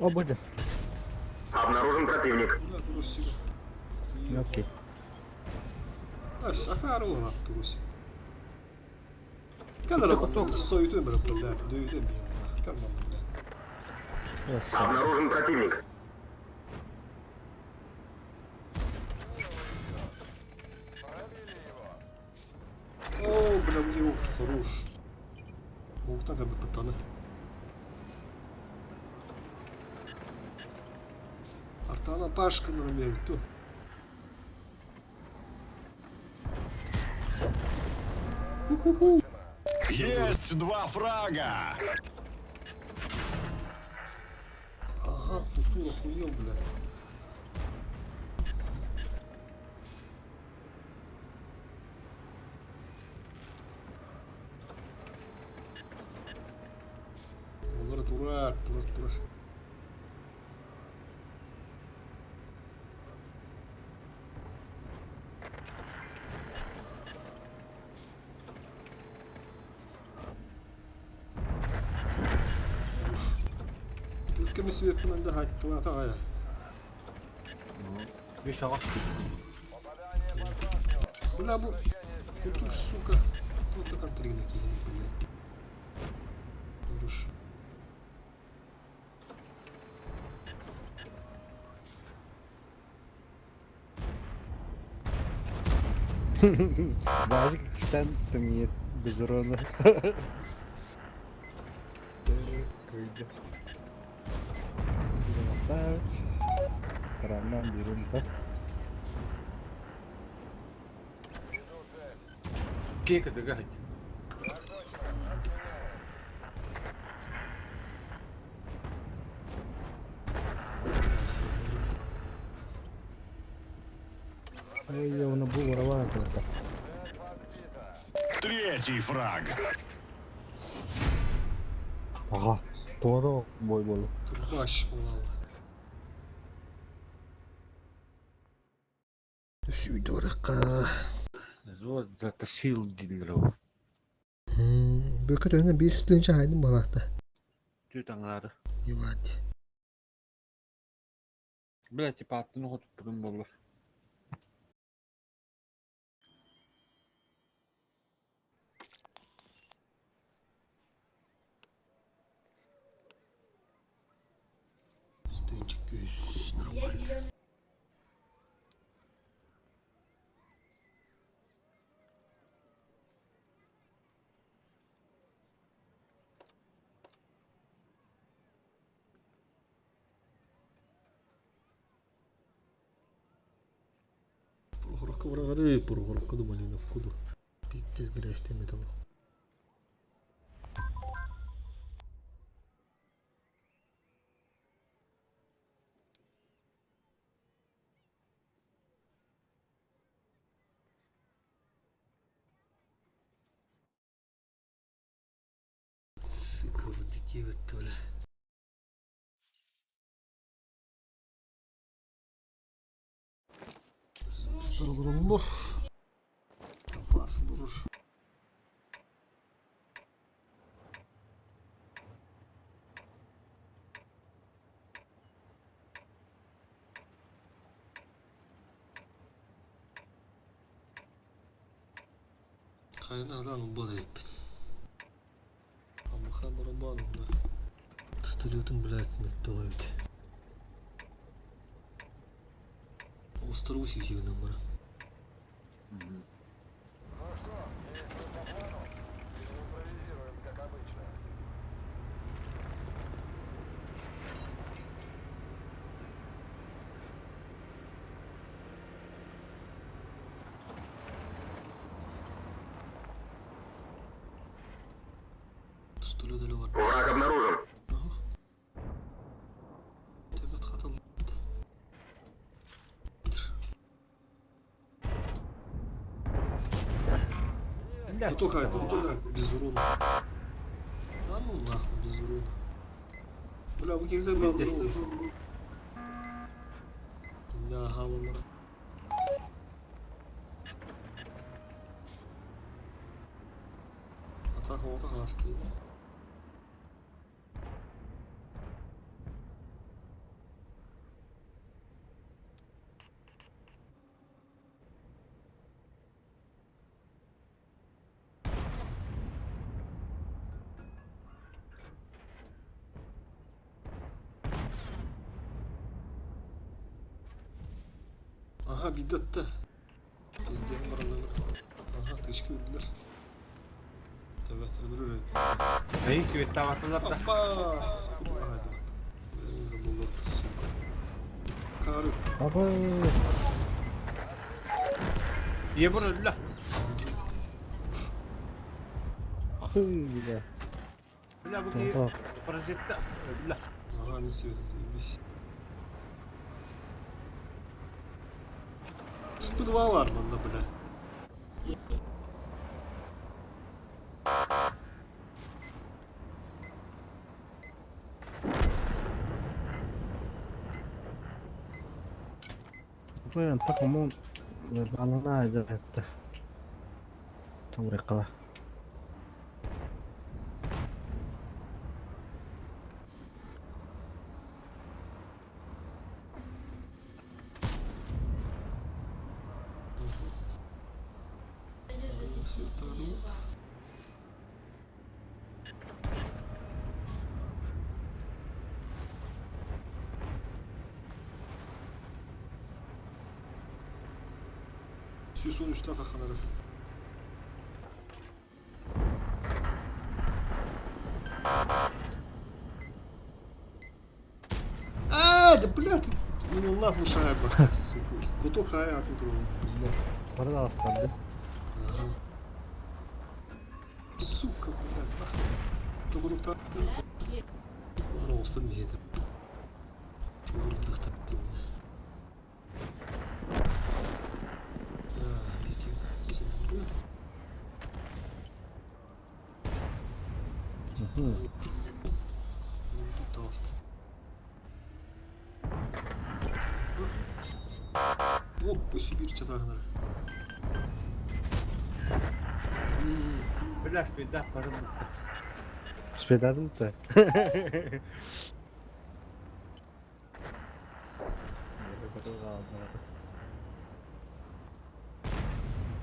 О, будет. Обнаружен противник. Окей. Сахару туруси. Когда работал, союз выбора проблем, дают им. Как вам? Обнаружен противник. О, бля, его хорош. Ух, так бы пацаны. Артана Пашка нормально, кто? Есть два фрага. Ага, футура хуем, бля. Дурак. Кем свет надо гать, плата. Вещала. Бля, бу. Тут, сука. Вот такая трина кинет, блядь. Хорошо. Базик кстати, нет без урона. Латать. Трана берем так. Кейка догадь. Я воно було рвано только. Третий фраг. Ага, то бой был. Баш, мало. Все дорого. Зод затащил дилеров. Бökürüğüne bir üstünce haydın bana da. Что там надо? Ебать. Блять, типа от ногу тут придумал. Üstünce göğüs. Normal. Прогорка до малина входу. Пиздец грязь темет оно. Сука, вот такие вот то ли. Старый Запас бурыш. Kaynadan bu da yap. Ama haberim var onda. Столетом, блядь, не тоет. Острусик его набора. Враг обнаружен. Кто хай, без урона. Да ну нахуй, без урона. Бля, вы как забрал дрон? Да, галана. Атака, вот ага стоит. Aha bir dötte. Bizden buraları. Aha teşkil edilir. Evet öldürür. Neyi sivette baktılar da. Appa! Sıskıdı hadi. Bunlar suka. Karı. Aba. Ye bunu la. Хыля. Бля, вы паразита. Бля. Ага, не светились. С-2 var bunda bile. Блин, так ему она найдет это. Таврикова. Sonuçta kalkanları. Да блядь, ну нахуй шайба, сука. Куток хаят эту, блядь. Пожалуйста, да? Ага. Сука, блядь, нахуй. Только рук так. Пожалуйста, не это. О, по Сибирь чатагнар. Бля, спида, пожалуйста. Спидадым-то.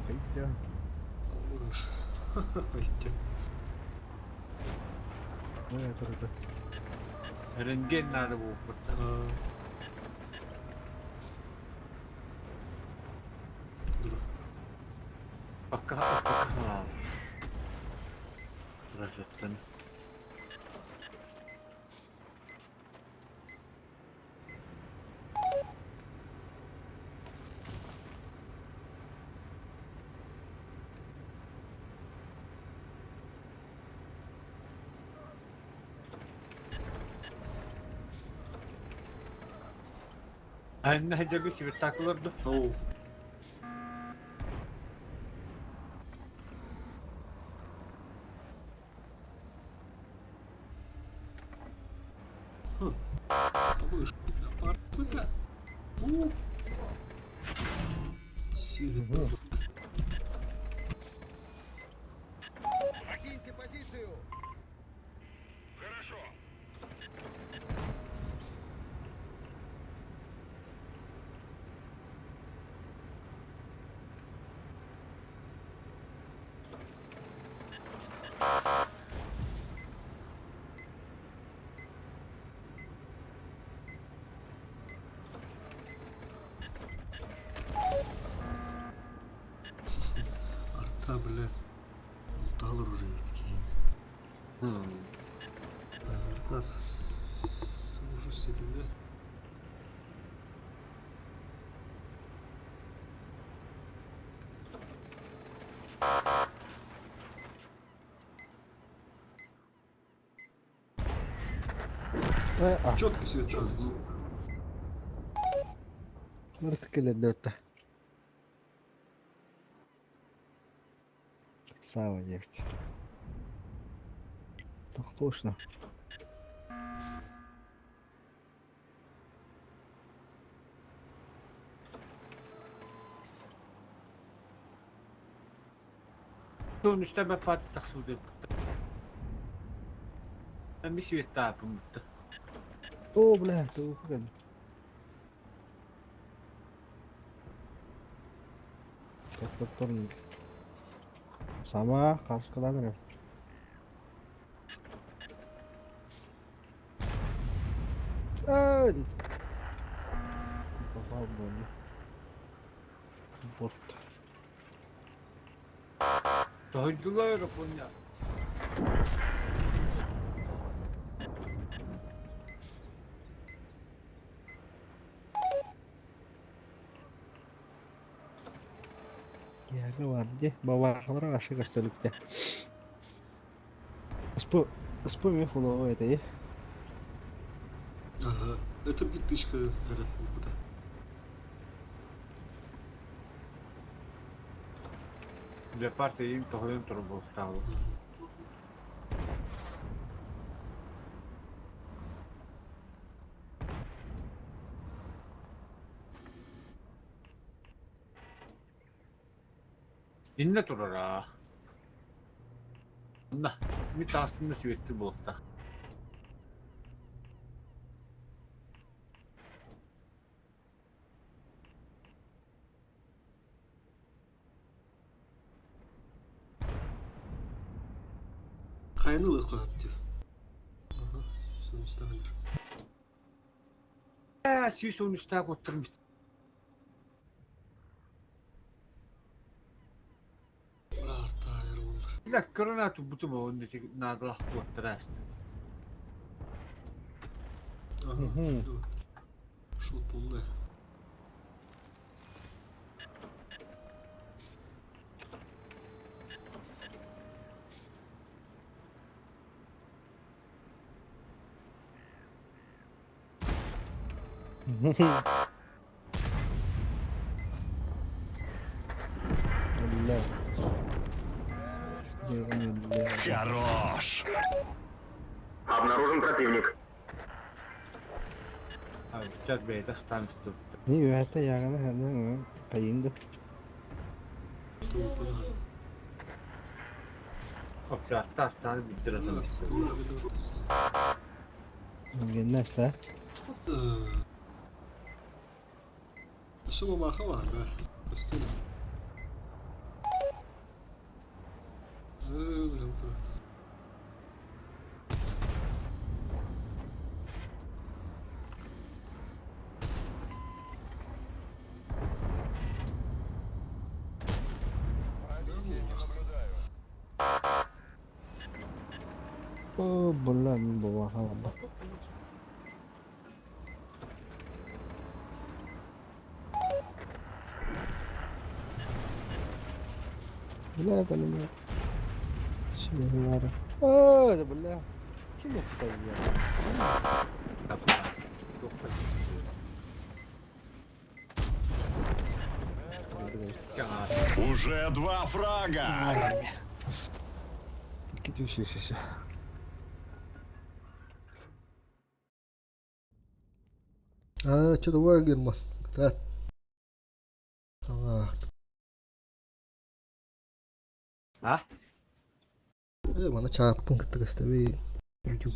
Пойдем. Пойдем. Ну это. Рентген надо было. Пока. Красота. Anne hadi bir takılırdı. Oo. Покиньте позицию. Хорошо. Арта, блядь. Алталар уже есть такие. Арта ужас этим, да? Четко свет, четко. Мартыкеле дötä. Сава нефть. Так точно. Sonuçta ben Fatih takıldı. Ben bir şey daha yapayım. О, бля, ты уходи. Вторник. Сама Карскаладры. Попал бы. Вот. Doydular Japonya. Я говорю, bawa orang asik keselipnya. Вспомни фулово это, и? Ага, это битышка, этот опыта. Для партии им того им турбо стало. İnne turara. Bunda bir tanesinde sivetli bulutta. Kaynalı koyup diyor. Aha, sonuçta hayır. Sonuçta oturmuş. Hayır olur. La koronatu butu mu onda çek nadlah oturast. Aha, dur. Şu tolle. Хорош! Обнаружен противник. Сейчас бы это станцию. Niin yhdessä jääkänä hän päindy. Onko se taas bittirätä? Näistä. Sulla vaan havainnut. Tästä. Oh, bola mi bawa haba. لا ده انا شنو ورا ده بالله كم الطيب Уже 2 фрага! Gidiyor şişe. Что-то Вагерман. Да. А? Bana çarptın kıttık işte bir YouTube.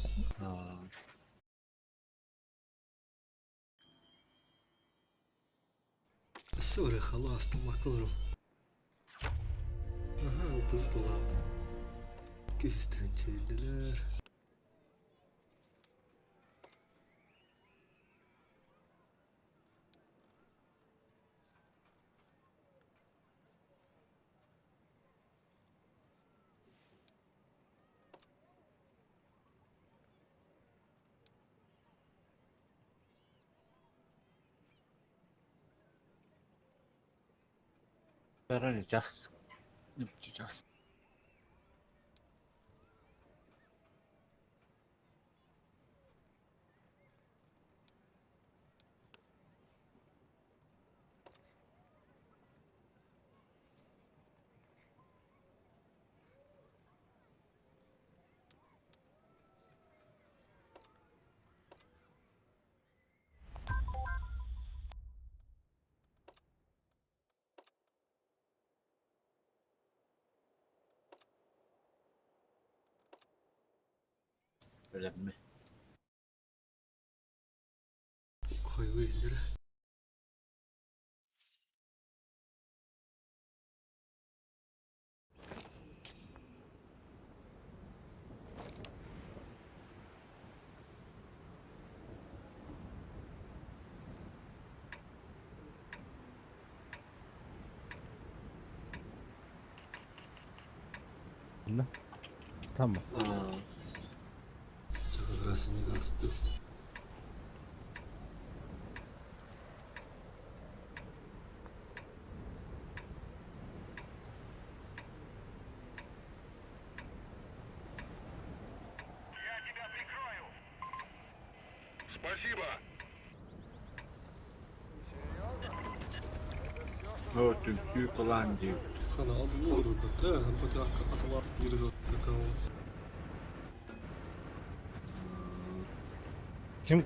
Sorry خلاص تمكروا. Aha o kız dolan. Kızdan çeldiler. Öğreneceğiz. Yapacağız. Öyle mi? Koy indir. Tamam. Как раз не даст. Спасибо! O tüm kullanıcı. Хана aldı olur da. Hem bu tarafta atalar biri de bakalım. Kim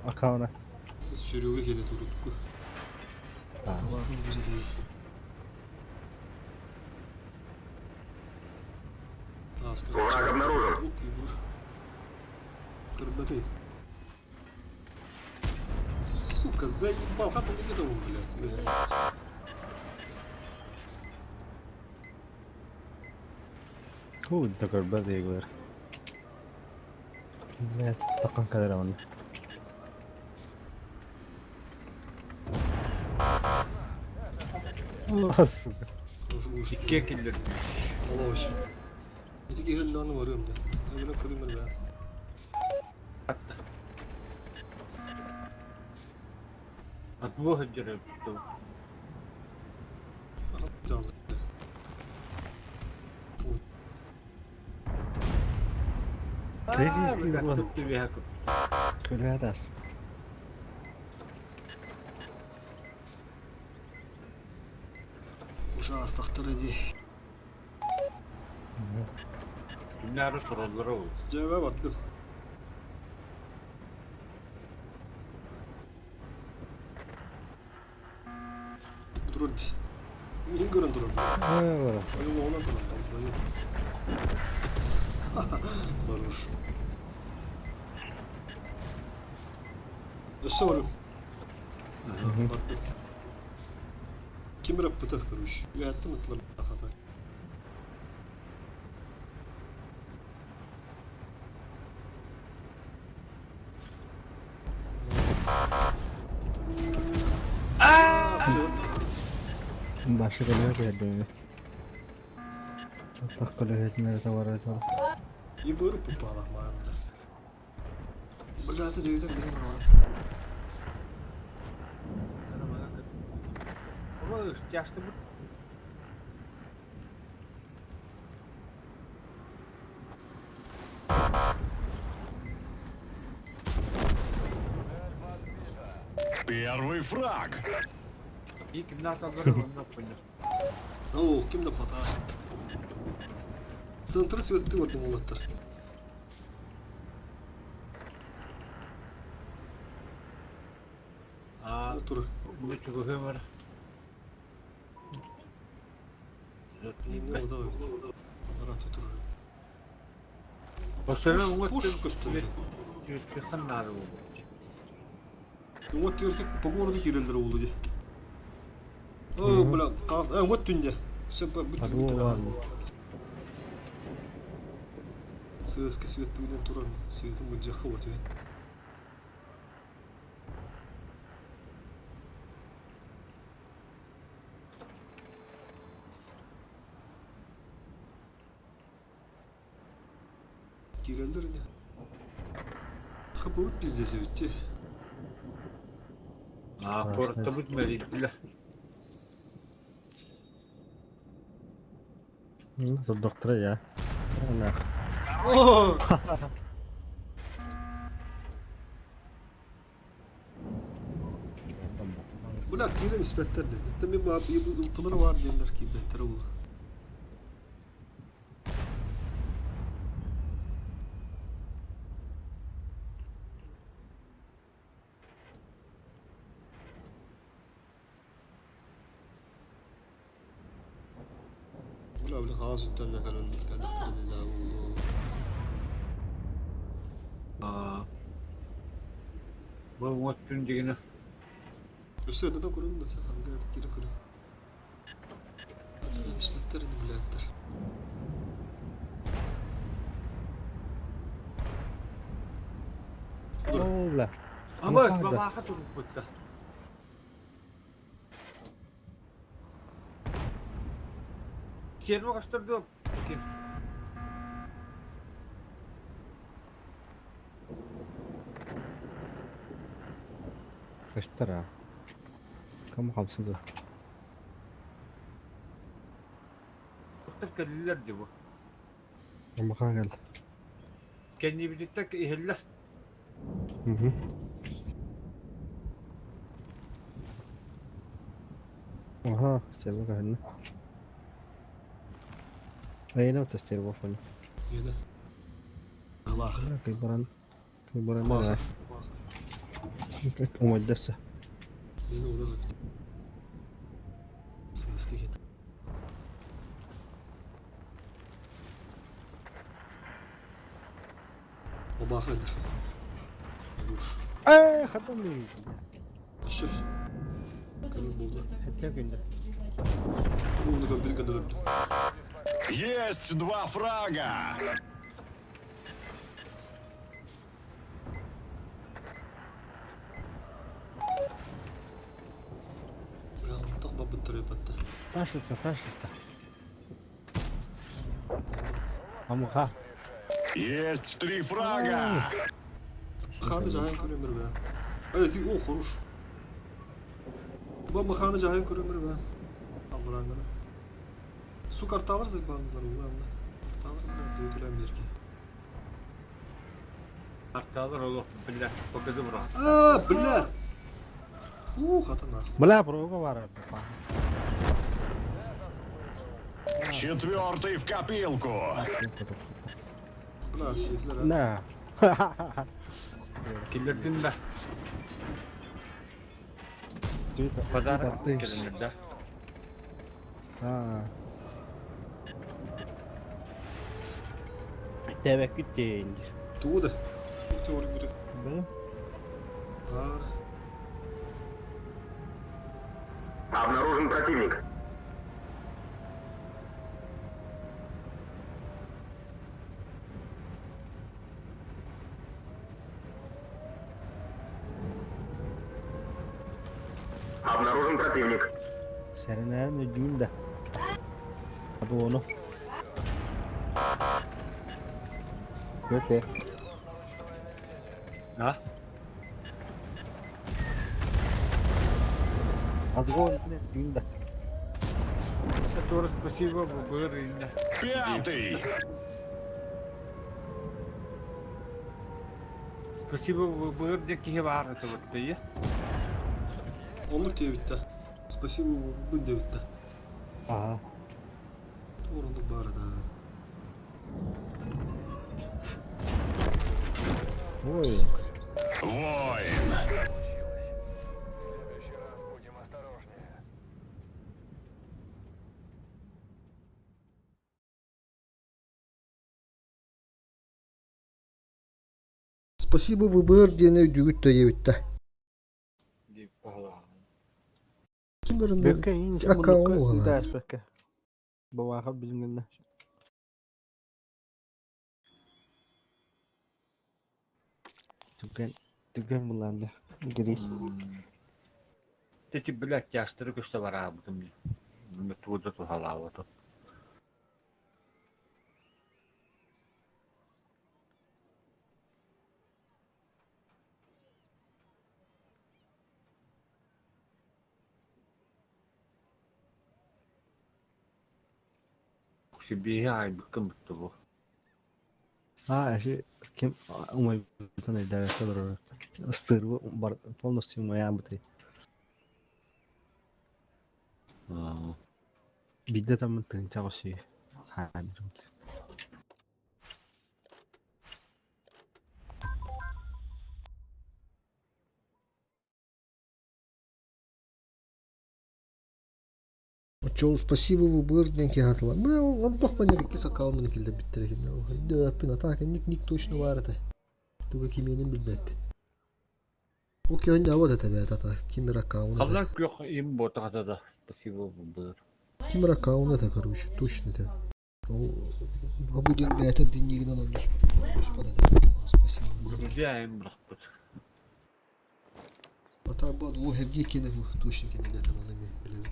akağına? Sürüğü gene durutku. Ataların biri değil. Враг обнаружен. Карбатей. Сука, заебал. Как он не видел, блядь. Huu takar badi gur. Ne takan kadar ama. Nasıl? İkiye kildir. Allah hoş. Bir de gelin onu varıyorum da. Öyle kırayım ben. At bu hıcırı tuttu. Çaldı. Kriz gibi bu. Tuttu bir hakı. Köle edersin. Uşağı astaktar edi. Günleri soruları oldu. Cevap attım. Durun. İyi görün durun. Ne var? Oyun ona durun. Varmış. Nasıl varım? Kim rapı takırmış? Yattı mı tlan? Başka kolay geldi. Tak kolay nerede var acaba? İyi böyle bu bağlama yani. Bırakı dövdüm benim var. Ama yaşlı bu. Первый фраг. İyi kimler kalları ondan koyuyor. Oo, kim de pata? Центр светты в этом улатар. Otur. Bu çubuğu var. Ne oldu? Rahat otur. Başarılı mı? Пуш костюм. Çıkanlar oldu. Вот теперь по городу хирелдер болду ди. О, бля, вот түнде. Все по Сыска свет түнен туран. Светим bu жаққа отыр. Хирелдер не. Хапут bizde светти. Korkta bitmedi. Nasıl doktora ya? Allah. Oh! Bırak yine nispetler dedi. Tabii bu abi bu ıltıları var derler ki beter olur. Öyle ağız üstten de kalın dedi Bu mutlun digine. Üstüne de kurun da sen hangi geri kurun. Hadi nispetler de biletler. Ola. Ama baba hatun kutta. Siermo kastırdı. Kaçtara. Kamu kapsızı. Kutlar kalliler bu. Ama kan geldi. Kendi birlikte ihiller. Hı. Aha, servo kahne. Ayun na tester mo phone. Yun. Allah. Kay baran na. Umadas. Yun udah. Sedikit. Bakın. Khatam değil. Şuf. Kalın buldu. Hatta günde. Buldu bir kadar. Есть 2 фрага! Тақба бұттыры бәтті. Ташится. Амуха. Есть 3 фрага! Ханы жайын көремір бә. Әйті, о, хорош. Бабы ханы жайын көремір бә. Алдыраңғаны. Су карталар зәк бағындар ұлғамды. Карталар бә, дөйтіләм ерке. Арталар олық, бля, покажи бұрға. Бля! Хатана. Бля, прога var. 4-й в копилку! Бля, şeyler. Ne? Келерден бә. Пазар келендер да. Tevekkül değildir. Туды. Теория будет. Да? Обнаружен противник. Обнаружен противник. Senin öldüğün de. Abi onu. Yok be. Ha? Adı o öldüğün de. Который спасибо, ББР или 5-й! Спасибо, ББР, деки var это вот ты. Onluk diye bitti. Spasibo bu diye bitti. Aha. Onluk bari da. Ой. Воин! Спасибо, ВБР дені өдігіт та ебітті. Деп бағалаған. Kim barında? Bökke ince Aka bunu oğlan. ders bökke. Bu vakit bizim ne? Tüken bulandı. Giriş. Тети, блядь, яштыры көшті бар абыдым. Туды тухалау отыр. Себе ай быкым бітті бұл. Вообще, кем умой бутаны да который стырвы бар полностью моя быты. Бидде там тынча şey. Ha. Çoğu спасибо ВБР деньги хатла. Бля, он бах понятно, кис аккаунтын келді біттереген. Дөппін атака, ник точно бар это. Туга кименин билбеп. Ол кöyünde hava da tabi ata. Kimir аккаунты. Қалдан көк им боты қатады. Спасибо, ББР. Kimir аккаунты да, короче, точно да. Обыден бәті денегінен ойныс. Господа да. Спасибо. Друзья им бірақ бұд. Ата бад, о херге кені точно кені да там онымен білем.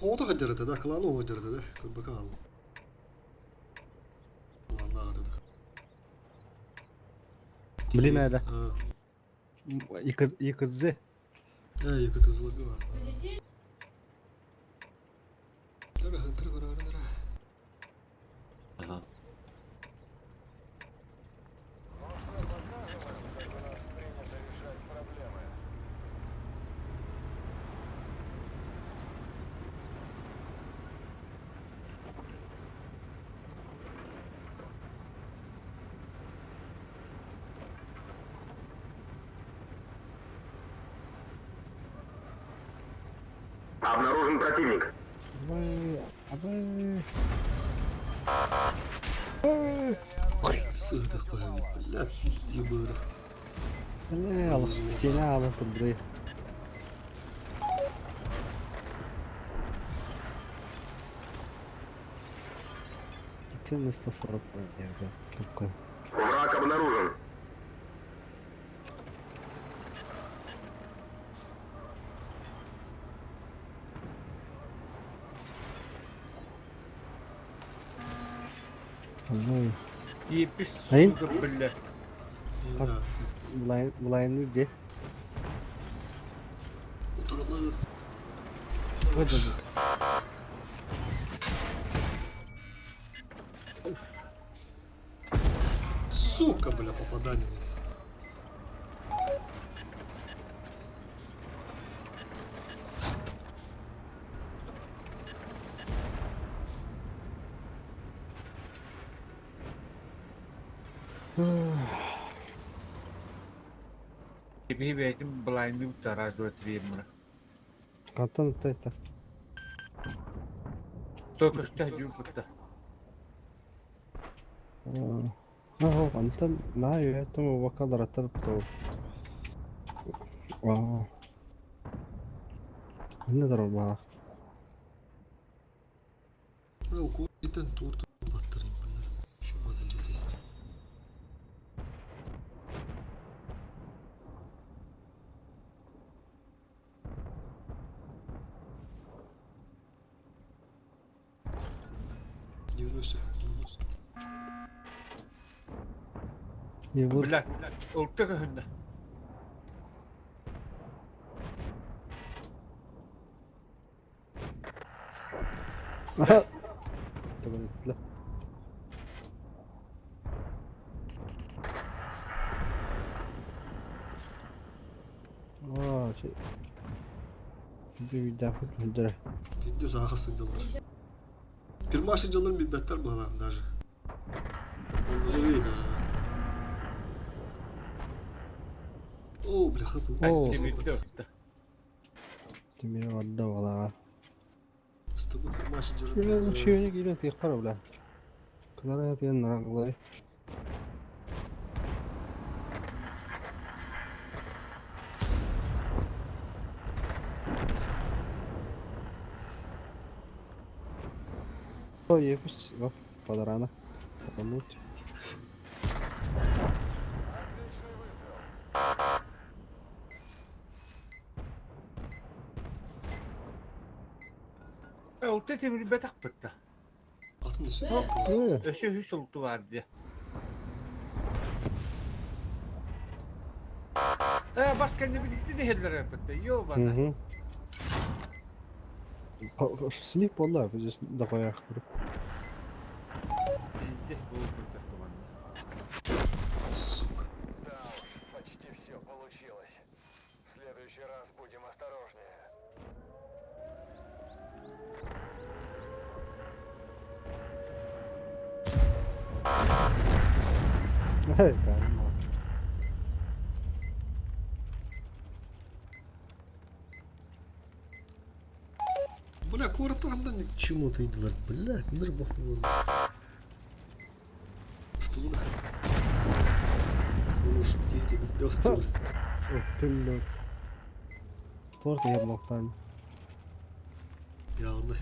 O da kaçırdı da, klan o kaçırdı da. Kız bakalım. Klanlar aradı. Блин, это. Ha. Yıkıcı. Yıkıtı zıladı var. Tırı kararı. Aha. Обнаружен противник. Sığ такое, блядь, ебыры. Ne al, stene alın burayı. Длительность 140 да. Какой? Враг обнаружен. Ну, Епись, Айн? сука, блядь. Да. в лайны где? Утроны. Вот это. Сука, бля, попадание. Тебе этим блайндом раз, два, три, бля. Кантон это. Только что опыта. Кантон знаю, этому вакадра тарпту. Не дорога. Бля, у кого где-то торт батарея, бля. Что надо делать? И вот Блядь, ултыга хунда. لا شيء بيدافع الهجرة Gitti sağa sığdılar. Bir maşıncıların bir beter bağlandılar. Onları iyiydi ha. Oo bile kapı. Oo. Тебе تمي ودا والله İşte bu bir maşıncıların. كذا شيء يجي يقرب له كذا رأيت إن رجلي طيب بس قدر أنا تقنوت Ultete bir betak pıtta. Atın da Öşü hüs ultu vardı. Başka ne bildi ne hellere pıtta. Yo bana. سليب والله بجلس دقايق أخبر Здесь был пыта команда. Сука. Да уж, почти все получилось. В следующий раз будем осторожнее. هيك عم Бля, кварталда ни к чему-то идут. Бля, мир бог его. Что вы? Ну, шутки эти бёхтер. قلت له طورت يا بلطان Ya Allah.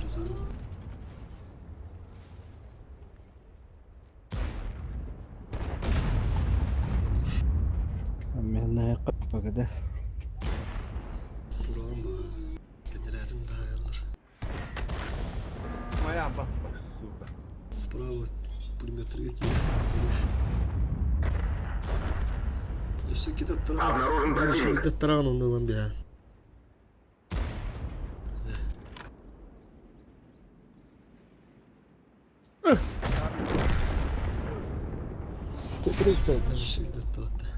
Güzel. عمي هنا يقف كده Durağım bu. Kendilerim daha yalar. Моя бабка, сука. Справа пулеметы какие. Если какие-то Обнаружен противник. какие-то тараны на ламбе. تبريد Şimdi tatlı.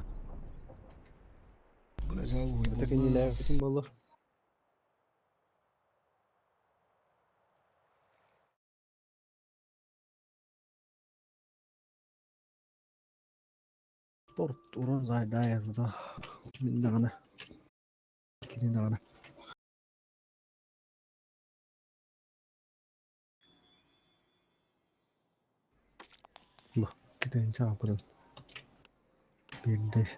Bulacağı bu. так и не ляю потом было طورت ورون زي داية ده من دغنا كده دغنا كده انت عبر بيدش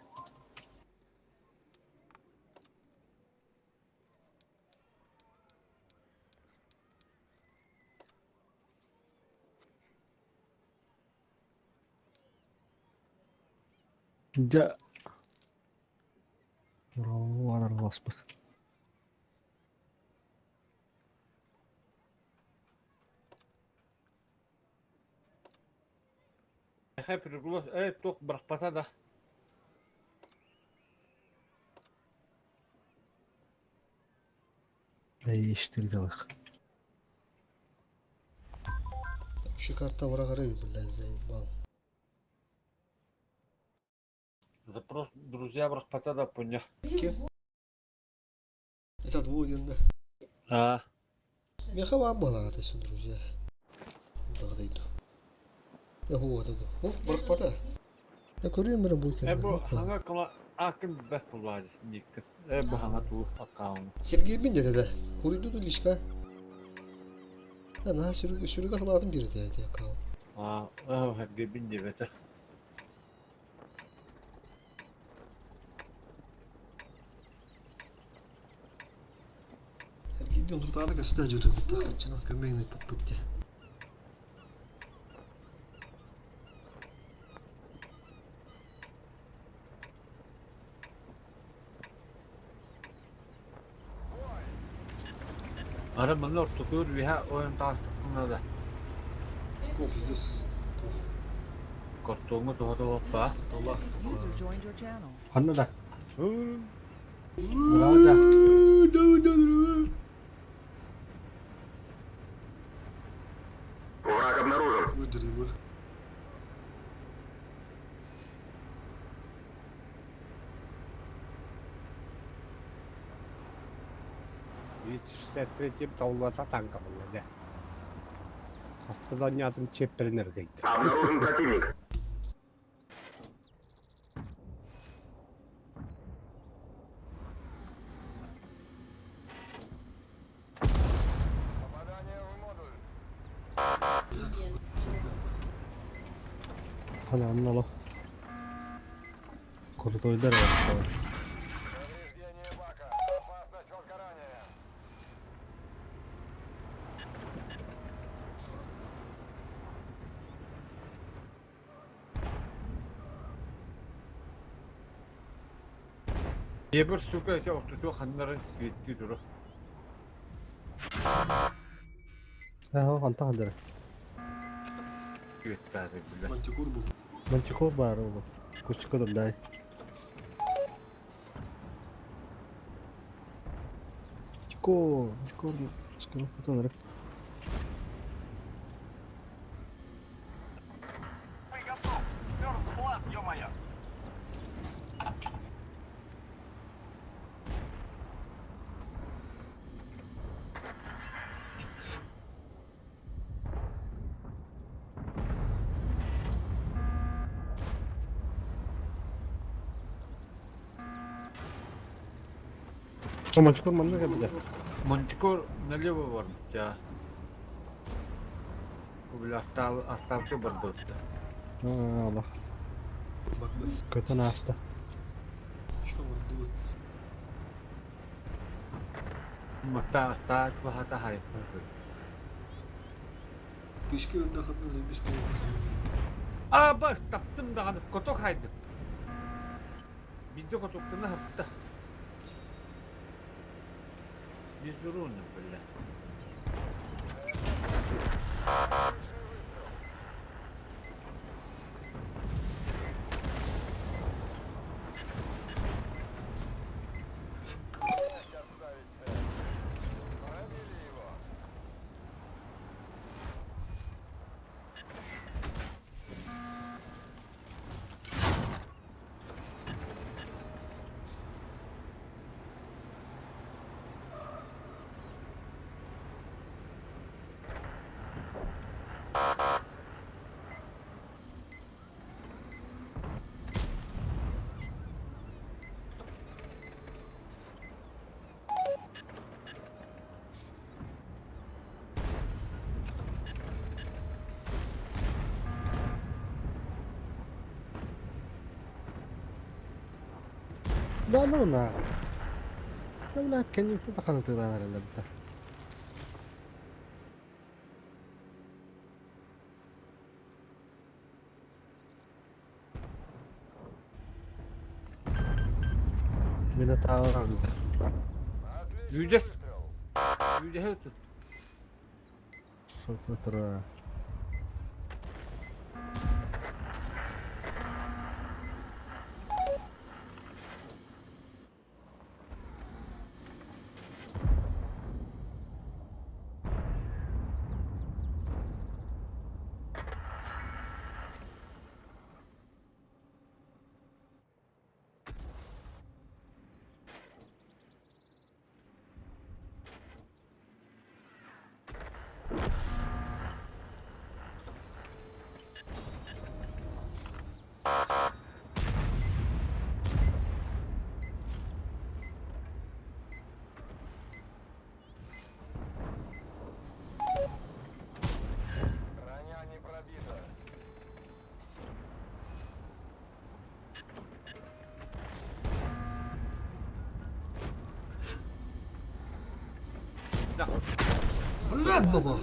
Да. Ладно, господи. Хай приглас, тох брахпата да. Да ештердалах. Шикарта врагары, блядь, заебал. Запрос друзья брахпата да поня. Кем? Этот Вудин, да. А. Мехова была, это все, друзья. Дагдайду. Я говорю, о, брахпата. Я курю, мы работаем. Эбо ханга кала аким бэхпулвади никс. Эбо ханга ту аккаунт. Сергей Биндер, да. Куриду лишка. Она сюрюга салатым берет, я эти аккаунт. Сергей Биндер, это. Сергей, он тут арга стадию тут, так, начинал камейный подпутьте. Ара манлор тутур виха ойын тастықына да. Здесь. Кортуңы тухаты оппа. User joined your channel. Ханна да. Враг обнаружен. Выдернул. таулата танкамын. Кастадан язым чеппернер дейді. Обнаружен противник. Хана аннало. Крутой деревья. Ебір сука есе оқтуту ханнары светті дұры. Анта хандыр. Светті ады білі. Мантикур был. Мантикур бар ол. Кучка дай. Чико, скоро фотонры. Мантикур манда кәдімгі? Мантикур налево бар, жа. Бұл асталты бар дұртты. Allah. Kötü hasta. Что вот тут? Мата хата хай. Пешки отдохотно заебись. Бас таптым дағаны коток хайды. Бидді котоктыны хапты. Безуронно, бля. Да ну на. Да блядь, конец ты тахана ты рано лебда. Минотавр. Yüce... Yüce Hıtır. Шот-натура. Блядь, баба!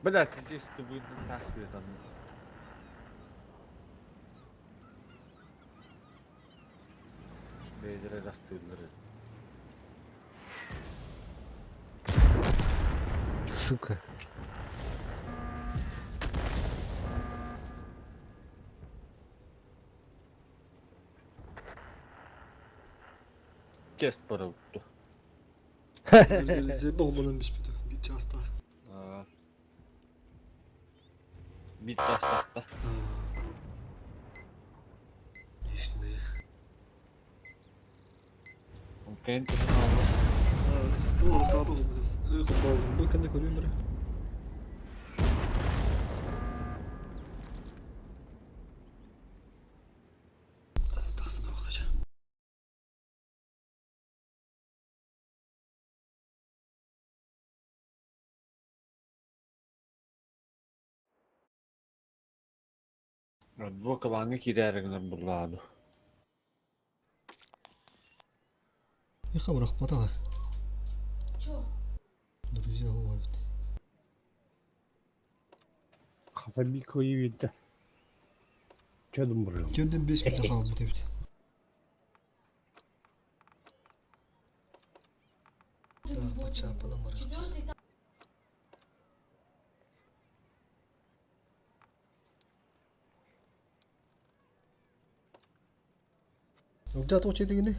Блядь, здесь ты будет так светом. Бейдеры расстылыры. Сука. Kes параутtu. Заебал банан без пита. Бить часто. Bit tastakta. Лишние. On kenties alla. Tuolla kaapalla. Liikunpalvelun. Kuinka ne kun ymmärrä? Tässä on vaikka. Advocalange kirjärjellä burlaadu. Я хабрах потала. Друзья ловят. Kafa bir koyuyordu. Çödüm buraya. Kendin 5 metre kaldı devdi. Ya bıçağı falan var işte. Udah tuh cerita gini.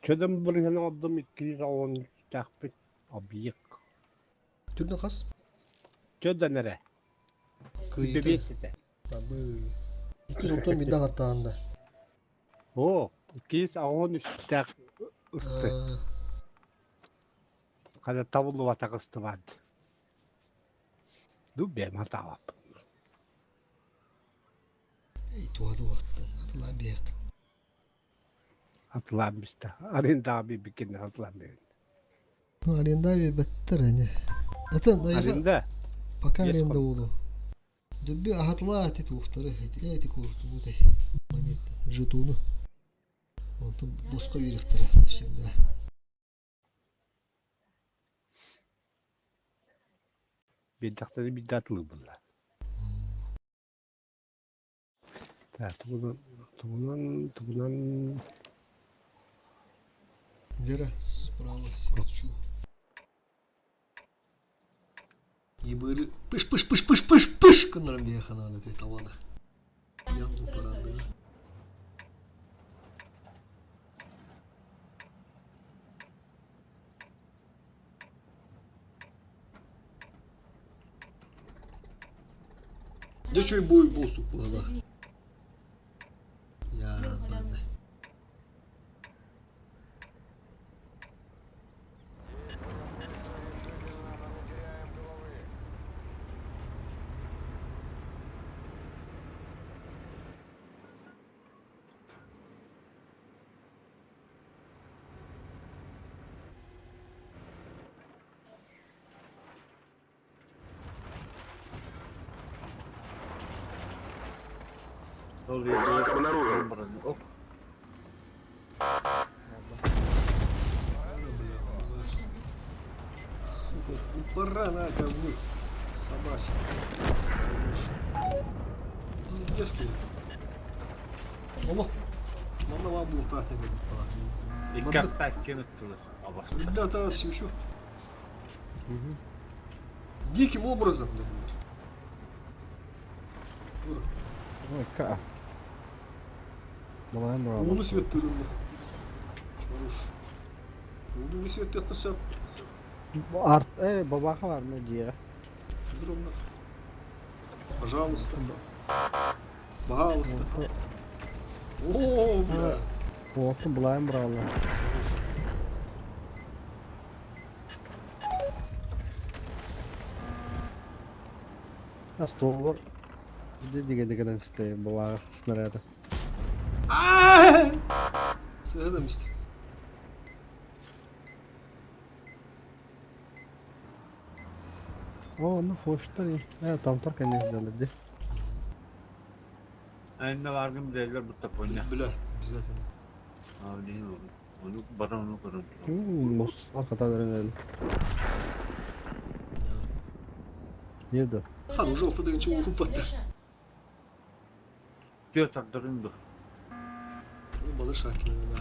Çödüm buraya aldım 213 takbit. Abiyik. Türk'ün kas. Çödüm nere? Kıyıda. Bebesi de. Tabii. 210 bin daha hatta anda. O 213 tak ıstı. Kada tavullu vatak ıstı vardı. Dur benim hata var. Ey tuhadı vakti. Atılan bir yakın. Hatırlanmıştı. Arında abi bir kere hatırlamıyorum. Arenda bir better hani. Zaten Arında. Bak arenda oldu. Dubbi ahatlaati tuhtara hedi. Eti kurtu bu de. Manet. Jetonu. Onu boska yürüktüre. Şimdi. Bir dakikada bir tatlı bunlar. Bunun Вера, справа, сверчу. И были пыш-пыш-пыш-пыш-пыш-пыш, которым ехала на этой тавана. Я был парадный. Да чё и бой боссу в глазах. Я ладно. Враг обнаружен. Оп. Сука, пора на говно. Собачья. Пиздешки. Allah. Valla var bu tahta gelip falan. İlk takkin ettiler. Ребята, еще. Диким образом. Ой, ка. Балайын бұралы. Onu светтерім. Хорош. Onu не свет yapmasam. Бабаха var mı diye. Дробно. Пожалуйста. Пожалуйста. О, бля. Korktum bulayım bұралы. Stol var. Bir de digeden işte baba снаряда. Sevdim işte. О, ну hoştur ya. Tam tar kendini geldi. Aynı vargın değiller bu taponya. Bile, zaten. Abi ne oldu? Onu bana onu kurun. Mostar kadar geldi. Yedi. Хан уже ортада ничего укупатты. Diyor takdirinde. Balı şartları da.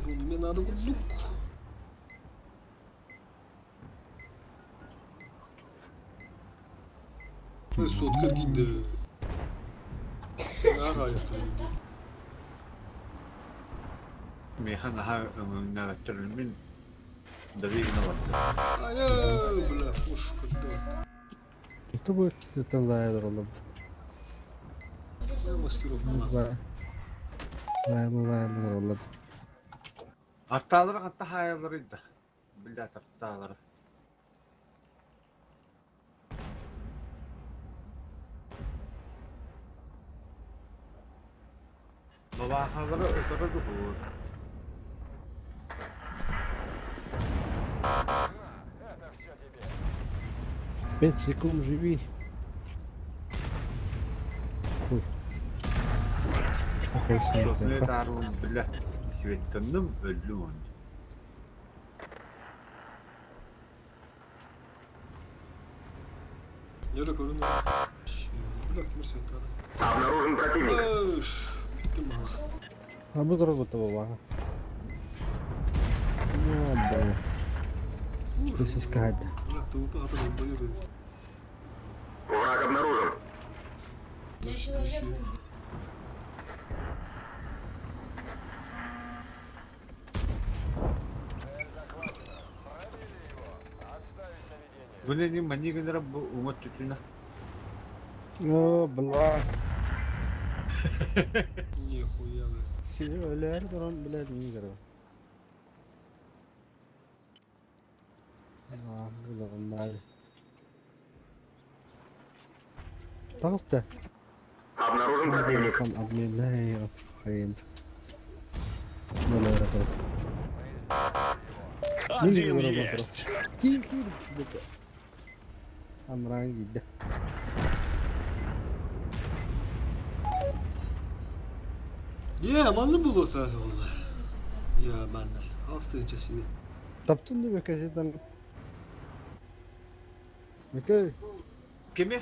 Мне надо лук. Sotkar gindi. Ne ayakta gindi. Mehan daha ömrüne getirilmin. Davigine baktı. Ай, бля, уж когда. Кто будет какие-то там заедролом? Маскировка Не нас. знаю. Заедролом. Artaları hatta hayallarıydı. Billahi artaları. Babahaları ötürü bu. 5 секунд живи. Фу. Çok ne darun billah. Svettanım öldü onu. Nereye koydun? Bırak kimir svettada. Обнаружен противник. Ты мало. А мы дорого-то баба. Ну, блин. Ты сискать. Бля, ты упал, ты боёбый. Враг обнаружен. Bu ne diyeyim ben yine bu umut tütüne. О, бла. Нихуя, бля. Söyler duran bile değil galiba. Bu da onlar. Толстая. Обнаружен противник. Обменяю. Хрен. Ну, наверное, Один есть. Киль. Амран gitti. Ya, manlı bul o tane valla. Ya ben de. Hasta öncesi. Taptın mı köşeden? Mükü. Kimi?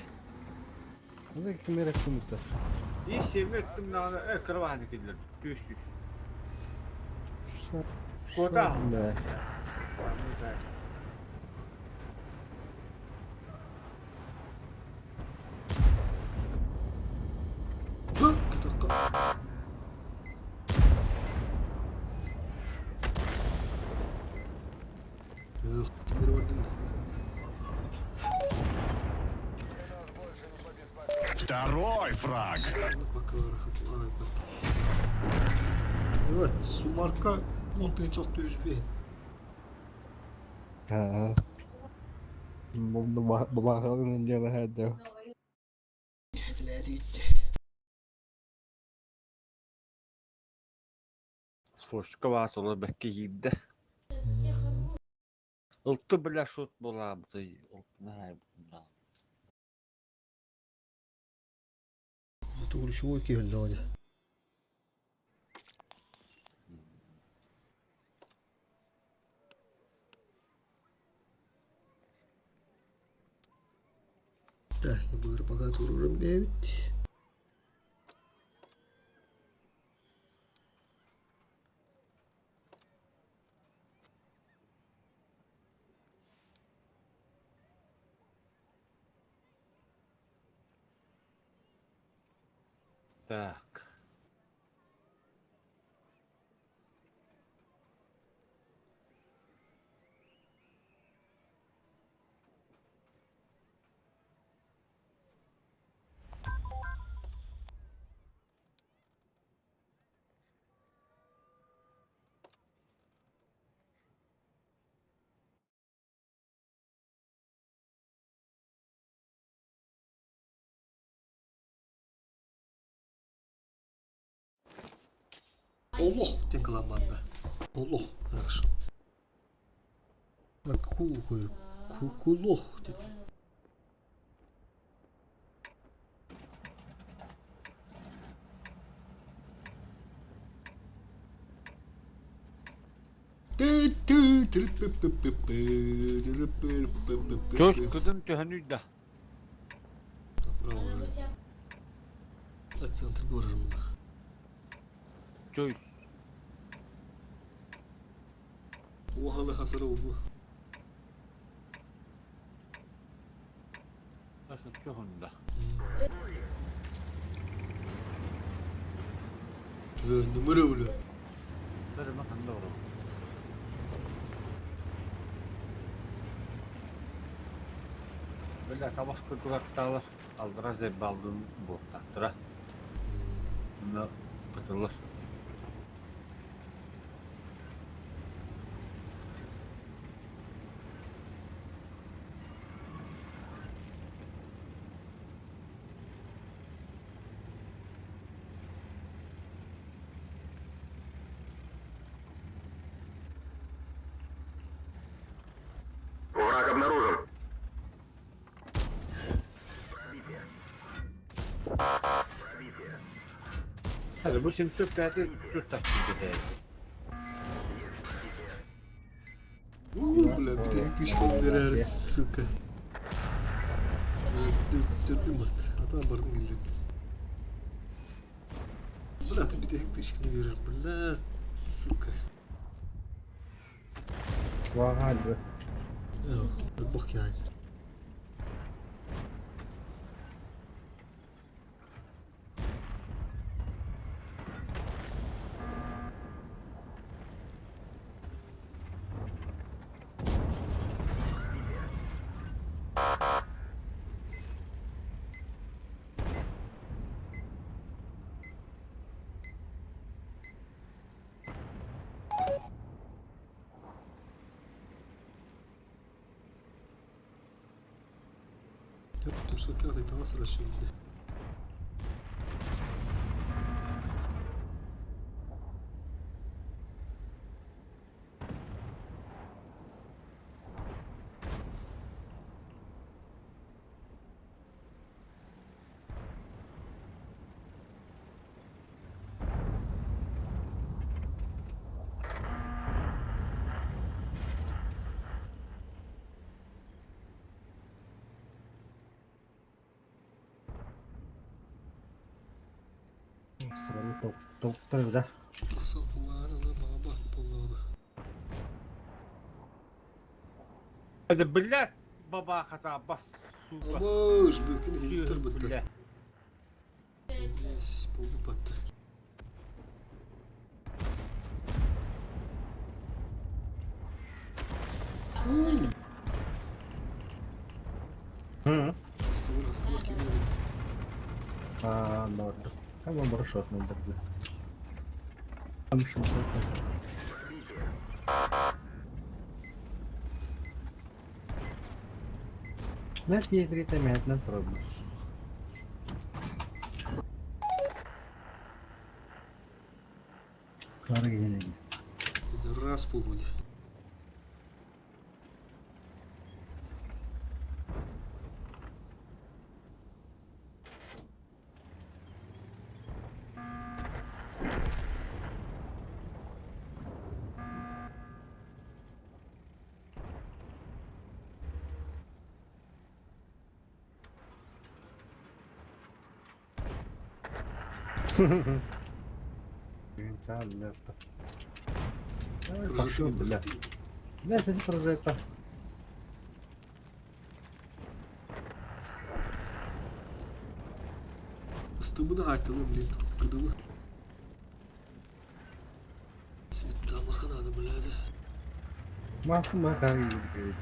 Ne kimi reklamı? İyi sevmi ettim lan. Kırvanı gidilir. Düş. Koda. Ne? Второй фраг. Evet, su marka montajı çok düz bir. Ha. Babakalın diyorlar hadi. Foşka vasılı bekki yiydi. Ылты бля шут булабыты. Ылтынай бунда. Зато ключевой кегель давай. Так, я буду пока туром 9. Так. Allah den kılamanda. Allah. Yaxşı. Bak ku koyu. Kulloh dedi. Coşkudun tühünüydü. Bravo. At center görürüm bunu. Coş. O halı hasarı oldu. Nasıl çoğunda? Numara öyle. Nereye bakın doğru. Böyle kabak kırtılattalar. Aldıra zebbe aldığım bu taktıra. Bunda pıtırlar. Враг обнаружен. Hadi bu şimdi süperdi tutak gibi. Бля, bir tek düşman verer suka. Döndüm bak. Adam barın geldim. Bля, bir tek düşmanı verir. Bля, suka. Вагальбы. Bak yani. Yaptım sokakta daha sıra şimdi. Sıranı toptur da. Nasıl kulağını da bana bak kulağını. Hadi billet baba hata bas suka. Amaş büyükünü yuttur bıttı. Billet. Yes, buldu battı. Hasta var geliyor. Ладно. Там он барашот надо. Там еще что-то. Net yedirite metne trudno. Karı yine. Раз полудня. Интеллект. Ай, пошел, бля. Бля, это не про это. Üstümü de hakkını bile kıdımı. Setta bakın hadi birader. Mahkum makan gibi.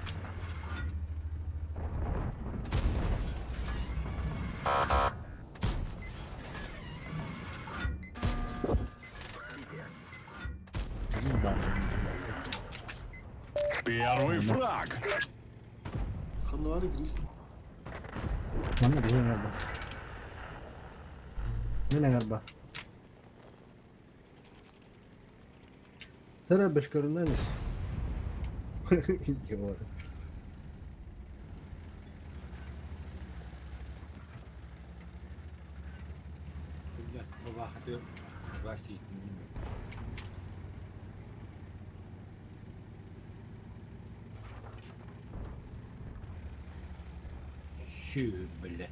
Первый фраг. Kanları gri. Mana dia ngapa? Mana ngapa? Tara başkarından. Yok. Бля, бабаха, ты России. Щу, бля.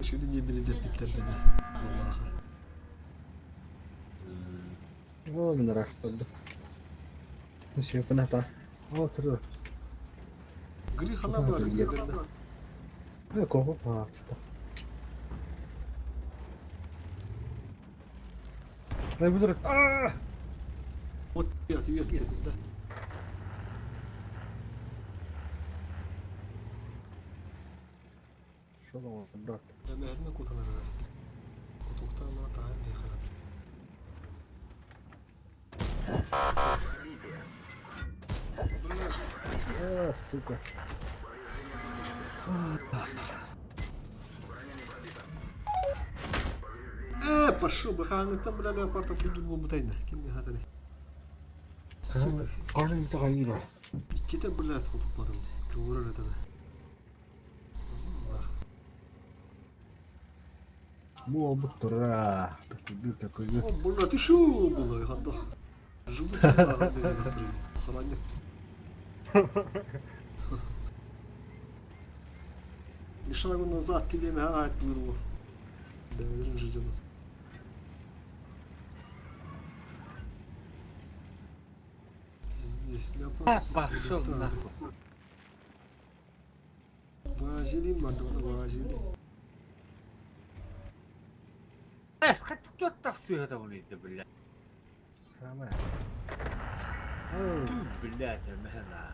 Şöyle niye beni de bitler beni. Vallahi. Oh, من راح تطلع. مش يكون هذا. Oh, terus. Gri kanlar var. Ne kopu var. Ne bu? Ah! Вот я, да. Şo da bırak. Ben ne kutular. Kutuktan ama daha iyi herhalde. А, сука. Пошел бы, там, бля, леопарда придумал бутайна. Кем я хатали? Сука. Каждый тагайра. Кита, блядь, хоп, потом. Кого это? Мол, бутра. Такой. О, бля, ты шо было, я хатал. Живу там, охранник. И шагу назад тебе мягать было. Да, верно же дело. Здесь леопард. Пошел нахуй. Вазелин, Мадонна, вазелин. Кто так все это умеет, бля? Самое. Блядь, механа.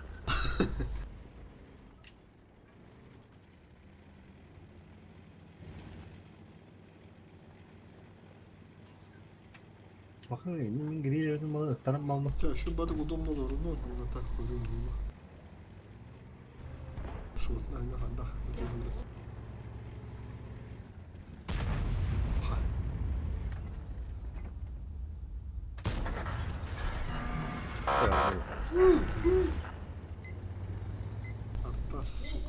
Bakın, benim girilerim bana tarım almak. Ya şu badık удобно doğru, ne oldu? Так ходим было. Что вот на ходах. Арта, сука.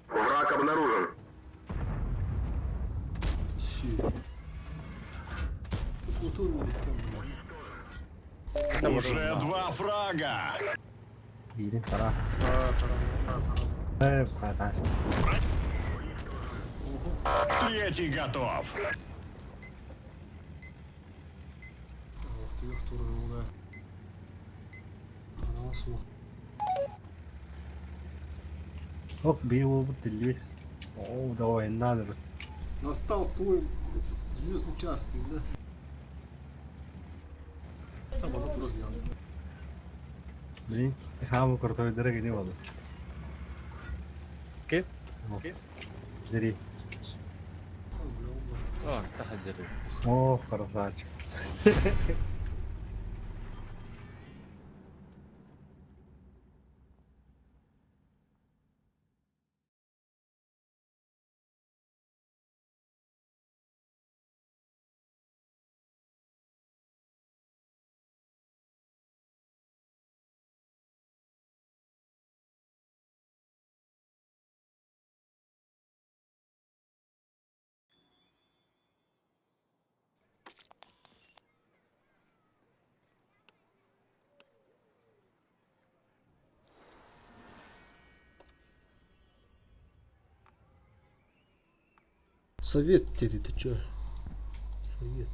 Враг обнаружен. Уже 2 фрага. Birin para. Fantastic. Третий готов. Hop, bir yol bu dili. О, давай, надо. Настал твой звездный час, ты, да? Там она тоже не надо. Блин, хам крутой дорогой не воду. Кеп? Дери. О, тахадеру. О, красавчик. Совет dedi, ты чё? Совет.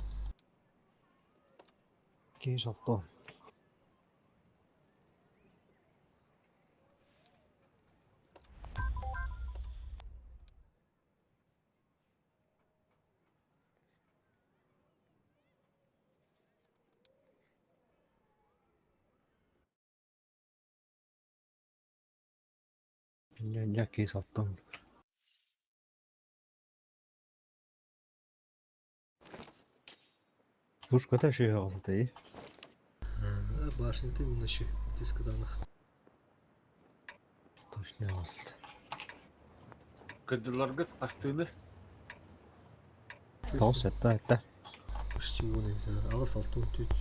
Кейс алто. Я кейс алто. Пушка да şey oldu değil. Башня ты не ночи, ты скаданах. Точно oldu. Кадрларга астыны. Толс это. Почти вон это. Ала салтун түйт.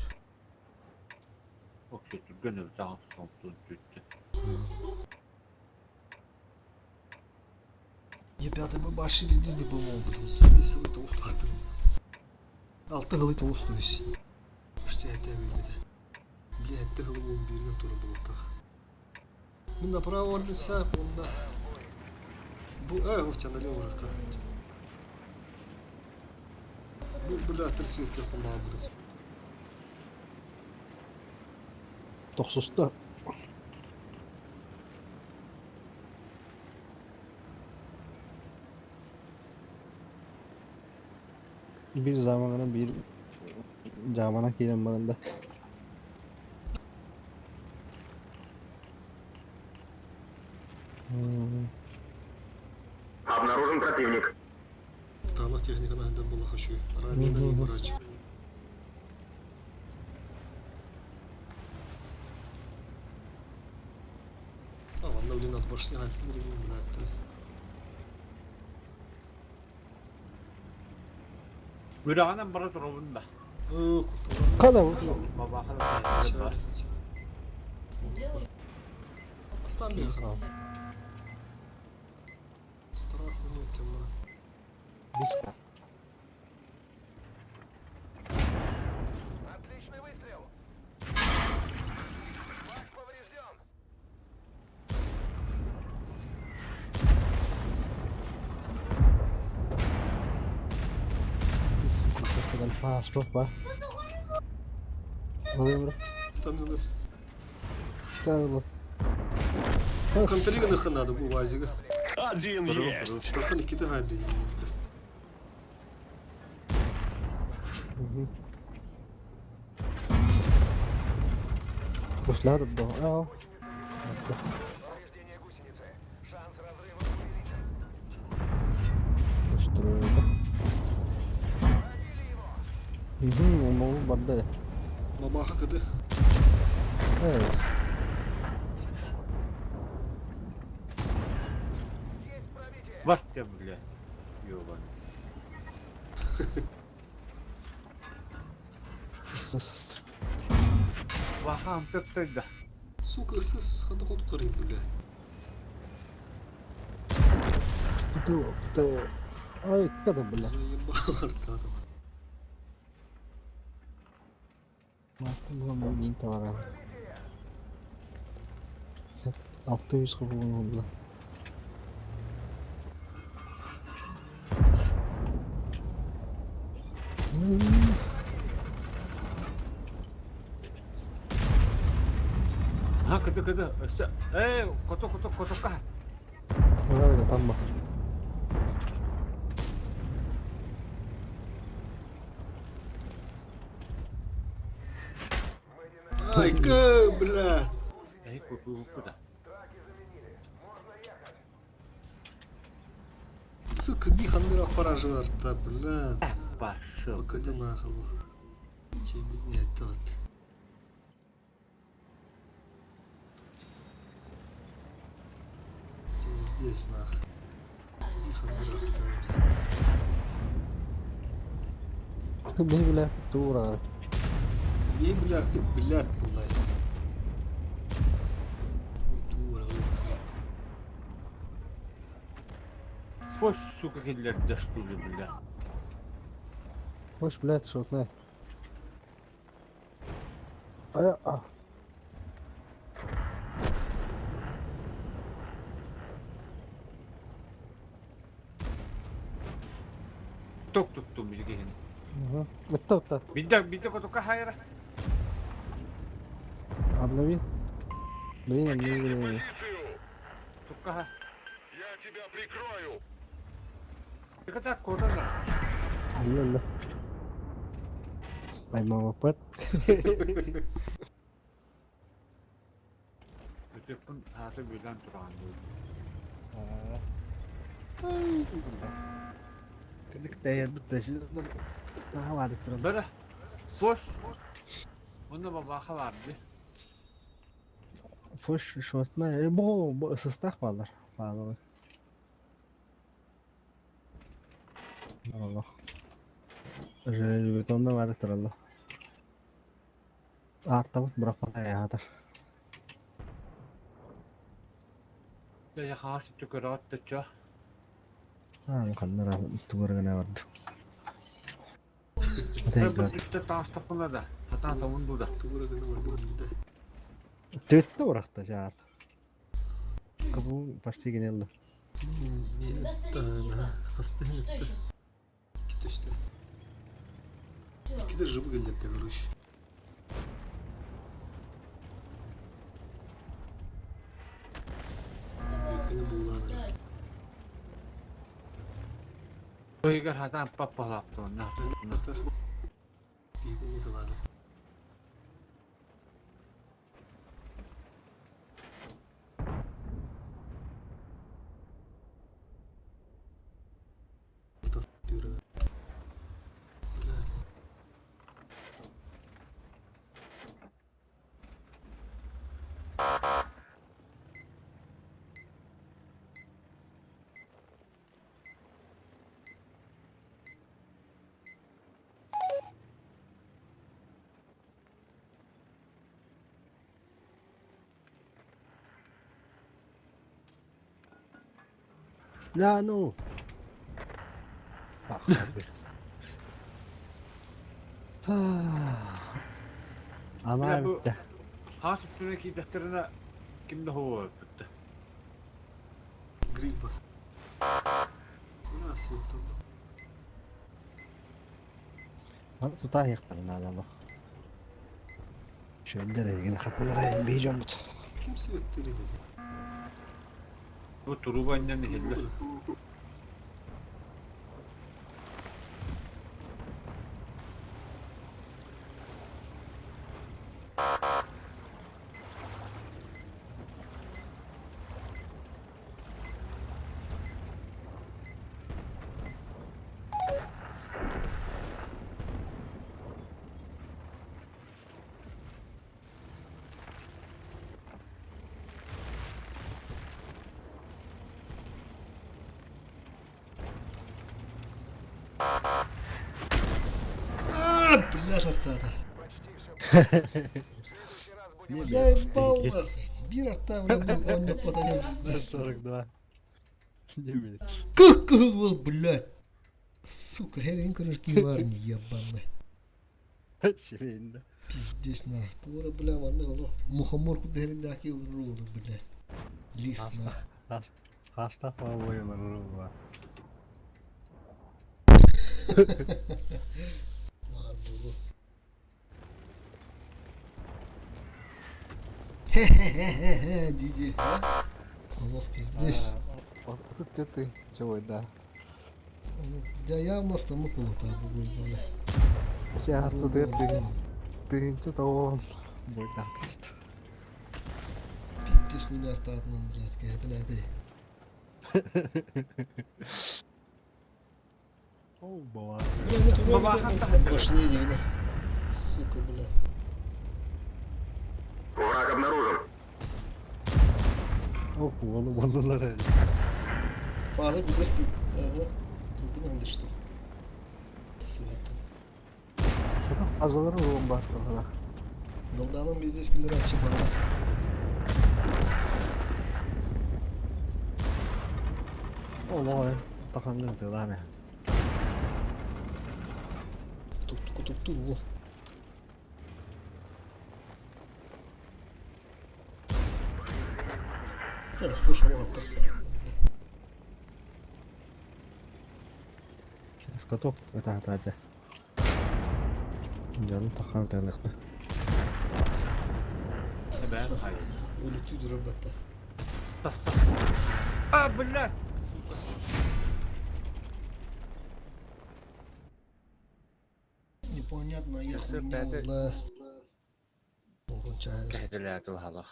Окей, тут гönül dağın son tüttü. Ребята, мы башни без дизни по-моему, потом веселый толст астырым. Алты гылый толст весь. Почти это выйдет. Блин, ты голову бирна тура было так. Мы направо орденся, он да. Вот тебя налево рассказывать. Бля, трясет как помогу. Тохсуста. Bir zamanına bir zamana kirim barında. Обнаружен противник. Там техника надо было хочу. Ранее на ней врач. А, ладно, блин, от башни другим брать. Bürağının bana durumunda. Kada bu? Baba kadar. Оставь меня. Страха нет, темно. Биска. Отличный выстрел. Вас поврежден. Dengan paspor pak. Boleh bro. Там надо. Tahu. Контригных надо было вазига. Один есть. Пацаны какие-то гайды. Пошла тут был. Ау. Повреждение гусеницы. Шанс разрыва увеличен. Что это? Mau benda ya. Бабаха кады. Вас тебя, бля. Ёбан. Вахам ты да. Сука, сыс, хада ход кори, бля. Ты. Ай, kada bля. Заебал аркаду. Mati gua mau minta orang. 600 ribu bля. Ha kıdı. Kotok. Öyle tambah. Ай, бля. Эй, куда? Сука, дихандыра поражарта, бля. Пошел. Покуда нахуй. Тебе нет тот. Здесь нахуй. Дихандыра. Ты бля, дура. Не бля, ты блядь, была. Дура. Фош, сука, кедler de штули, бля. Hoş блядь, шот на. А. Tok tuttum bir gehini. Bitti. Bir de kotuka hayra. Обнови. Блин, обнови. Tukka ha. Bir kadar kodana. Лёля. Поймал опыт. Ötepun hatı bilen turan bu. Kırık değer bir taşı. Daha vardı tırım. Böyle boş. Onu baba kalardı. Foş şortuna bu ısıstak varlar. Bağlı. Allah. Öyle bir tonda vardı tırım. Artamut bırakmadı ya hatar. Ya yakası tükürü attıca. Ha kanlar tuvarına vardı. Ben bu işte taştapına da. Hatta tavuğun da. Tüttü bıraktı çağır. Kapı başta geldi. Hasta gitti. Gitti işte. İki de jıbı geldi görüş. Büyükünü buğulanır. Uygar hatta papalaptı onu. İyi bu da vardı. Ya no. Ah. Ana bu bitti. has üstündeki defterine kimde hava bitti. Griba. Nasıl yaptın? Bak tutar yakın adamı. Şöyle de yine kapılara inmeyeceğim bu. Kimse öttürüyor. Bu turuba inden helle. Блядь, заебал. Bir оставлен, он не подойдет. 42. Не блядь. Как его, блядь? Сука, херень кружки варни ебаный. Şireyinde. Пиздец на. Тура, бля, ванна голо. Мухоморку дериндаки olur, блядь. Лис на. Hasta falan boyaları var. Var bu. Хе-хе-хе-хе, диди. Allah пиздец. Тут ты чего, да? Да явно стомак полота будет, бля. Я тут ты что-то он будет так что. Пиздец меня статман, блядь, блядь. О, бава. Больше не видно. Сука, блядь. Враг обнаружен. О, vallahi. Fazla bir deski. Bu ne işte? Zaten. Çok fazlaları bomba attılar. Goldanın biz eskileri açık bana. Allah, takanlı diyorlar ya. Tuk. Ja, слушай, вот так. Скотоп, это. Canım takan tanıklı. Ben hayır. Улетит робота. А, блядь! Непонятная хуйня, والله. Урунчая. Кәһетеләтү халык.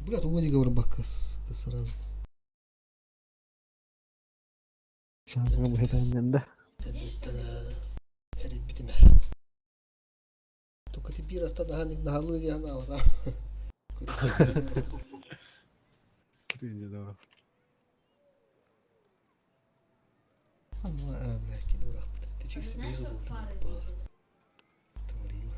Блядь, у не говорю бакас. Это сразу. Sanırım bu hedenden de. Edit bitime. Только теперь это на голову не она, да. Gidince doğru. Allah блядь, кидура. Ты чисто без зубов. Творила.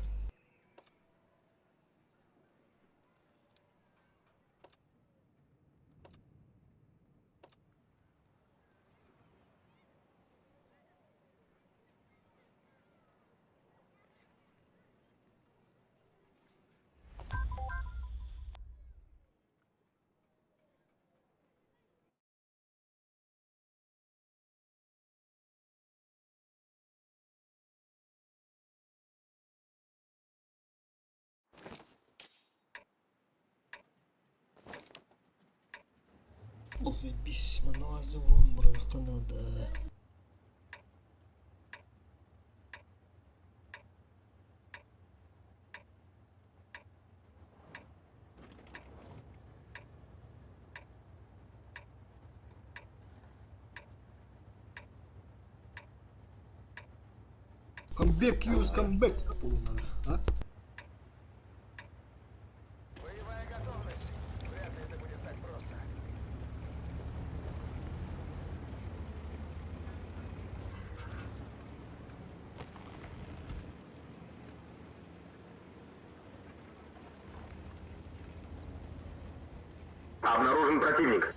Заебись, маназовым браконада. Камбэк, юз камбэк. А? Обнаружен противник.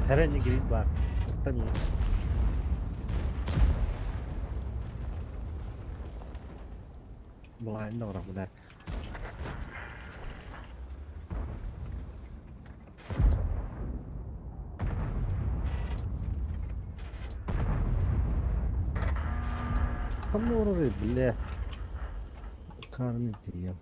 Herhangi grid var. Tam iyi. Blind da var burada. Там oraya bile. Karnı diyeyim.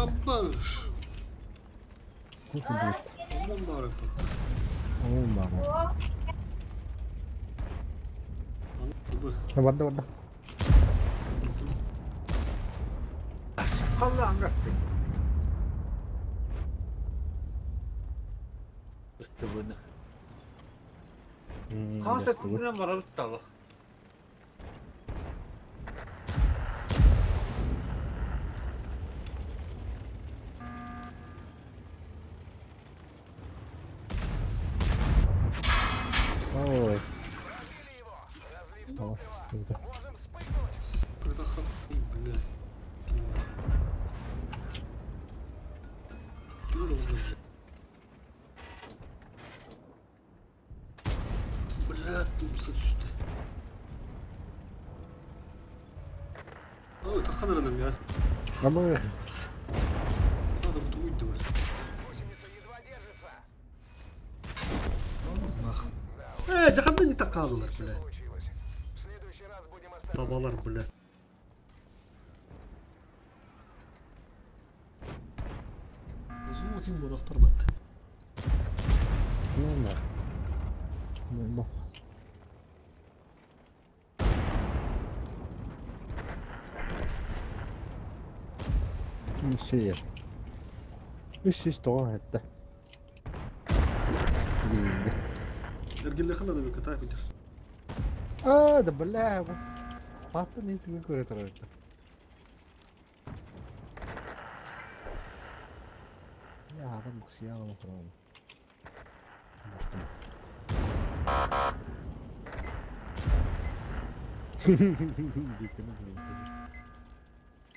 Аббаш. Сколько будет? По-моему, дорого. О, мама. Вода. Allah'ım Rabbim. Üstübünü. Konseptinden var alıp. Kısa düştü. Aa takkan aradım ya. Ama Adam duydu böyle. Allah. Jakarta не takалdılar bile. Babalar bile. Uzun atayım bu doktor battı. ну да. Ну, ну, все. Üst doğan etti. Ergenler kadar da bir kata yapacak. Da bela bu. Patlı ne tüy kore tarafta. Ya adam bu siyah ama falan.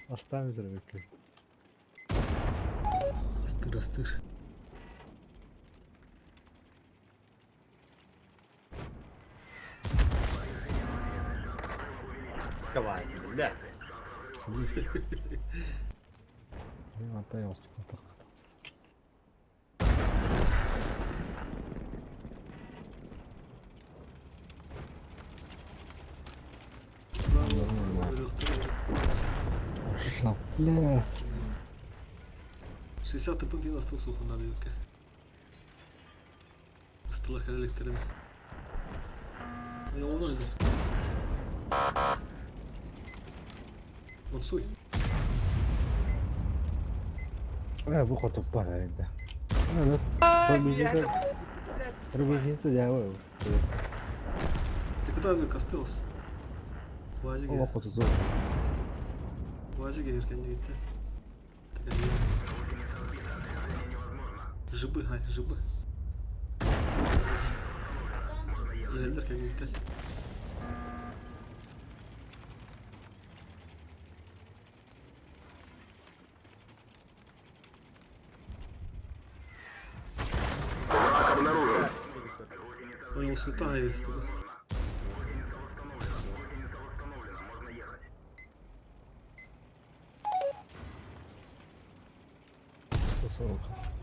Оставим взрывки. Астыр, астыр. Давай, бля. Ну, отдаёлся так. Блядь. 60 punkt остался на вилке. Столах электрин. Я онлайн. Отсуй. Bu kutup var elinde. Evet. Пробегите дявол. Ты куда век остался? Вазиге. О, кутузу. Вазиге еркенде gitti. Жыбы, хай, жыбы. Yerlerken gitti. Понял, святая есть туда.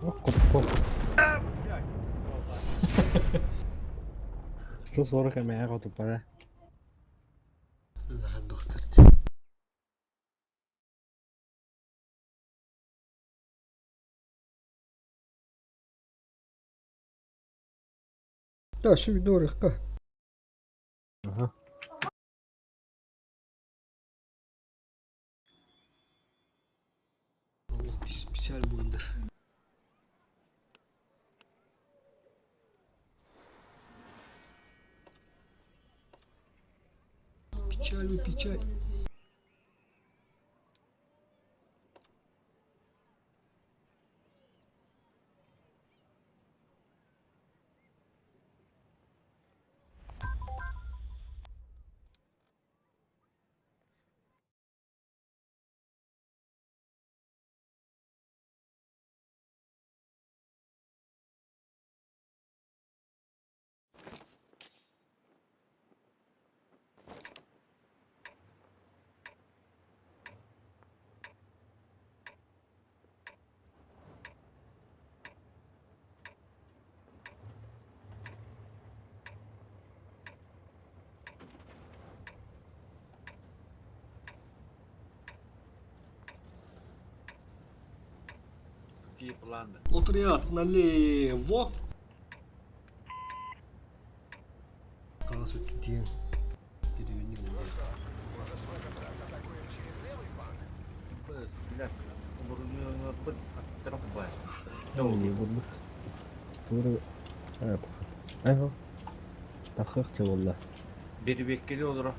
Ох, кот. 140 меня кутуп да. Да, доктор. Да, şu видеорыхка. Ага. Allah печаль будет. Печаль, печаль. Какие планы? Отряд налево. Kalası tütüyen. Переверни налево. Блядь, оборудование под трамвай. Не буду. Туры. Айго. Тахык чолла. Бербек келе olur.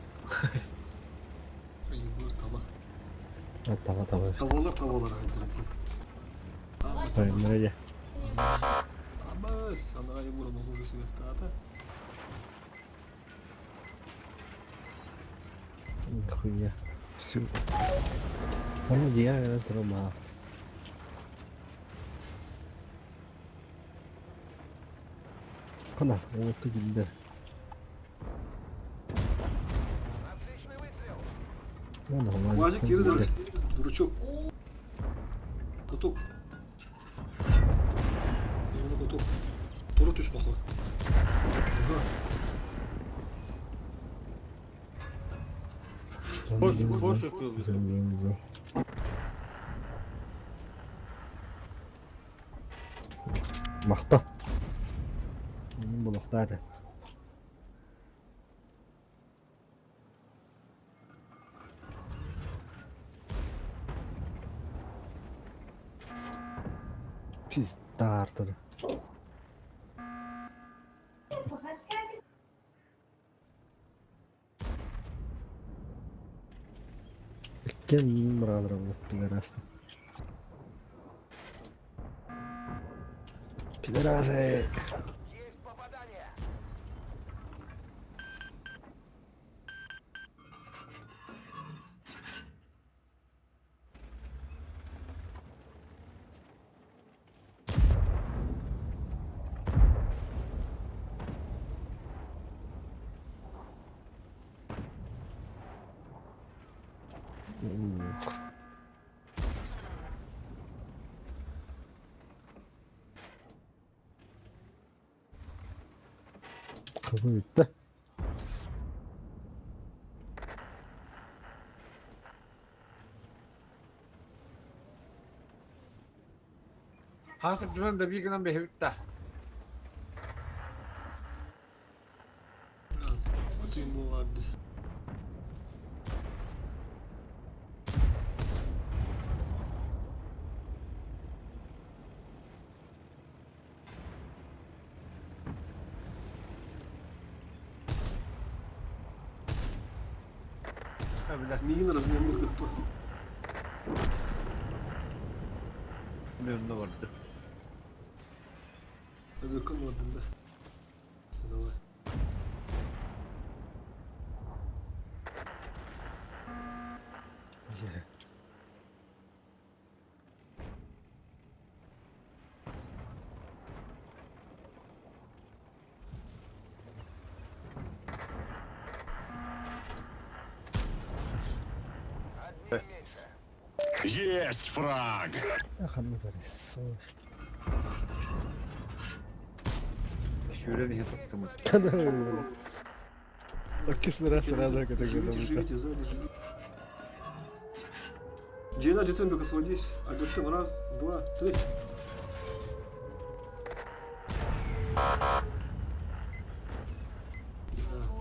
Ayıblar tava. Tava. Tavalar ayıblar. Hayır, nereye? Абас, она его на хуже света. Хуя. Onu diğer yere durma. Kana, o gitti. Мазик geri dön. Duruçuk. Kutuk. Yolu kutuk. Turu düş bakma. Boş yapıyoruz biz. Мақта. Бұл ұқтады. Pizda артады. Кем мұрадырым пидорасты. Пидорасы! Kapı bitti. Hasip dümen de bir günden bir hevikte. Atayım bu vardı. Neyin размерleri готов? Benim de vardı. Tabii yakın vardı da. Давай. Есть фраг! Ах, ну нарисуешь. Şöyle diye tuttum. Когда говорю. Акишный раз сразу это Живите, живите, сзади живите. Джейна, Джетенбека, сводись. Адептем, раз, два, три.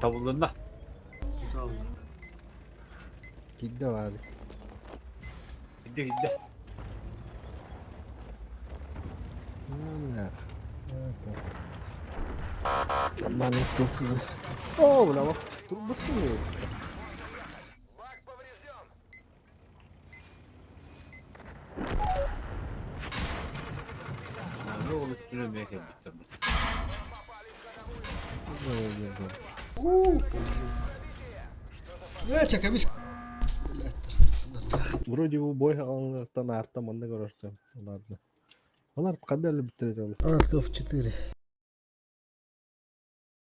Tavulunda. Tamam. Gitti vardı. Giddi giddi. Ne? Aman dursun. Oo buna bak. Dur bakayım. Ne olup süremeye bitirdim. Чакамиш. Вроде бы бой артта манда көрөштү. Ладно. Алар кандай эле битирет ал? Артов 4.